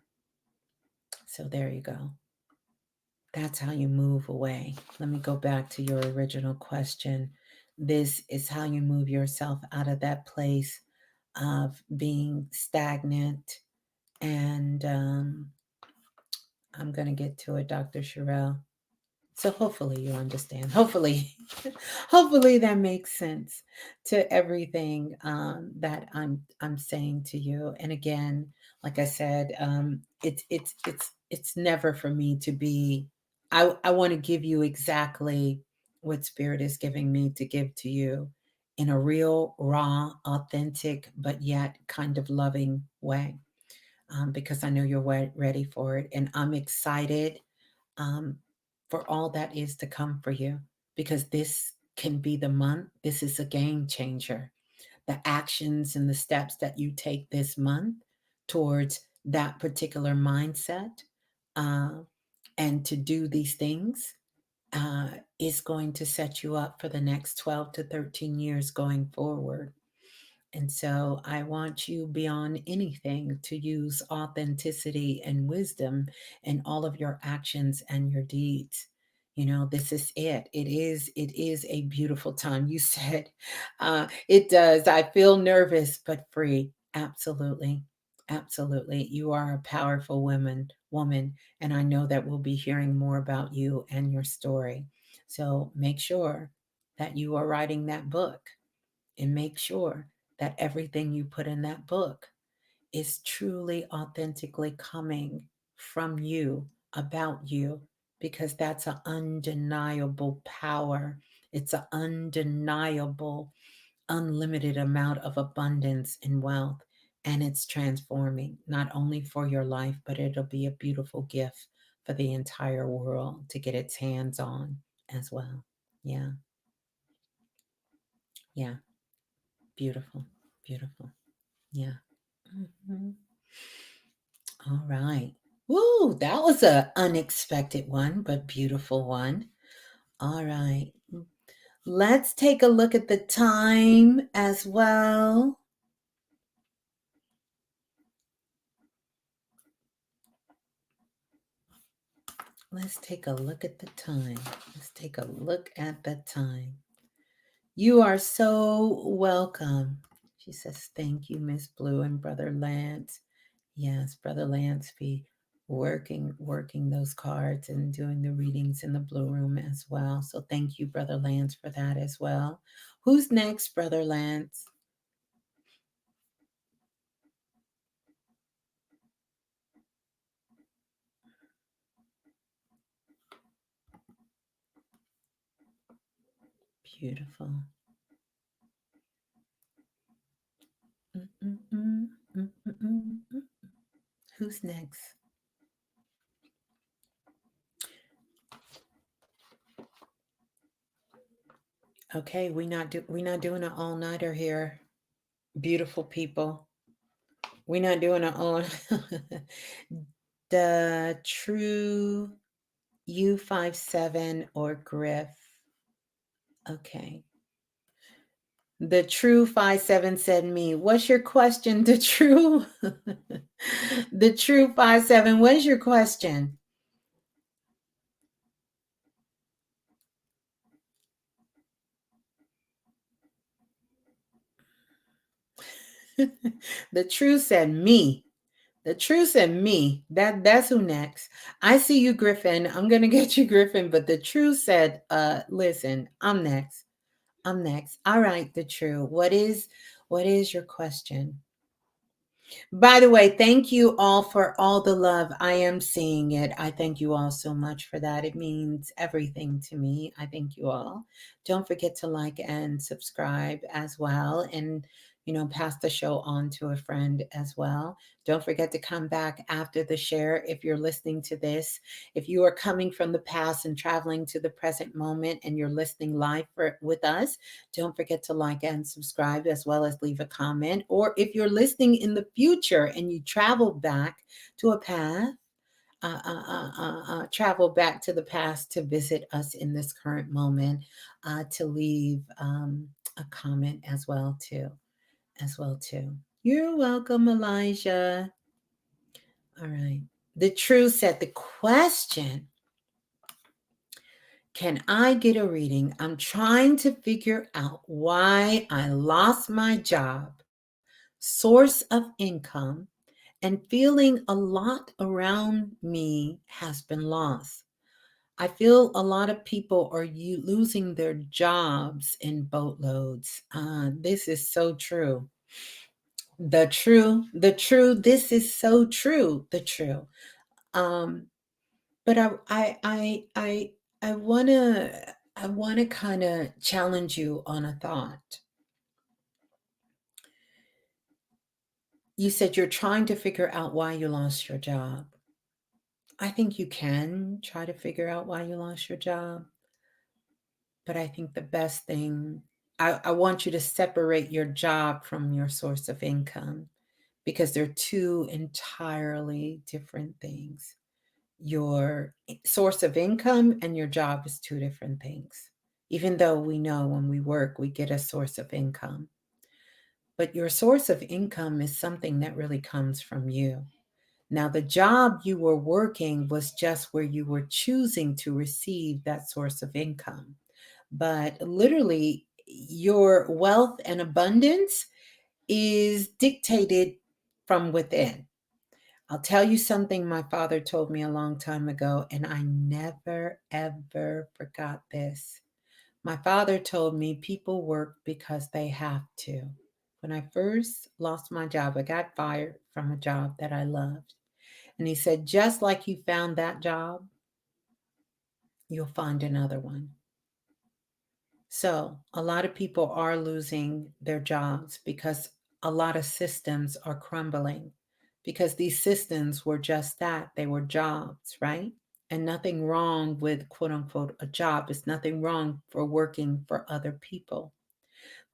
So there you go. That's how you move away. Let me go back to your original question. This is how you move yourself out of that place of being stagnant. And I'm going to get to it, Dr. Sherelle. So hopefully you understand. Hopefully, hopefully that makes sense to everything that I'm saying to you. And again, like I said, it's never for me to be. I want to give you exactly what Spirit is giving me to give to you in a real, raw, authentic, but yet kind of loving way, because I know you're ready for it, and I'm excited um, for all that is to come for you, because this can be the month. This is a game changer. The actions and the steps that you take this month towards that particular mindset, uh, and to do these things, uh, is going to set you up for the next 12 to 13 years going forward. And so I want you beyond anything to use authenticity and wisdom in all of your actions and your deeds. You know, this is it. It is a beautiful time. You said, it does. I feel nervous but free. Absolutely. Absolutely. You are a powerful woman, and I know that we'll be hearing more about you and your story. So make sure that you are writing that book, and make sure that everything you put in that book is truly authentically coming from you, about you, because that's an undeniable power. It's an undeniable, unlimited amount of abundance and wealth. And it's transforming not only for your life, but it'll be a beautiful gift for the entire world to get its hands on as well. Yeah, yeah, beautiful, beautiful. Yeah. Mhm. All right. Woo, that was a unexpected one, but beautiful one. All right. Let's take a look at the time as well. Let's take a look at the time. Let's take a look at the time. You are so welcome. She says, thank you, Miss Blue and Brother Lance. Yes, Brother Lance be working those cards and doing the readings in the Blue Room as well. So thank you, Brother Lance, for that as well. Who's next, Brother Lance? Beautiful. Mm-mm-mm, mm-mm-mm. Who's next? Okay, we're not doing an all nighter here. Beautiful people. We're not doing an all the true U57 or Griff. Okay. The true 57 said me. What's your question? The true the true 57. What is your question? The true said me. The true said me. That's who next. I see you, Griffin. I'm gonna get you, Griffin. But the true said, listen, I'm next. I'm next. All right, the true. What is your question? By the way, thank you all for all the love. I am seeing it. I thank you all so much for that. It means everything to me. I thank you all. Don't forget to like and subscribe as well. And, pass the show on to a friend as well. Don't forget to come back after the share if you're listening to this. If you are coming from the past and traveling to the present moment and you're listening live with us, don't forget to like and subscribe as well as leave a comment. Or if you're listening in the future and you travel back to a path, travel back to the past to visit us in this current moment, to leave a comment as well too. You're welcome, Elijah. All right. The truth said the question, can I get a reading? I'm trying to figure out why I lost my job, source of income, and feeling a lot around me has been lost. I feel a lot of people are losing their jobs in boatloads. This is so true. The true, this is so true, the true. Um, but I wanna kind of challenge you on a thought. You said you're trying to figure out why you lost your job. I think you can try to figure out why you lost your job, but I think the best thing, I want you to separate your job from your source of income because they're two entirely different things. Your source of income and your job is two different things. Even though we know when we work, we get a source of income. But your source of income is something that really comes from you. Now, the job you were working was just where you were choosing to receive that source of income. But literally, your wealth and abundance is dictated from within. I'll tell you something my father told me a long time ago, and I never, ever forgot this. My father told me people work because they have to. When I first lost my job, I got fired from a job that I loved. And he said, just like you found that job, you'll find another one. So, a lot of people are losing their jobs because a lot of systems are crumbling because these systems were just that, they were jobs, right? And nothing wrong with quote unquote a job. It's nothing wrong for working for other people.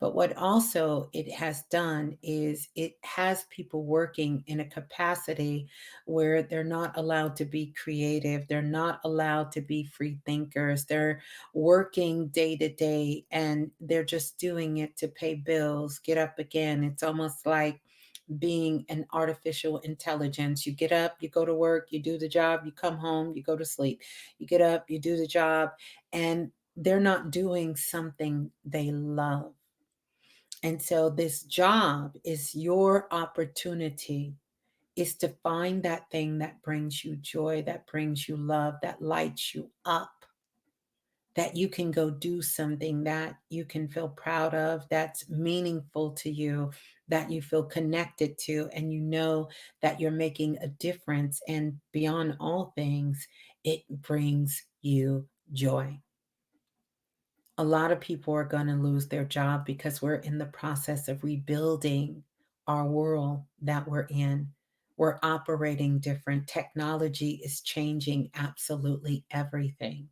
But what also it has done is it has people working in a capacity where they're not allowed to be creative. They're not allowed to be free thinkers. They're working day to day and they're just doing it to pay bills, get up again. It's almost like being an artificial intelligence. You get up, you go to work, you do the job, you come home, you go to sleep. You get up, you do the job, and they're not doing something they love. And so this job is your opportunity is to find that thing that brings you joy, that brings you love, that lights you up, that you can go do something that you can feel proud of, that's meaningful to you, that you feel connected to, and you know that you're making a difference. And beyond all things, it brings you joy. A lot of people are going to lose their job because we're in the process of rebuilding our world that we're in. We're operating different. Technology is changing absolutely everything.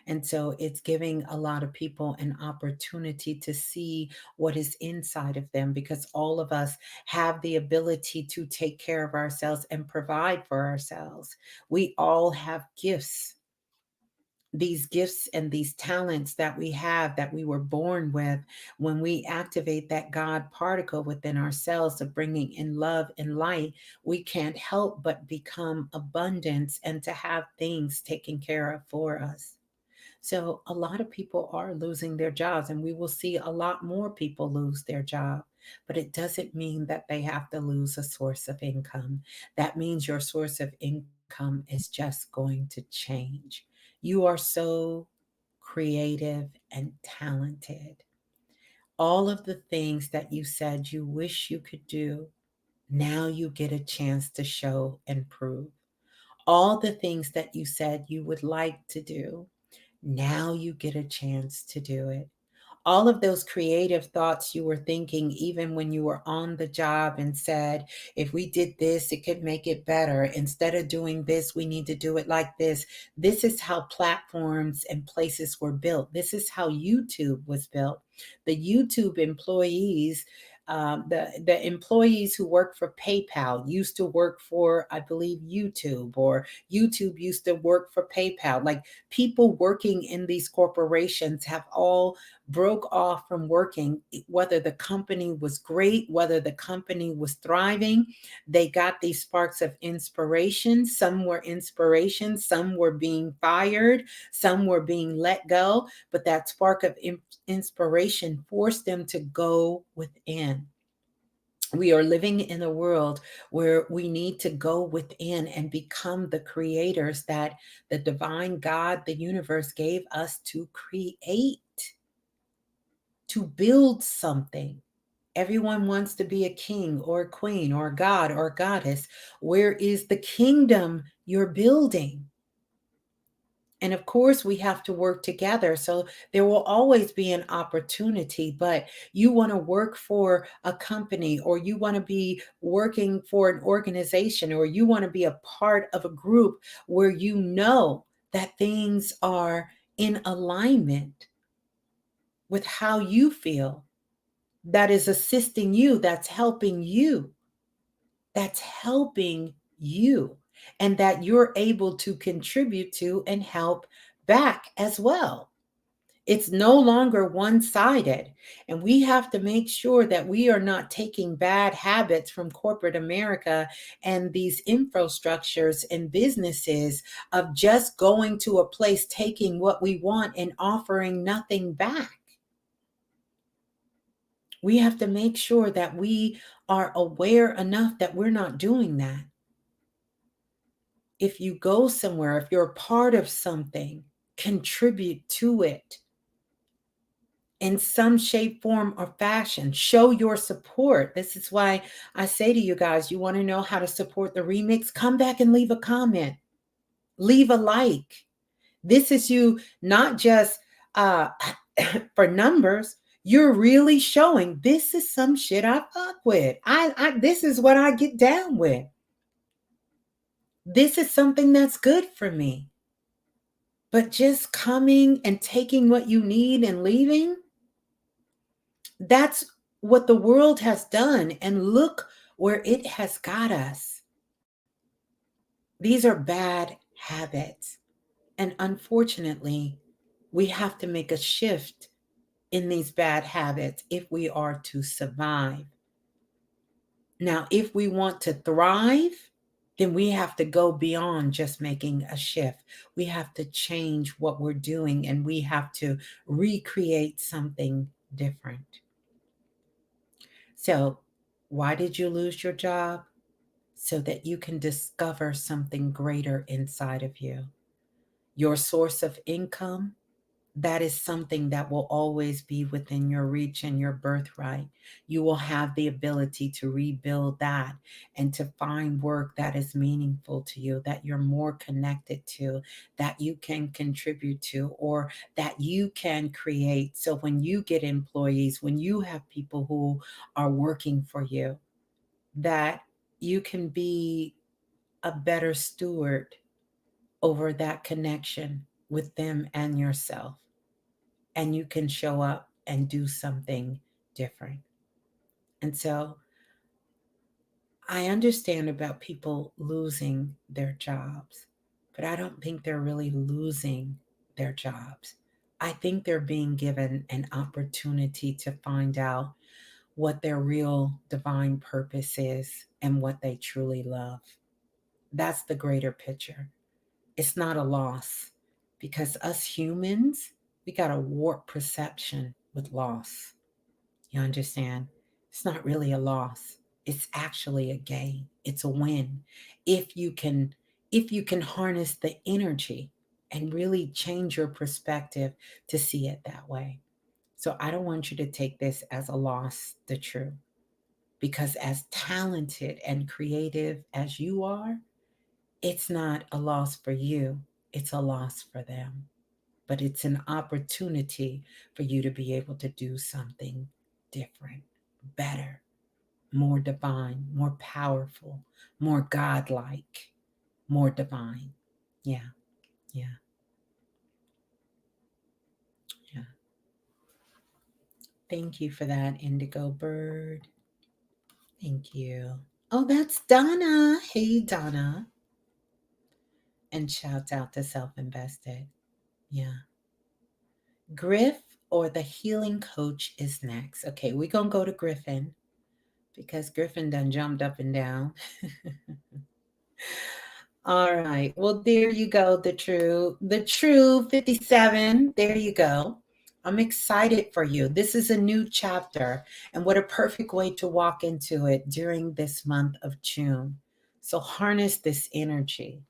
And so it's giving a lot of people an opportunity to see what is inside of them because all of us have the ability to take care of ourselves and provide for ourselves. We all have gifts, these gifts and these talents that we have that we were born with. When we activate that God particle within ourselves of bringing in love and light, we can't help but become abundance and to have things taken care of for us. So a lot of people are losing their jobs, and we will see a lot more people lose their job. But it doesn't mean that they have to lose a source of income. That means your source of income is just going to change. You are so creative and talented. All of the things that you said you wish you could do, now you get a chance to show and prove. All the things that you said you would like to do, now you get a chance to do it. All of those creative thoughts you were thinking, even when you were on the job and said, if we did this, it could make it better. Instead of doing this, we need to do it like this. This is how platforms and places were built. This is how YouTube was built. The YouTube employees, the employees who work for PayPal used to work for, I believe, YouTube, or YouTube used to work for PayPal. Like, people working in these corporations have all broke off from working, whether the company was great, whether the company was thriving. They got these sparks of inspiration. Some were inspiration, some were being fired, some were being let go, but that spark of inspiration forced them to go within. We are living in a world where we need to go within and become the creators that the divine God, the universe, gave us to create, to build something. Everyone wants to be a king or a queen or a god or a goddess. Where is the kingdom you're building? And of course, we have to work together. So there will always be an opportunity, but you want to work for a company, or you want to be working for an organization, or you want to be a part of a group where you know that things are in alignment with how you feel, that is assisting you, that's helping you, and that you're able to contribute to and help back as well. It's no longer one sided. And we have to make sure that we are not taking bad habits from corporate America and these infrastructures and businesses of just going to a place, taking what we want and offering nothing back. We have to make sure that we are aware enough that we're not doing that. If you go somewhere, if you're a part of something, contribute to it in some shape, form, or fashion. Show your support. This is why I say to you guys, you want to know how to support the remix? Come back and leave a comment, leave a like. This is you not just uh, for numbers. You're really showing this is some shit I fuck with. This is what I get down with. This is something that's good for me. But just coming and taking what you need and leaving, that's what the world has done. And look where it has got us. These are bad habits. And unfortunately, we have to make a shift in these bad habits if we are to survive. Now, if we want to thrive, then we have to go beyond just making a shift. We have to change what we're doing and we have to recreate something different. So, why did you lose your job? So that you can discover something greater inside of you. Your source of income, that is something that will always be within your reach and your birthright. You will have the ability to rebuild that and to find work that is meaningful to you, that you're more connected to, that you can contribute to, or that you can create. So when you get employees, when you have people who are working for you, that you can be a better steward over that connection with them and yourself. And you can show up and do something different. And so I understand about people losing their jobs, but I don't think they're really losing their jobs. I think they're being given an opportunity to find out what their real divine purpose is and what they truly love. That's the greater picture. It's not a loss because us humans, we got a warped perception with loss. You understand? It's not really a loss. It's actually a gain. It's a win. If you can if you can harness the energy and really change your perspective to see it that way. So I don't want you to take this as a loss, the truth. Because as talented and creative as you are, it's not a loss for you. It's a loss for them. But it's an opportunity for you to be able to do something different, better, more divine, more powerful, more godlike, more divine. Yeah, yeah, yeah. Thank you for that, Indigo Bird. Thank you. Oh, that's Donna. Hey, Donna. And shout out to Self Invested. Yeah. Griff or the healing coach is next. Okay, we're going to go to Griffin because Griffin done jumped up and down. All right. Well, there you go. The true 57. There you go. I'm excited for you. This is a new chapter, and what a perfect way to walk into it during this month of June. So harness this energy,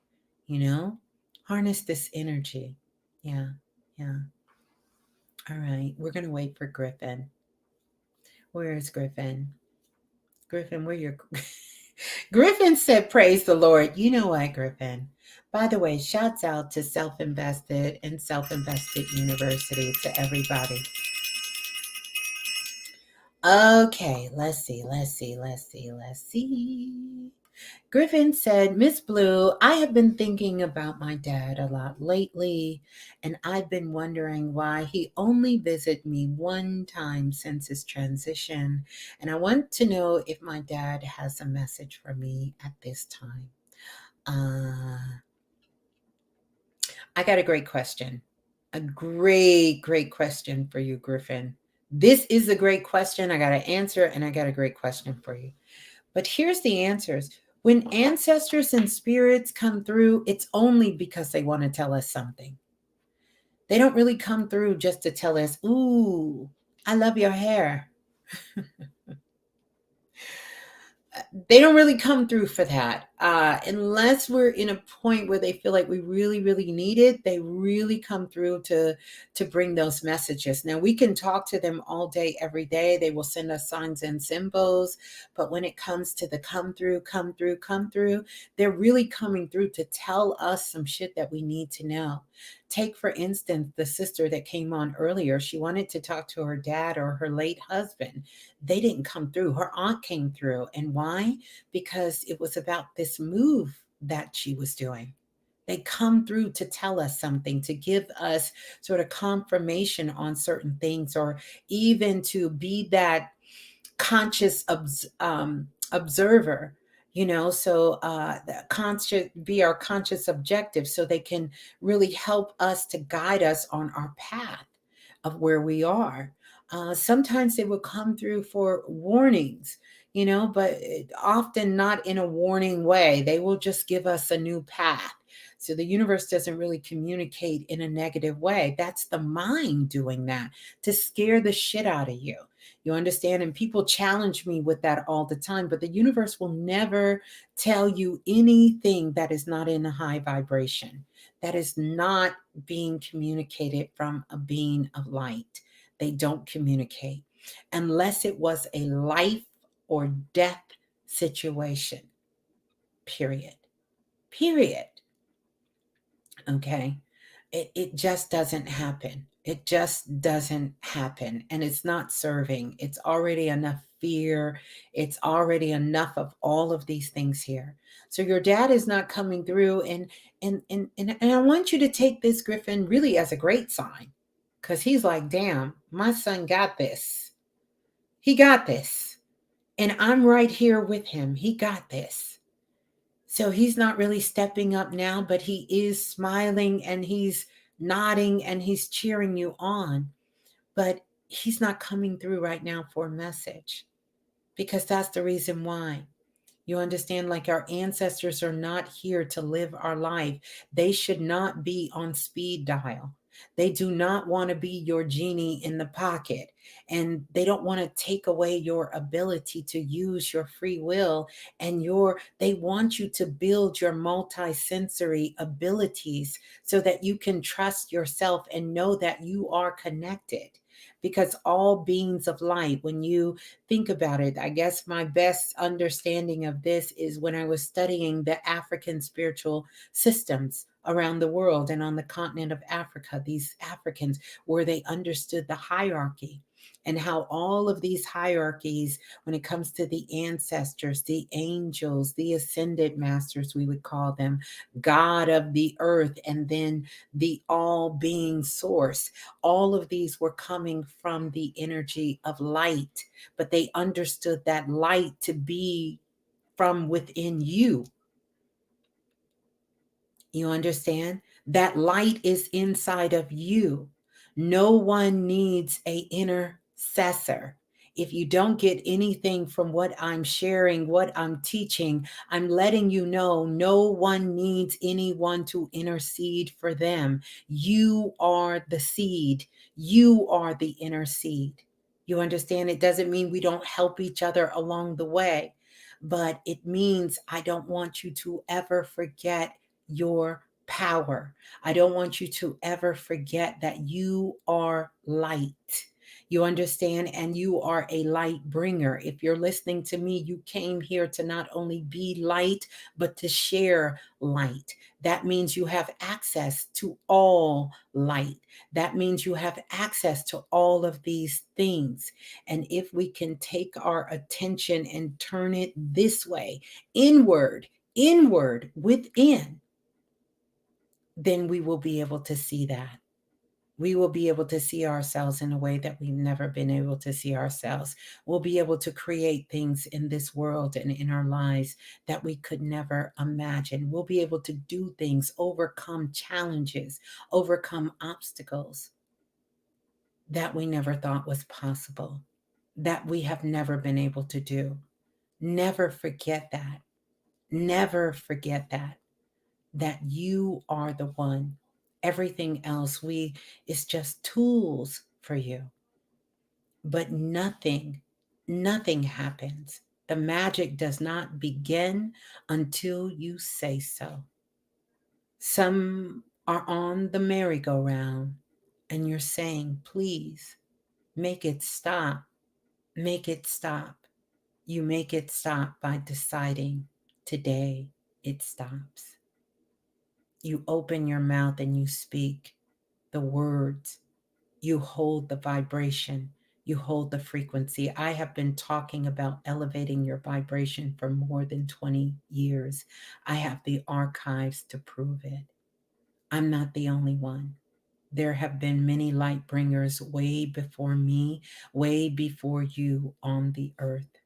you know? Harness this energy. Yeah. Yeah. All right. We're going to wait for Griffin. Where is Griffin? Griffin, where you're Griffin said, praise the Lord. You know what, Griffin? By the way, shouts out to Self Invested and Self Invested University to everybody. Okay, let's see. Griffin said, Ms.Blue, I have been thinking about my dad a lot lately, and I've been wondering why he only visited me one time since his transition, and I want to know if my dad has a message for me at this time. I got a great question. A great question for you, Griffin. This is a great question. I got to answer, and I got a great question for you. But here's the answers. When ancestors and spirits come through, it's only because they want to tell us something. They don't really come through just to tell us, ooh, I love your hair. They don't really come through for that. unless we're in a point where they feel like we really, really need it, they really come through to bring those messages. Now we can talk to them all day, every day. They will send us signs and symbols, but when it comes to the come through, come through, come through, they're really coming through to tell us some shit that we need to know. Take, for instance, the sister that came on earlier. She wanted to talk to her dad or her late husband. They didn't come through. Her aunt came through. And why? Because it was about this move that she was doing. They come through to tell us something, to give us sort of confirmation on certain things, or even to be that conscious observer, so the conscious, be our conscious objective, so they can really help us to guide us on our path of where we are. Sometimes they will come through for warnings, but often not in a warning way. They will just give us a new path. So the universe doesn't really communicate in a negative way. That's the mind doing that to scare the shit out of you. You understand? And people challenge me with that all the time, but the universe will never tell you anything that is not in a high vibration, that is not being communicated from a being of light. They don't communicate unless it was a life or death situation. Period. Period. Okay. It just doesn't happen. It just doesn't happen. And it's not serving. It's already enough fear. It's already enough of all of these things here. So your dad is not coming through, and I want you to take this, Griffin, really as a great sign. Because he's like, damn, my son got this. He got this. And I'm right here with him. He got this. So he's not really stepping up now, but he is smiling and he's nodding and he's cheering you on. But he's not coming through right now for a message, because that's the reason why. You understand, like, our ancestors are not here to live our life. They should not be on speed dial. They do not want to be your genie in the pocket. And they don't want to take away your ability to use your free will and they want you to build your multi-sensory abilities so that you can trust yourself and know that you are connected. Because all beings of light, when you think about it, I guess my best understanding of this is when I was studying the African spiritual systems around the world and on the continent of Africa, these Africans, where they understood the hierarchy and how all of these hierarchies, when it comes to the ancestors, the angels, the ascended masters, we would call them, God of the earth, and then the all being source, all of these were coming from the energy of light, but they understood that light to be from within you. You understand? That light is inside of you. No one needs a intercessor. If you don't get anything from what I'm sharing, what I'm teaching, I'm letting you know no one needs anyone to intercede for them. You are the seed. You are the inner seed. You understand? It doesn't mean we don't help each other along the way, but it means I don't want you to ever forget your power. I don't want you to ever forget that you are light. You understand? And you are a light bringer. If you're listening to me, you came here to not only be light, but to share light. That means you have access to all light. That means you have access to all of these things. And if we can take our attention and turn it this way, inward, within, then we will be able to see that. We will be able to see ourselves in a way that we've never been able to see ourselves. We'll be able to create things in this world and in our lives that we could never imagine. We'll be able to do things, overcome challenges, overcome obstacles that we never thought was possible, that we have never been able to do. Never forget that. Never forget that you are the one. Everything else is just tools for you. But nothing happens The magic does not begin until you say so. Some are on the merry-go-round and you're saying, please make it stop. Make it stop. You make it stop by deciding today it stops. You open your mouth and you speak the words. You hold the vibration. You hold the frequency. I have been talking about elevating your vibration for more than 20 years. I have the archives to prove it. I'm not the only one. There have been many light bringers way before me, way before you on the earth,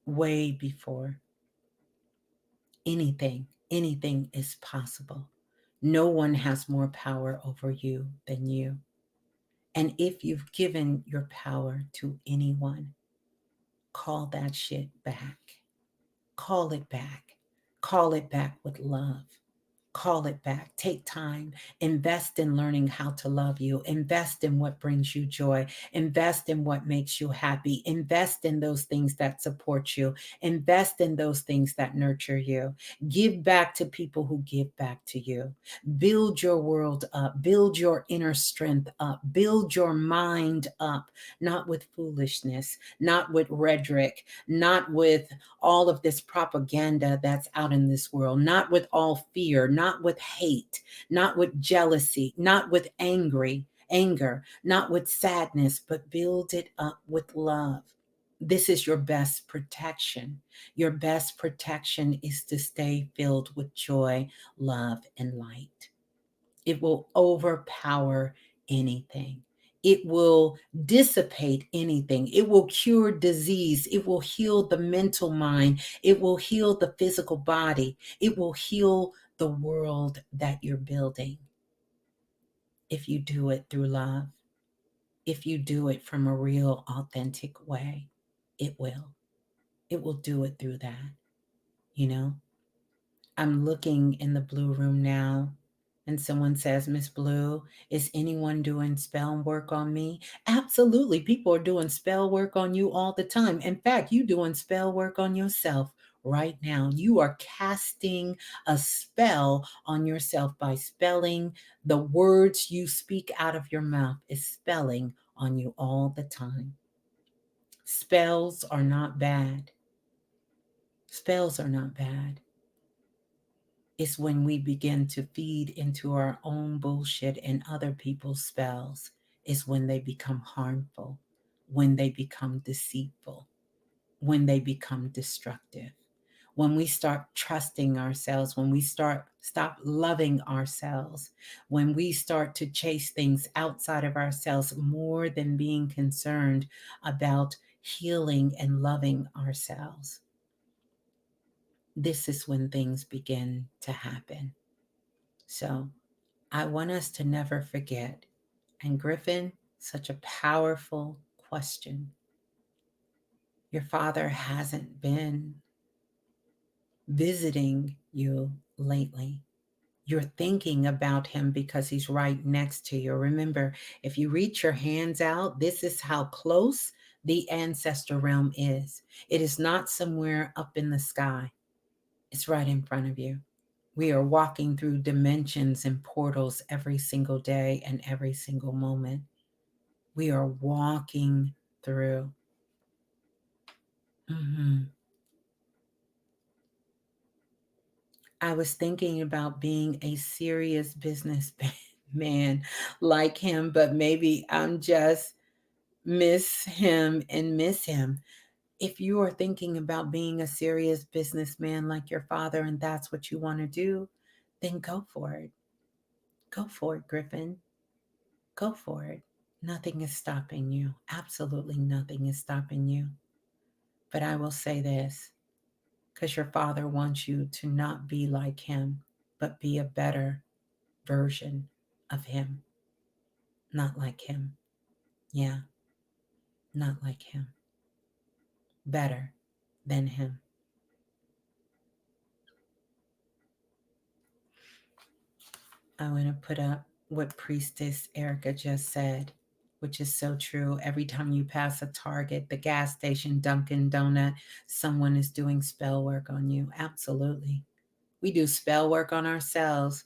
way before. Anything is possible. No one has more power over you than you. And if you've given your power to anyone, call that shit back. Call it back. Call it back with love. Call it back. Take time. Invest in learning how to love you. Invest in what brings you joy. Invest in what makes you happy. Invest in those things that support you. Invest in those things that nurture you. Give back to people who give back to you. Build your world up. Build your inner strength up. Build your mind up, not with foolishness, not with rhetoric, not with all of this propaganda that's out in this world, not with all fear, not with hate, not with jealousy, not with anger, not with sadness, but build it up with love. This is your best protection. Your best protection is to stay filled with joy, love, and light. It will overpower anything. It will dissipate anything. It will cure disease. It will heal the mental mind. It will heal the physical body. It will heal the world that you're building. If you do it through love, if you do it from a real, authentic way, it will. It will do it through that, you know? I'm looking in the blue room now, and someone says, Miss Blue, is anyone doing spell work on me? Absolutely. People are doing spell work on you all the time. In fact, you doing spell work on yourself right now. You are casting a spell on yourself by spelling. The words you speak out of your mouth is spelling on you all the time. Spells are not bad. Spells are not bad. It's when we begin to feed into our own bullshit and other people's spells, is when they become harmful, when they become deceitful, when they become destructive. When we start trusting ourselves, when we stop loving ourselves, when we start to chase things outside of ourselves more than being concerned about healing and loving ourselves. This is when things begin to happen. So I want us to never forget. And Griffin, such a powerful question. Your father hasn't been visiting you lately. You're thinking about him because he's right next to you. Remember, if you reach your hands out, this is how close the ancestor realm is. It is not somewhere up in the sky. It's right in front of you. We are walking through dimensions and portals every single day and every single moment. We are walking through. I was thinking about being a serious businessman like him, but maybe I'm just miss him and miss him. If you are thinking about being a serious businessman like your father and that's what you want to do, then go for it. Go for it, Griffin. Go for it. Nothing is stopping you. Absolutely nothing is stopping you. But I will say this, because your father wants you to not be like him, but be a better version of him. Not like him. Yeah, not like him. Better than him. I want to put up what Priestess Erica just said, which is so true. Every time you pass a Target, the gas station, Dunkin' Donut, someone is doing spell work on you. Absolutely. We do spell work on ourselves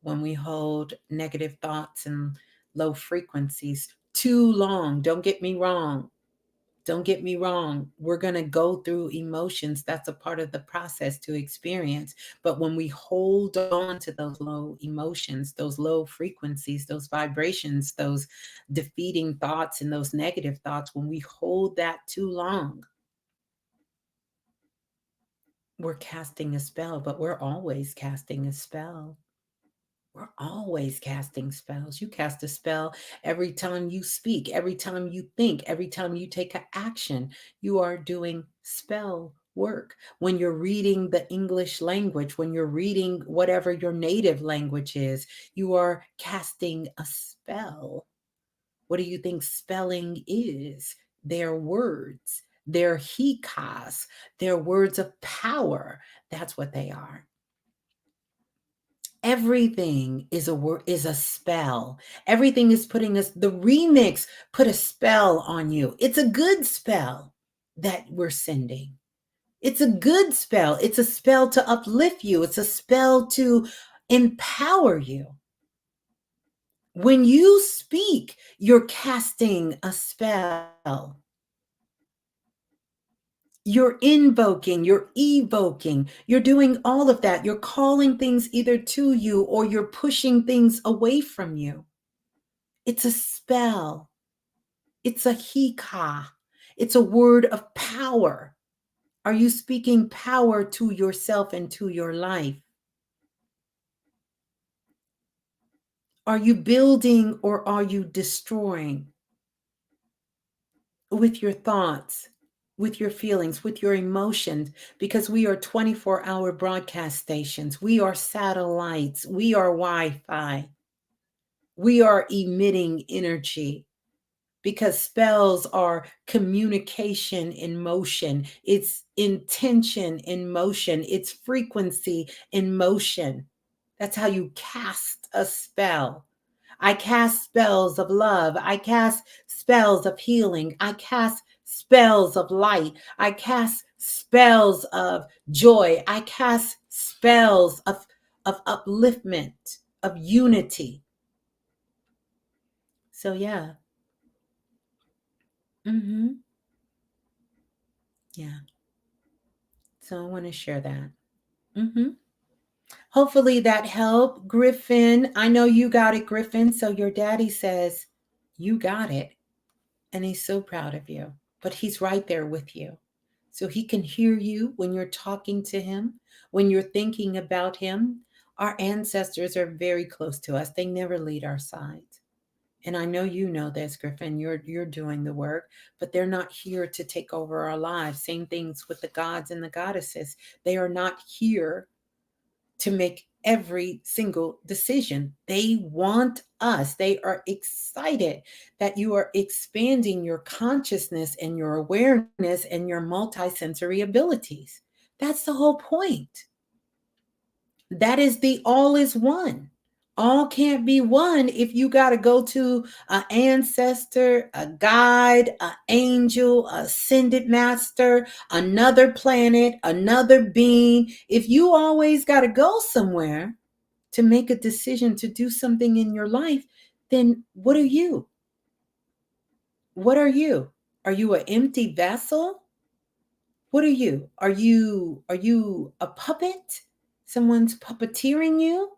when we hold negative thoughts and low frequencies too long. Don't get me wrong. Don't get me wrong. We're going to go through emotions. That's a part of the process to experience. But when we hold on to those low emotions, those low frequencies, those vibrations, those defeating thoughts and those negative thoughts, when we hold that too long, we're casting a spell, but we're always casting a spell. We're always casting spells. You cast a spell every time you speak, every time you think, every time you take an action. You are doing spell work. When you're reading the English language, when you're reading whatever your native language is, you are casting a spell. What do you think spelling is? They're words. They're hikas. They're words of power. That's what they are. Everything is a word, is a spell. Everything is putting us, the remix put a spell on you. It's a good spell that we're sending. It's a good spell. It's a spell to uplift you. It's a spell to empower you. When you speak, you're casting a spell. You're invoking, you're evoking, you're doing all of that. You're calling things either to you or you're pushing things away from you. It's a spell. It's a hika. It's a word of power. Are you speaking power to yourself and to your life? Are you building or are you destroying? With your thoughts, with your feelings, with your emotions, because we are 24-hour broadcast stations. We are satellites. We are Wi-Fi. We are emitting energy because spells are communication in motion. It's intention in motion. It's frequency in motion. That's how you cast a spell. I cast spells of love. I cast spells of healing. I cast spells of light. I cast spells of joy. I cast spells of upliftment, of unity. So, yeah. Mm-hmm. Yeah. So, I want to share that. Mm-hmm. Hopefully that helped, Griffin. I know you got it, Griffin. So, your daddy says you got it. And he's so proud of you, but he's right there with you. So he can hear you when you're talking to him, when you're thinking about him. Our ancestors are very close to us. They never leave our sides. And I know you know this, Griffin. You're doing the work, but they're not here to take over our lives. Same things with the gods and the goddesses. They are not here to make every single decision. They want us. They are excited that you are expanding your consciousness and your awareness and your multisensory abilities. That's the whole point. That is the all is one. All can't be one if you got to go to an ancestor, a guide, an angel, a ascended master, another planet, another being. If you always got to go somewhere to make a decision to do something in your life, then what are you? What are you? Are you an empty vessel? What are you? Are you a puppet? Someone's puppeteering you?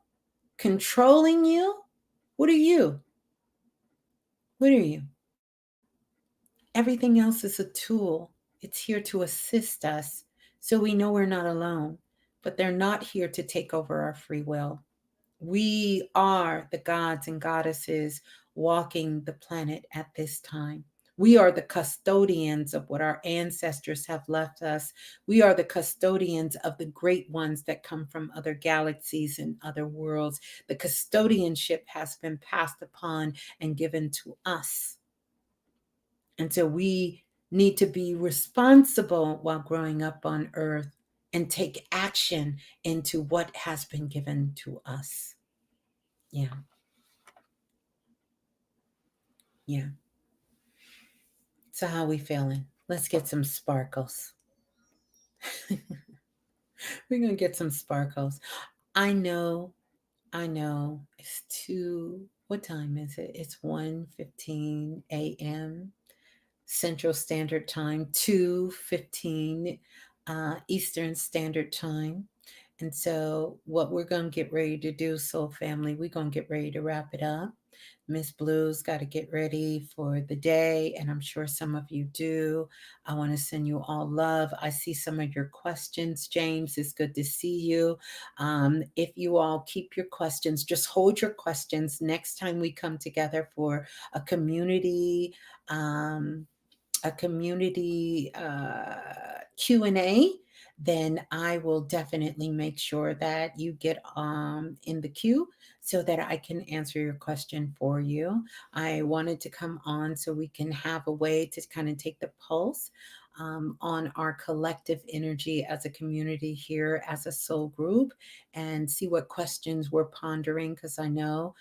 Controlling you? What are you? What are you? Everything else is a tool. It's here to assist us so we know we're not alone, but they're not here to take over our free will. We are the gods and goddesses walking the planet at this time. We are the custodians of what our ancestors have left us. We are the custodians of the great ones that come from other galaxies and other worlds. The custodianship has been passed upon and given to us. And so we need to be responsible while growing up on earth and take action into what has been given to us. Yeah. Yeah. So how we feeling? Let's get some sparkles. We're gonna get some sparkles. I know, I know. It's two. What time is it? It's 1:15 a.m. Central Standard Time, 2:15 Eastern Standard Time. And so, what we're going to get ready to do, Soul Family, we're going to get ready to wrap it up. Ms.Blue's got to get ready for the day, and I'm sure some of you do. I want to send you all love. I see some of your questions, James. It's good to see you. If you all keep your questions, just hold your questions next time we come together for a community. Um, a community Q&A, then I will definitely make sure that you get in the queue so that I can answer your question for you. I wanted to come on so we can have a way to kind of take the pulse on our collective energy as a community here, as a soul group, and see what questions we're pondering, because I know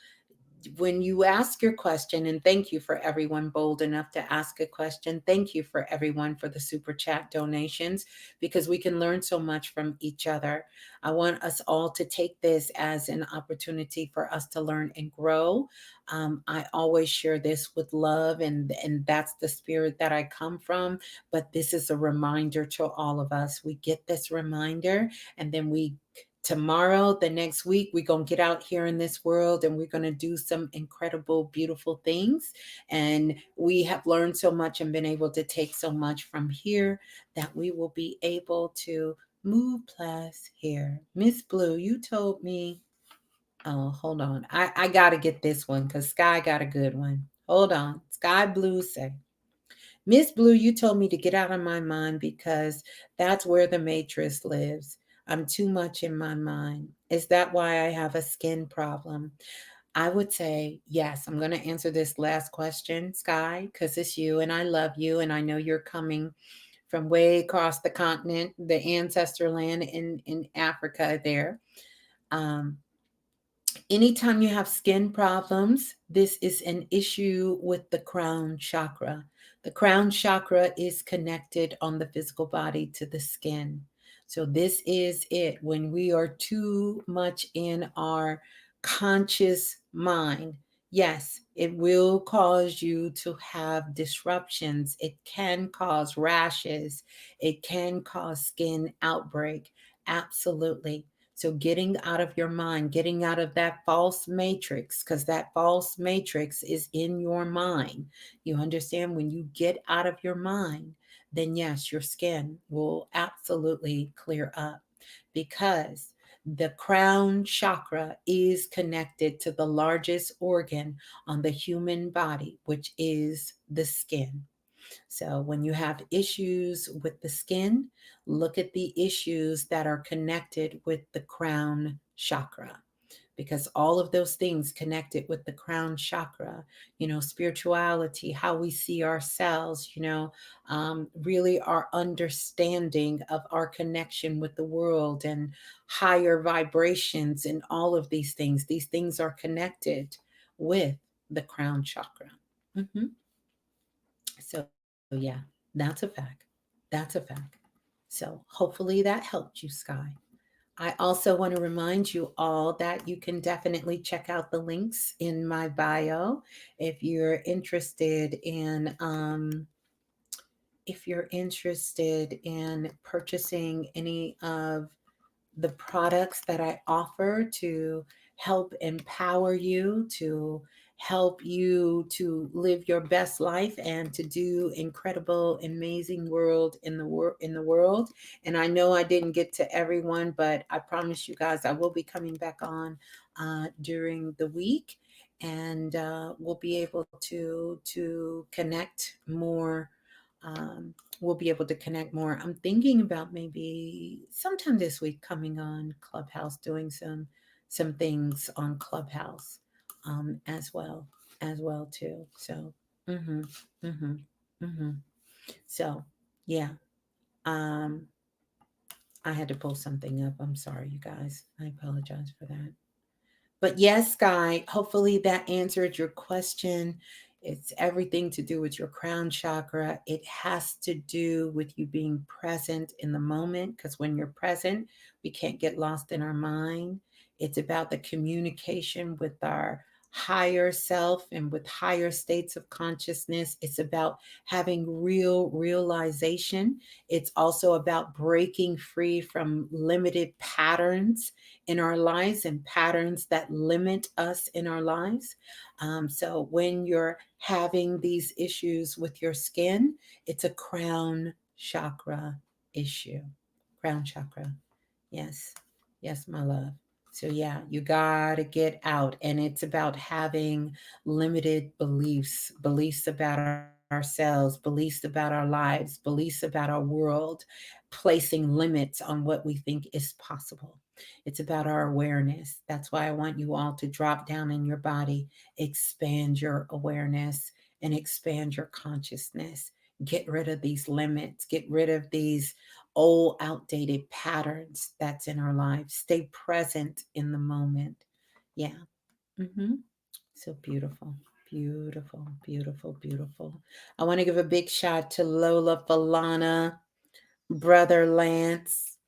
when you ask your question, and thank you for everyone bold enough to ask a question. Thank you for everyone for the super chat donations, because we can learn so much from each other. I want us all to take this as an opportunity for us to learn and grow. I always share this with love, and that's the spirit that I come from. But this is a reminder to all of us. We get this reminder, and then we tomorrow, the next week, we're going to get out here in this world and we're going to do some incredible, beautiful things. And we have learned so much and been able to take so much from here that we will be able to move plus here. Miss Blue, you told me, oh, hold on. I got to get this one because Sky got a good one. Hold on. Sky Blue say, Miss Blue, you told me to get out of my mind because that's where the matrix lives. I'm too much in my mind. Is that why I have a skin problem? I would say yes. I'm going to answer this last question, Sky, because it's you and I love you. And I know you're coming from way across the continent, the ancestor land in Africa there. Um, Anytime you have skin problems, this is an issue with the crown chakra. The crown chakra is connected on the physical body to the skin. So, this is it. When we are too much in our conscious mind, yes, it will cause you to have disruptions. It can cause rashes, it can cause skin outbreak. Absolutely. So, getting out of your mind, getting out of that false matrix, because that false matrix is in your mind. You understand? When you get out of your mind, then yes, your skin will absolutely clear up, because the crown chakra is connected to the largest organ on the human body, which is the skin. So, when you have issues with the skin, look at the issues that are connected with the crown chakra, because all of those things connected with the crown chakra, spirituality, how we see ourselves, really our understanding of our connection with the world and higher vibrations and all of these things are connected with the crown chakra. Mhm. So, yeah, that's a fact. That's a fact. So, hopefully that helped you, Sky. I also want to remind you all that you can definitely check out the links in my bio if you're interested in purchasing any of the products that I offer to help empower you, to help you to live your best life and to do incredible, amazing in the world. And I know I didn't get to everyone, but I promise you guys I will be coming back on during the week, and we'll be able to connect more. Um, we'll be able to connect more. I'm thinking about maybe sometime this week coming on Clubhouse, doing some things on Clubhouse as well too. So, mm-hmm, mm-hmm, mm-hmm. So, yeah. Um, I had to pull something up. I'm sorry, you guys. I apologize for that. But yes, Sky, hopefully that answered your question. It's everything to do with your crown chakra. It has to do with you being present in the moment, because when you're present, we can't get lost in our mind. It's about the communication with our higher self and with higher states of consciousness. It's about having real realization. It's also about breaking free from limited patterns in our lives and patterns that limit us in our lives. So when you're having these issues with your skin, it's a crown chakra issue. Crown chakra. Yes. Yes, my love. So yeah, you gotta get out. And it's about having limited beliefs, beliefs about ourselves, beliefs about our lives, beliefs about our world, placing limits on what we think is possible. It's about our awareness. That's why I want you all to drop down in your body, expand your awareness, and expand your consciousness. Get rid of these limits, get rid of these old, outdated patterns that's in our lives. Stay present in the moment. Yeah. hmm So beautiful. Beautiful, beautiful, beautiful. I want to give a big shout to Lola Falana, Brother Lance,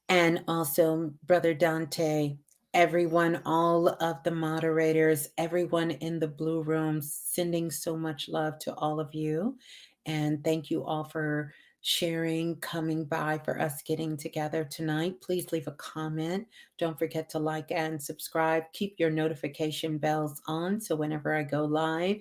and also Brother Dante, everyone, all of the moderators, everyone in the Blue Room, sending so much love to all of you. And thank you all for sharing, coming by, for us getting together tonight. Please leave a comment. Don't forget to like and subscribe. Keep your notification bells on so whenever I go live,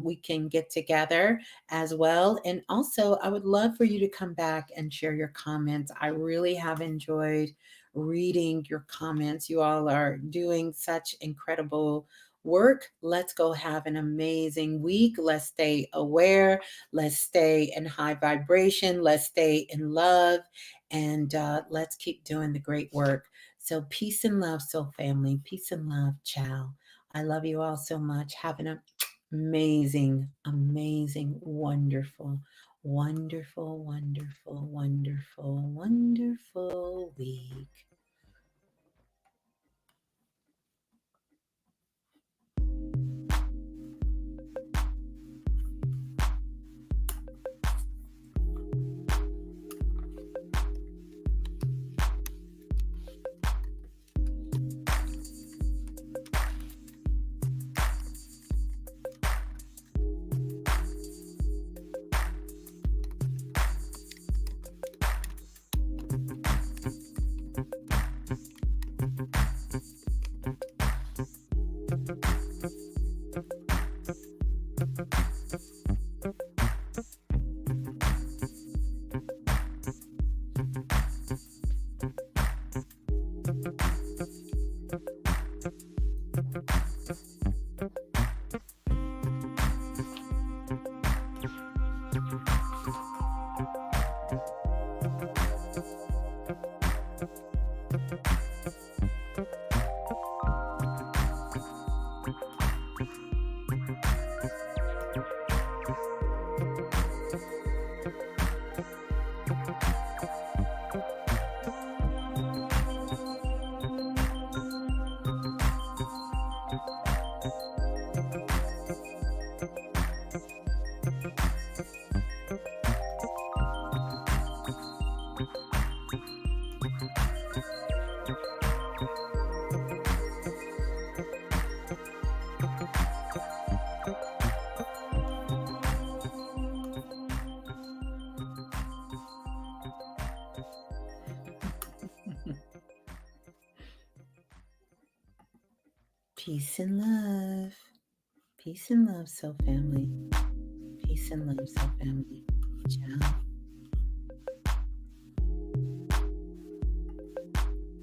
we can get together as well. And also, I would love for you to come back and share your comments. I really have enjoyed reading your comments. You all are doing such incredible work. Let's go have an amazing week. Let's stay aware. Let's stay in high vibration. Let's stay in love. And let's keep doing the great work. So, peace and love, soul family. Peace and love. Ciao. I love you all so much. Have an amazing, amazing, wonderful, wonderful, wonderful, wonderful, wonderful week. Peace and love. Peace and love, soul family. Peace and love, soul family. Ciao.